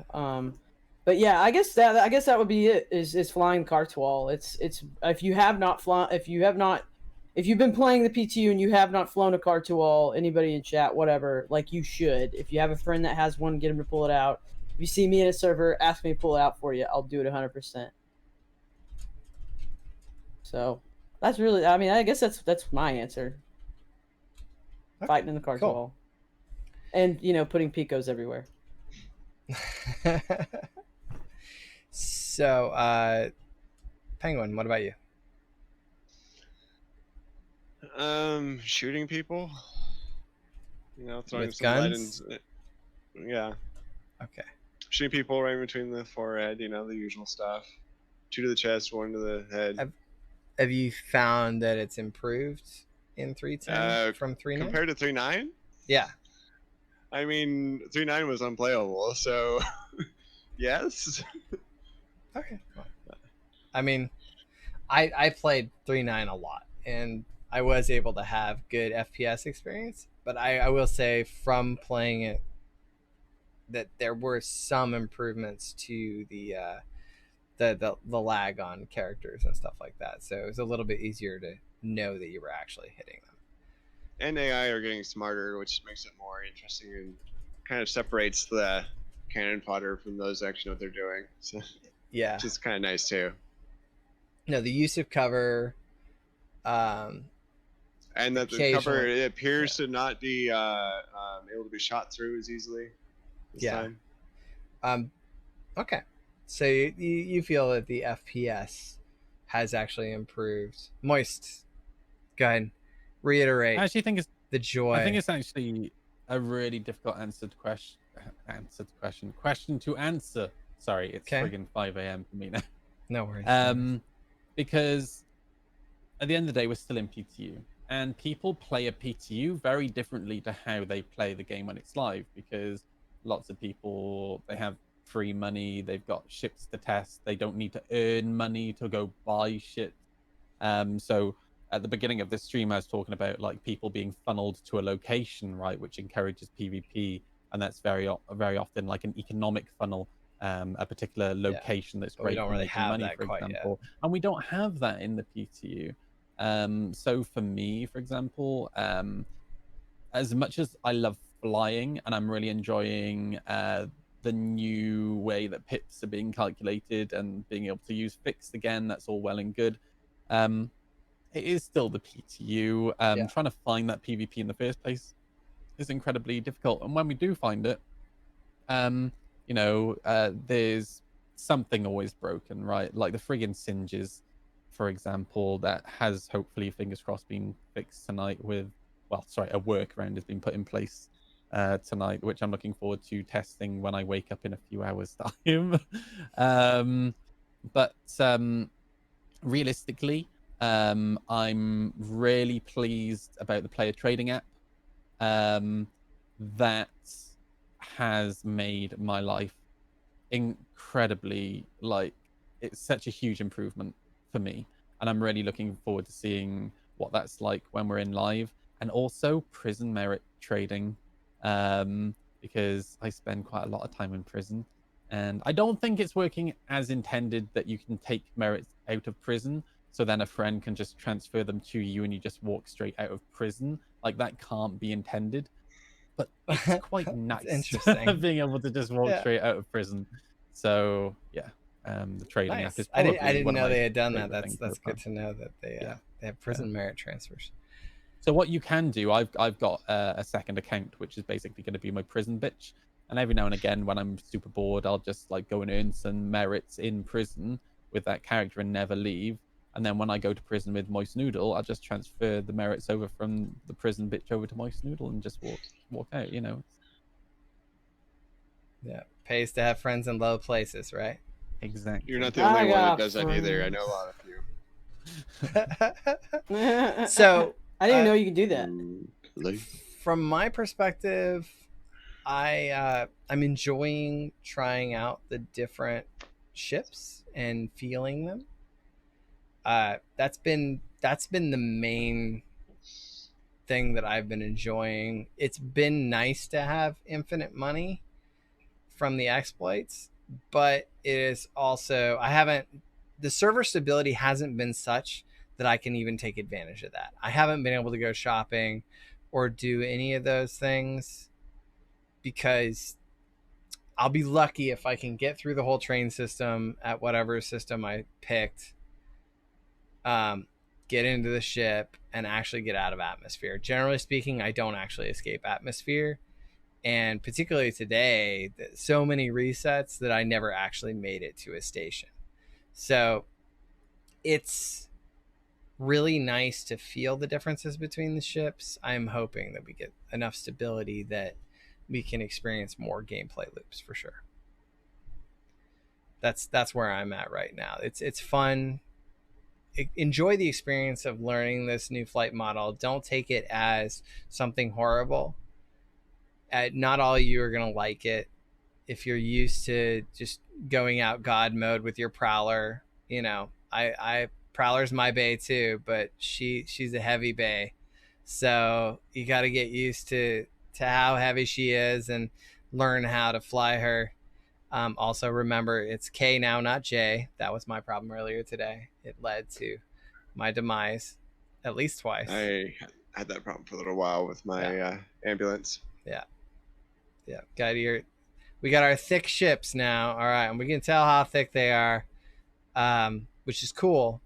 But yeah, I guess that would be it. Is flying Kar-Tual. It's if you've been playing the PTU and you have not flown a Kar-Tual, anybody in chat, whatever, like you should. If you have a friend that has one, get him to pull it out. If you see me in a server, ask me to pull it out for you. I'll do it 100%. So that's really. I mean, I guess that's my answer. Okay, Fighting in the Kar-Tual. cool. And, putting picos everywhere. So, Penguin, what about you? Shooting people. Throwing With some lead guns? Yeah, Okay. shooting people right between the forehead. The usual stuff. 2 to the chest, 1 to the head. Have you found that it's improved in 310 from 3.9? Compared to 3.9, Yeah. I mean 3.9 was unplayable. So, yes. Okay. I mean, I played 3.9 a lot, and I was able to have good FPS experience. But I will say, from playing it that there were some improvements to the lag on characters and stuff like that. So it was a little bit easier to know that you were actually hitting them. And AI are getting smarter, which makes it more interesting and kind of separates the cannon fodder from those that actually know what they're doing. So, Yeah. which is kind of nice too. No, the use of cover. And that the cover, it appears to not be able to be shot through as easily this time. Okay. So you feel that the FPS has actually improved. Moist, go ahead. Reiterate I actually think it's the joy. I think it's actually a really difficult question to answer. Sorry, it's friggin' 5 a.m. for me now. No worries. Because at the end of the day, we're still in PTU, and people play a PTU very differently to how they play the game when it's live. Because lots of people, they have free money, they've got ships to test, they don't need to earn money to go buy shit. So at the beginning of this stream, I was talking about like people being funneled to a location, right, which encourages PvP, and that's very often like an economic funnel. A particular location that's great for making money, for example, and we don't have that in the PTU. So for me, for example, as much as I love flying and I'm really enjoying the new way that pips are being calculated and being able to use fixed again, that's all well and good. It is still the PTU. Trying to find that PvP in the first place is incredibly difficult, and when we do find it, there's something always broken, right? Like the friggin' singes, for example, that has hopefully, fingers crossed, been fixed tonight with, a workaround has been put in place tonight, which I'm looking forward to testing when I wake up in a few hours' time. But realistically, I'm really pleased about the player trading app. That has made my life incredibly, it's such a huge improvement for me, and I'm really looking forward to seeing what that's like when we're in live. And also prison merit trading, because I spend quite a lot of time in prison, and I don't think it's working as intended, that you can take merits out of prison so then a friend can just transfer them to you and you just walk straight out of prison. Like, that can't be intended. But it's quite nice interesting being able to just walk straight out of prison. So yeah, the trading app is probably I didn't know they had done that. favorite That's good to know that they have prison merit transfers. So what you can do, I've got a second account which is basically going to be my prison bitch, and every now and again when I'm super bored, I'll just go and earn some merits in prison with that character and never leave. And then when I go to prison with Moist Noodle, I'll just transfer the merits over from the prison bitch over to Moist Noodle and just walk out, Yeah, pays to have friends in low places, right? Exactly. You're not the only one that does that either. I know a lot of you. So I didn't even know you could do that. From my perspective, I'm enjoying trying out the different ships and feeling them. That's been the main thing that I've been enjoying. It's been nice to have infinite money from the exploits, but it is also, the server stability hasn't been such that I can even take advantage of that. I haven't been able to go shopping or do any of those things because I'll be lucky if I can get through the whole train system at whatever system I picked, get into the ship and actually get out of atmosphere. Generally speaking, I don't actually escape atmosphere. And particularly today, so many resets that I never actually made it to a station. So it's really nice to feel the differences between the ships. I'm hoping that we get enough stability that we can experience more gameplay loops for sure. That's where I'm at right now. It's fun. Enjoy the experience of learning this new flight model. Don't take it as something horrible. Not all of you are going to like it. If you're used to just going out God mode with your Prowler, Prowler's my bae too, but she's a heavy bae. So you got to get used to how heavy she is. And learn how to fly her. Also, remember it's K now, not J. That was my problem earlier today. It led to my demise at least twice. I had that problem for a little while with my ambulance. Yeah, we got our thick ships now. All right, and we can tell how thick they are, which is cool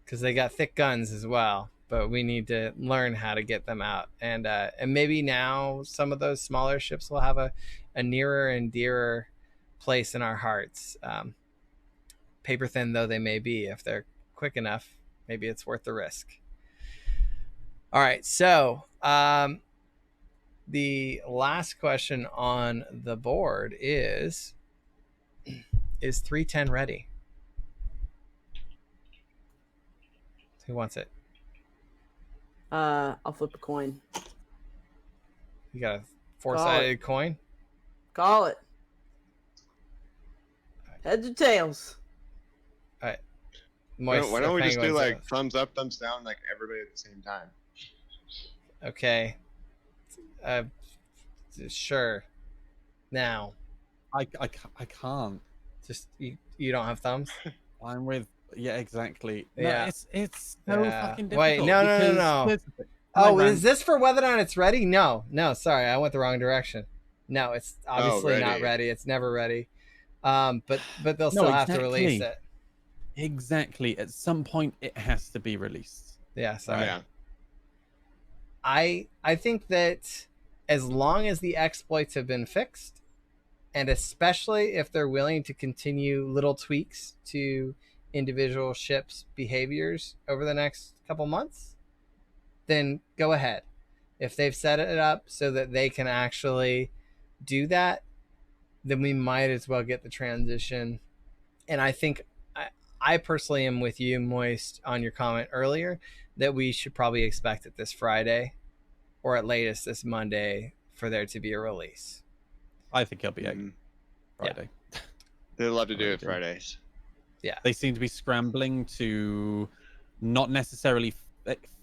because they got thick guns as well. But we need to learn how to get them out, and maybe now some of those smaller ships will have a nearer and dearer place in our hearts. Paper thin though they may be, if they're quick enough, maybe it's worth the risk. All right, so the last question on the board is 310 ready? Who wants it? I'll flip a coin. You got a 4-sided coin? Call it. Heads or tails? All right. Why don't we just do Penguins, like thumbs up, thumbs down, like everybody at the same time? okay. Sure. Now, I can't. just you don't have thumbs? I'm with exactly. Yeah. No, it's so Yeah. fucking Wait, difficult. no. because here's the thing. Oh, My is this for whether or not it's ready? No, sorry, I went the wrong direction. No, it's obviously not ready. ready. It's never ready. But they'll No, still have to release exactly. it. Exactly. At some point, it has to be released. Yeah, sorry. Yeah. I think that as long as the exploits have been fixed, and especially if they're willing to continue little tweaks to individual ships' behaviors over the next couple months, then go ahead. If they've set it up so that they can actually do that, then we might as well get the transition. And I think I personally am with you, Moist, on your comment earlier that we should probably expect it this Friday or at latest this Monday for there to be a release. I think it'll be Mhm. Friday. They love to do it Okay. Fridays. They seem to be scrambling to not necessarily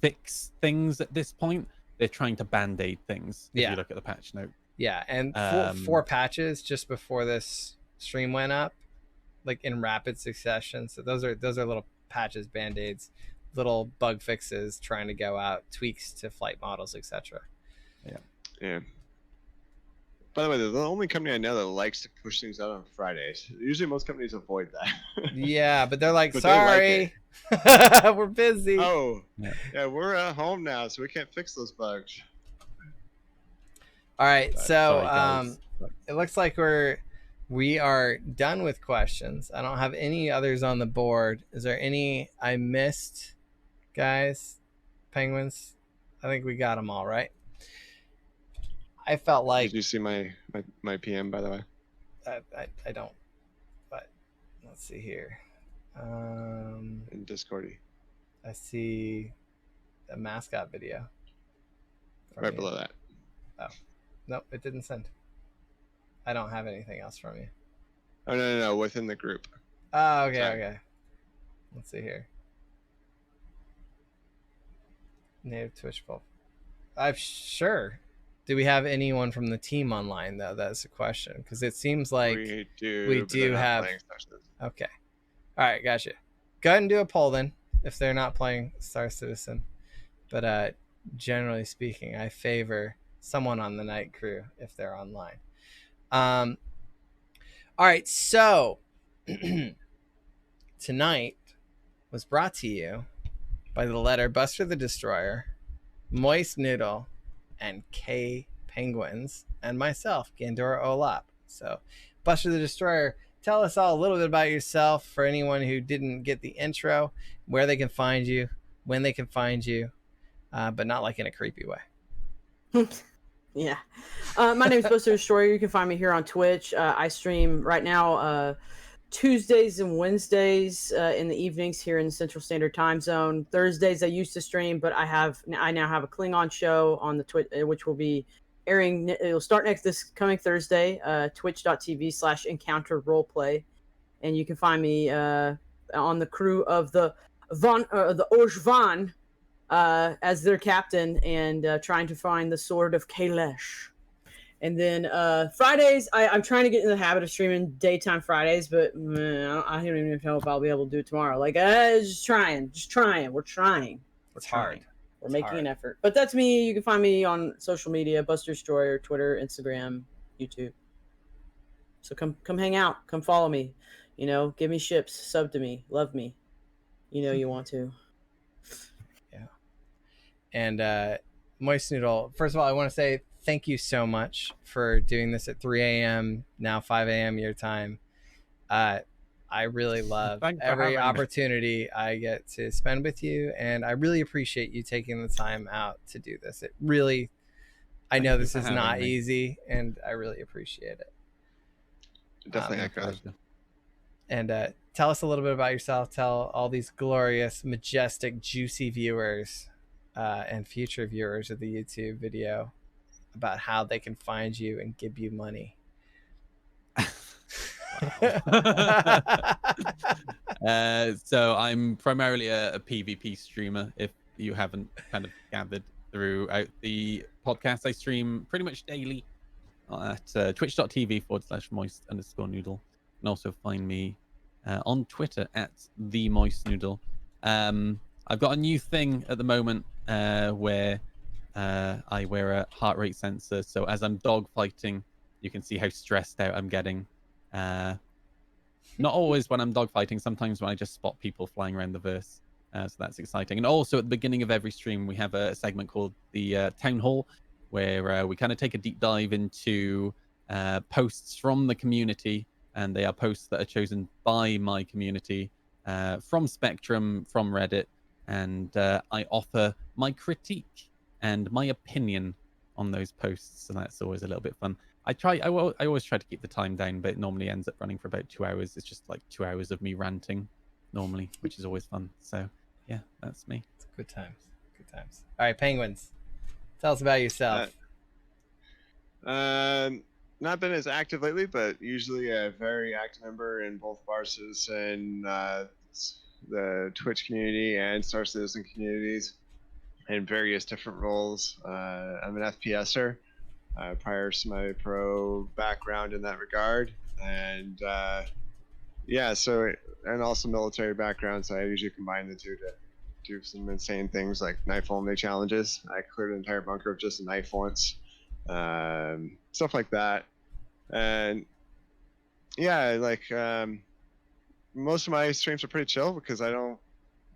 fix things at this point. They're trying to band-aid things. If Yeah. you look at the patch note. Yeah, and Um, four patches just before this stream went up, like in rapid succession. So those are little patches, band-aids, little bug fixes trying to go out, tweaks to flight models, etc. Yeah. By the way, they're the only company I know that likes to push things out on Fridays. Usually, most companies avoid that. Yeah, but they're like, But they like sorry, we're busy. Oh, Yeah. yeah, we're at home now, so we can't fix those bugs. All right, so Sorry, guys. it looks like we are done with questions. I don't have any others on the board. Is there any I missed, guys? Penguins? I think we got them all, right? I felt like Did you see my PM, by the way? I don't, but let's see here. In Discordy, I see a mascot video. from right you. below that. Nope, it didn't send. I don't have anything else from you. Oh no, within the group. Oh, okay, Sorry. okay. Let's see here. Native Twitch poll. I'm sure. Do we have anyone from the team online though? That's a question because it seems like we do. we but do they're not have- playing Star Citizen. okay. All right, gotcha. Go ahead and do a poll then if they're not playing Star Citizen. But generally speaking, I favor someone on the night crew if they're online. All right, so tonight was brought to you by the letter Buster the Destroyer, Moist Noodle, and K Penguins, and myself, Gandora Olap. So, Buster the Destroyer, tell us all a little bit about yourself for anyone who didn't get the intro, where they can find you, when they can find you, but not like in a creepy way. Yeah. My name is Buster Destroyer. You can find me here on Twitch. I stream right now Tuesdays and Wednesdays in the evenings here in the Central Standard Time Zone. Thursdays I used to stream, but I now have a Klingon show on the Twitch, which will be airing. It'll start this coming Thursday. Twitch.tv/Encounter Roleplay, and you can find me on the crew of the Ojvan. As their captain and trying to find the sword of Kalesh. And then Fridays, I'm trying to get in the habit of streaming daytime Fridays, but man, I don't even know if I'll be able to do it tomorrow. Like, just trying. We're trying. It's hard. We're It's making hard. an effort. But that's me. You can find me on social media, Buster Destroyer, Twitter, Instagram, YouTube. So come hang out. Come follow me. You know, give me ships, sub to me, love me. You know you want to. And Moist Noodle, first of all, I want to say thank you so much for doing this at 3 a.m., now 5 a.m. your time. I really love Thanks for every having me. opportunity I get to spend with you, and I really appreciate you taking the time out to do this. It really, I Thank know you this for is having not me. easy, and I really appreciate it. Definitely Um, echo. Pleasure. And tell us a little bit about yourself. Tell all these glorious, majestic, juicy viewers and future viewers of the YouTube video about how they can find you and give you money. So I'm primarily a PvP streamer. If you haven't kind of gathered throughout the podcast, I stream pretty much daily at twitch.tv/moist_noodle. And also find me on Twitter at the Moist Noodle. I've got a new thing at the moment where I wear a heart rate sensor. So as I'm dog fighting, you can see how stressed out I'm getting. Not always when I'm dogfighting, sometimes when I just spot people flying around the verse. So that's exciting. And also at the beginning of every stream, we have a segment called the Town Hall, where we kind of take a deep dive into posts from the community. And they are posts that are chosen by my community from Spectrum, from Reddit. And I offer my critique and my opinion on those posts. So that's always a little bit fun. I always try to keep the time down, but it normally ends up running for about 2 hours. It's just like 2 hours of me ranting normally, which is always fun. So yeah, that's me. Good times. Good times. All right, Penguins, tell us about yourself. Not been as active lately, but usually a very active member in both Bar Citizen, the Twitch community, and Star Citizen communities in various different roles. I'm an FPSer. Prior semi-pro background in that regard, and and also military background. So I usually combine the two to do some insane things like knife only challenges. I cleared an entire bunker with just a knife once, stuff like that. And yeah, most of my streams are pretty chill because I don't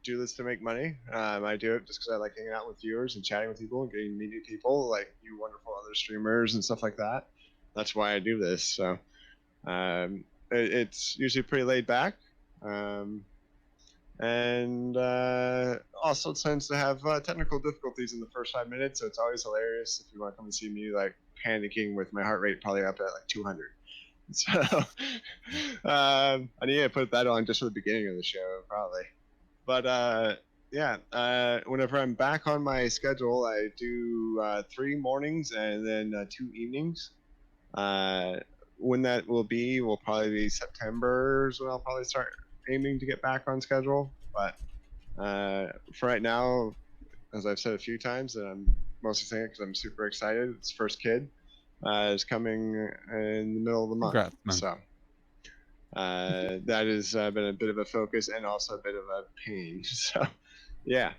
do this to make money. I do it just because I like hanging out with viewers and chatting with people and getting to meet new people, like you wonderful other streamers and stuff like that. That's why I do this. So it's usually pretty laid back, and also tends to have technical difficulties in the first 5 minutes. So it's always hilarious if you want to come and see me like panicking with my heart rate probably up at like 200. So I need to put that on just for the beginning of the show probably. But whenever I'm back on my schedule, I do 3 mornings and then 2 evenings. When that will probably be September is when I'll probably start aiming to get back on schedule. But for right now, as I've said a few times, and I'm mostly saying it because I'm super excited, it's first kid is coming in the middle of the month. Congrats, man. So that has been a bit of a focus and also a bit of a pain. So yeah.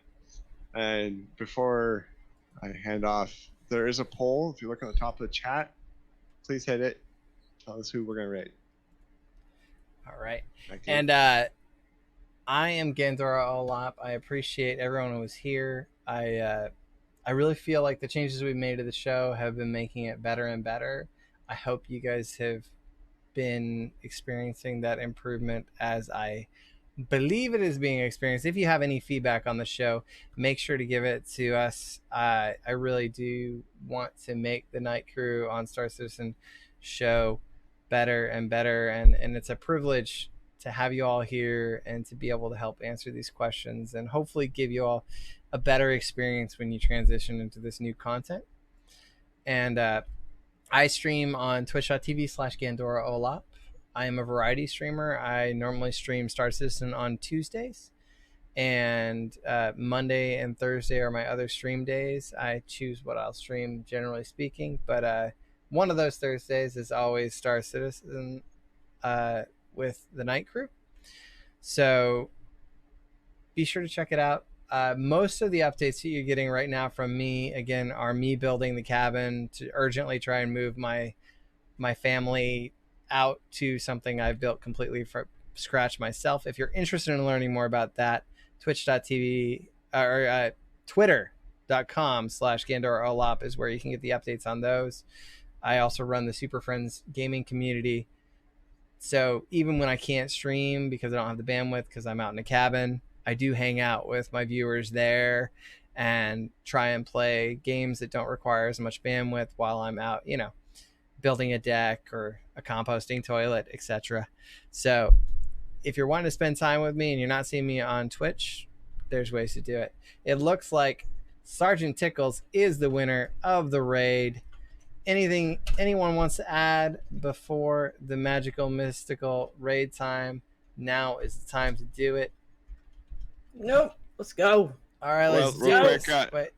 And before I hand off, there is a poll. If you look on the top of the chat, please hit it. Tell us who we're going to rate. All right. Back to you. And I am Gandora Olap. I appreciate everyone who was here. I really feel like the changes we've made to the show have been making it better and better. I hope you guys have been experiencing that improvement as I believe it is being experienced. If you have any feedback on the show, make sure to give it to us. I really do want to make the Night Crew on Star Citizen show better and better, and it's a privilege to have you all here and to be able to help answer these questions and hopefully give you all a better experience when you transition into this new content. And I stream on twitch.tv/Gandora Olap. I am a variety streamer. I normally stream Star Citizen on Tuesdays, and Monday and Thursday are my other stream days. I choose what I'll stream, generally speaking, but one of those Thursdays is always Star Citizen with the Night Crew. So be sure to check it out. Most of the updates that you're getting right now from me, again, are me building the cabin to urgently try and move my family out to something I've built completely from scratch myself. If you're interested in learning more about that, twitch.tv or twitter.com/GandorOlop is where you can get the updates on those. I also run the Super Friends gaming community. So even when I can't stream because I don't have the bandwidth because I'm out in a cabin, I do hang out with my viewers there and try and play games that don't require as much bandwidth while I'm out, building a deck or a composting toilet, etc. So if you're wanting to spend time with me and you're not seeing me on Twitch, there's ways to do it. It looks like Sergeant Tickles is the winner of the raid. Anything anyone wants to add before the magical mystical raid time? Now is the time to do it. Nope. Let's go. All right, let's do real this. quick, Wait,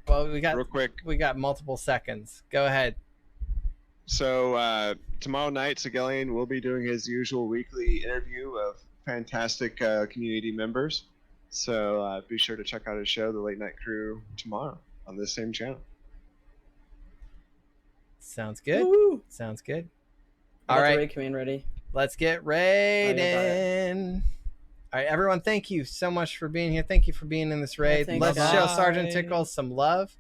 well, we real quick. got multiple seconds. Go ahead. So tomorrow night, Sigelian will be doing his usual weekly interview of fantastic community members. So be sure to check out his show, The Late Night Crew, tomorrow on this same channel. Sounds good. Woo. Sounds good. I All got the right, raid command ready. let's get raiding. All right, everyone, thank you so much for being here. Thank you for being in this raid. thanks, Let's guys. show Sergeant Tickles some love.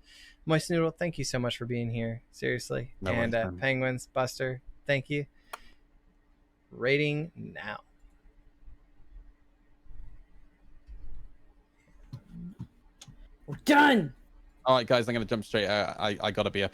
Moist Noodle, thank you so much for being here. Seriously. No and worries, man. Penguins, Buster, thank you. Rating now. We're done. All right, guys, I'm going to jump straight out. I got to be up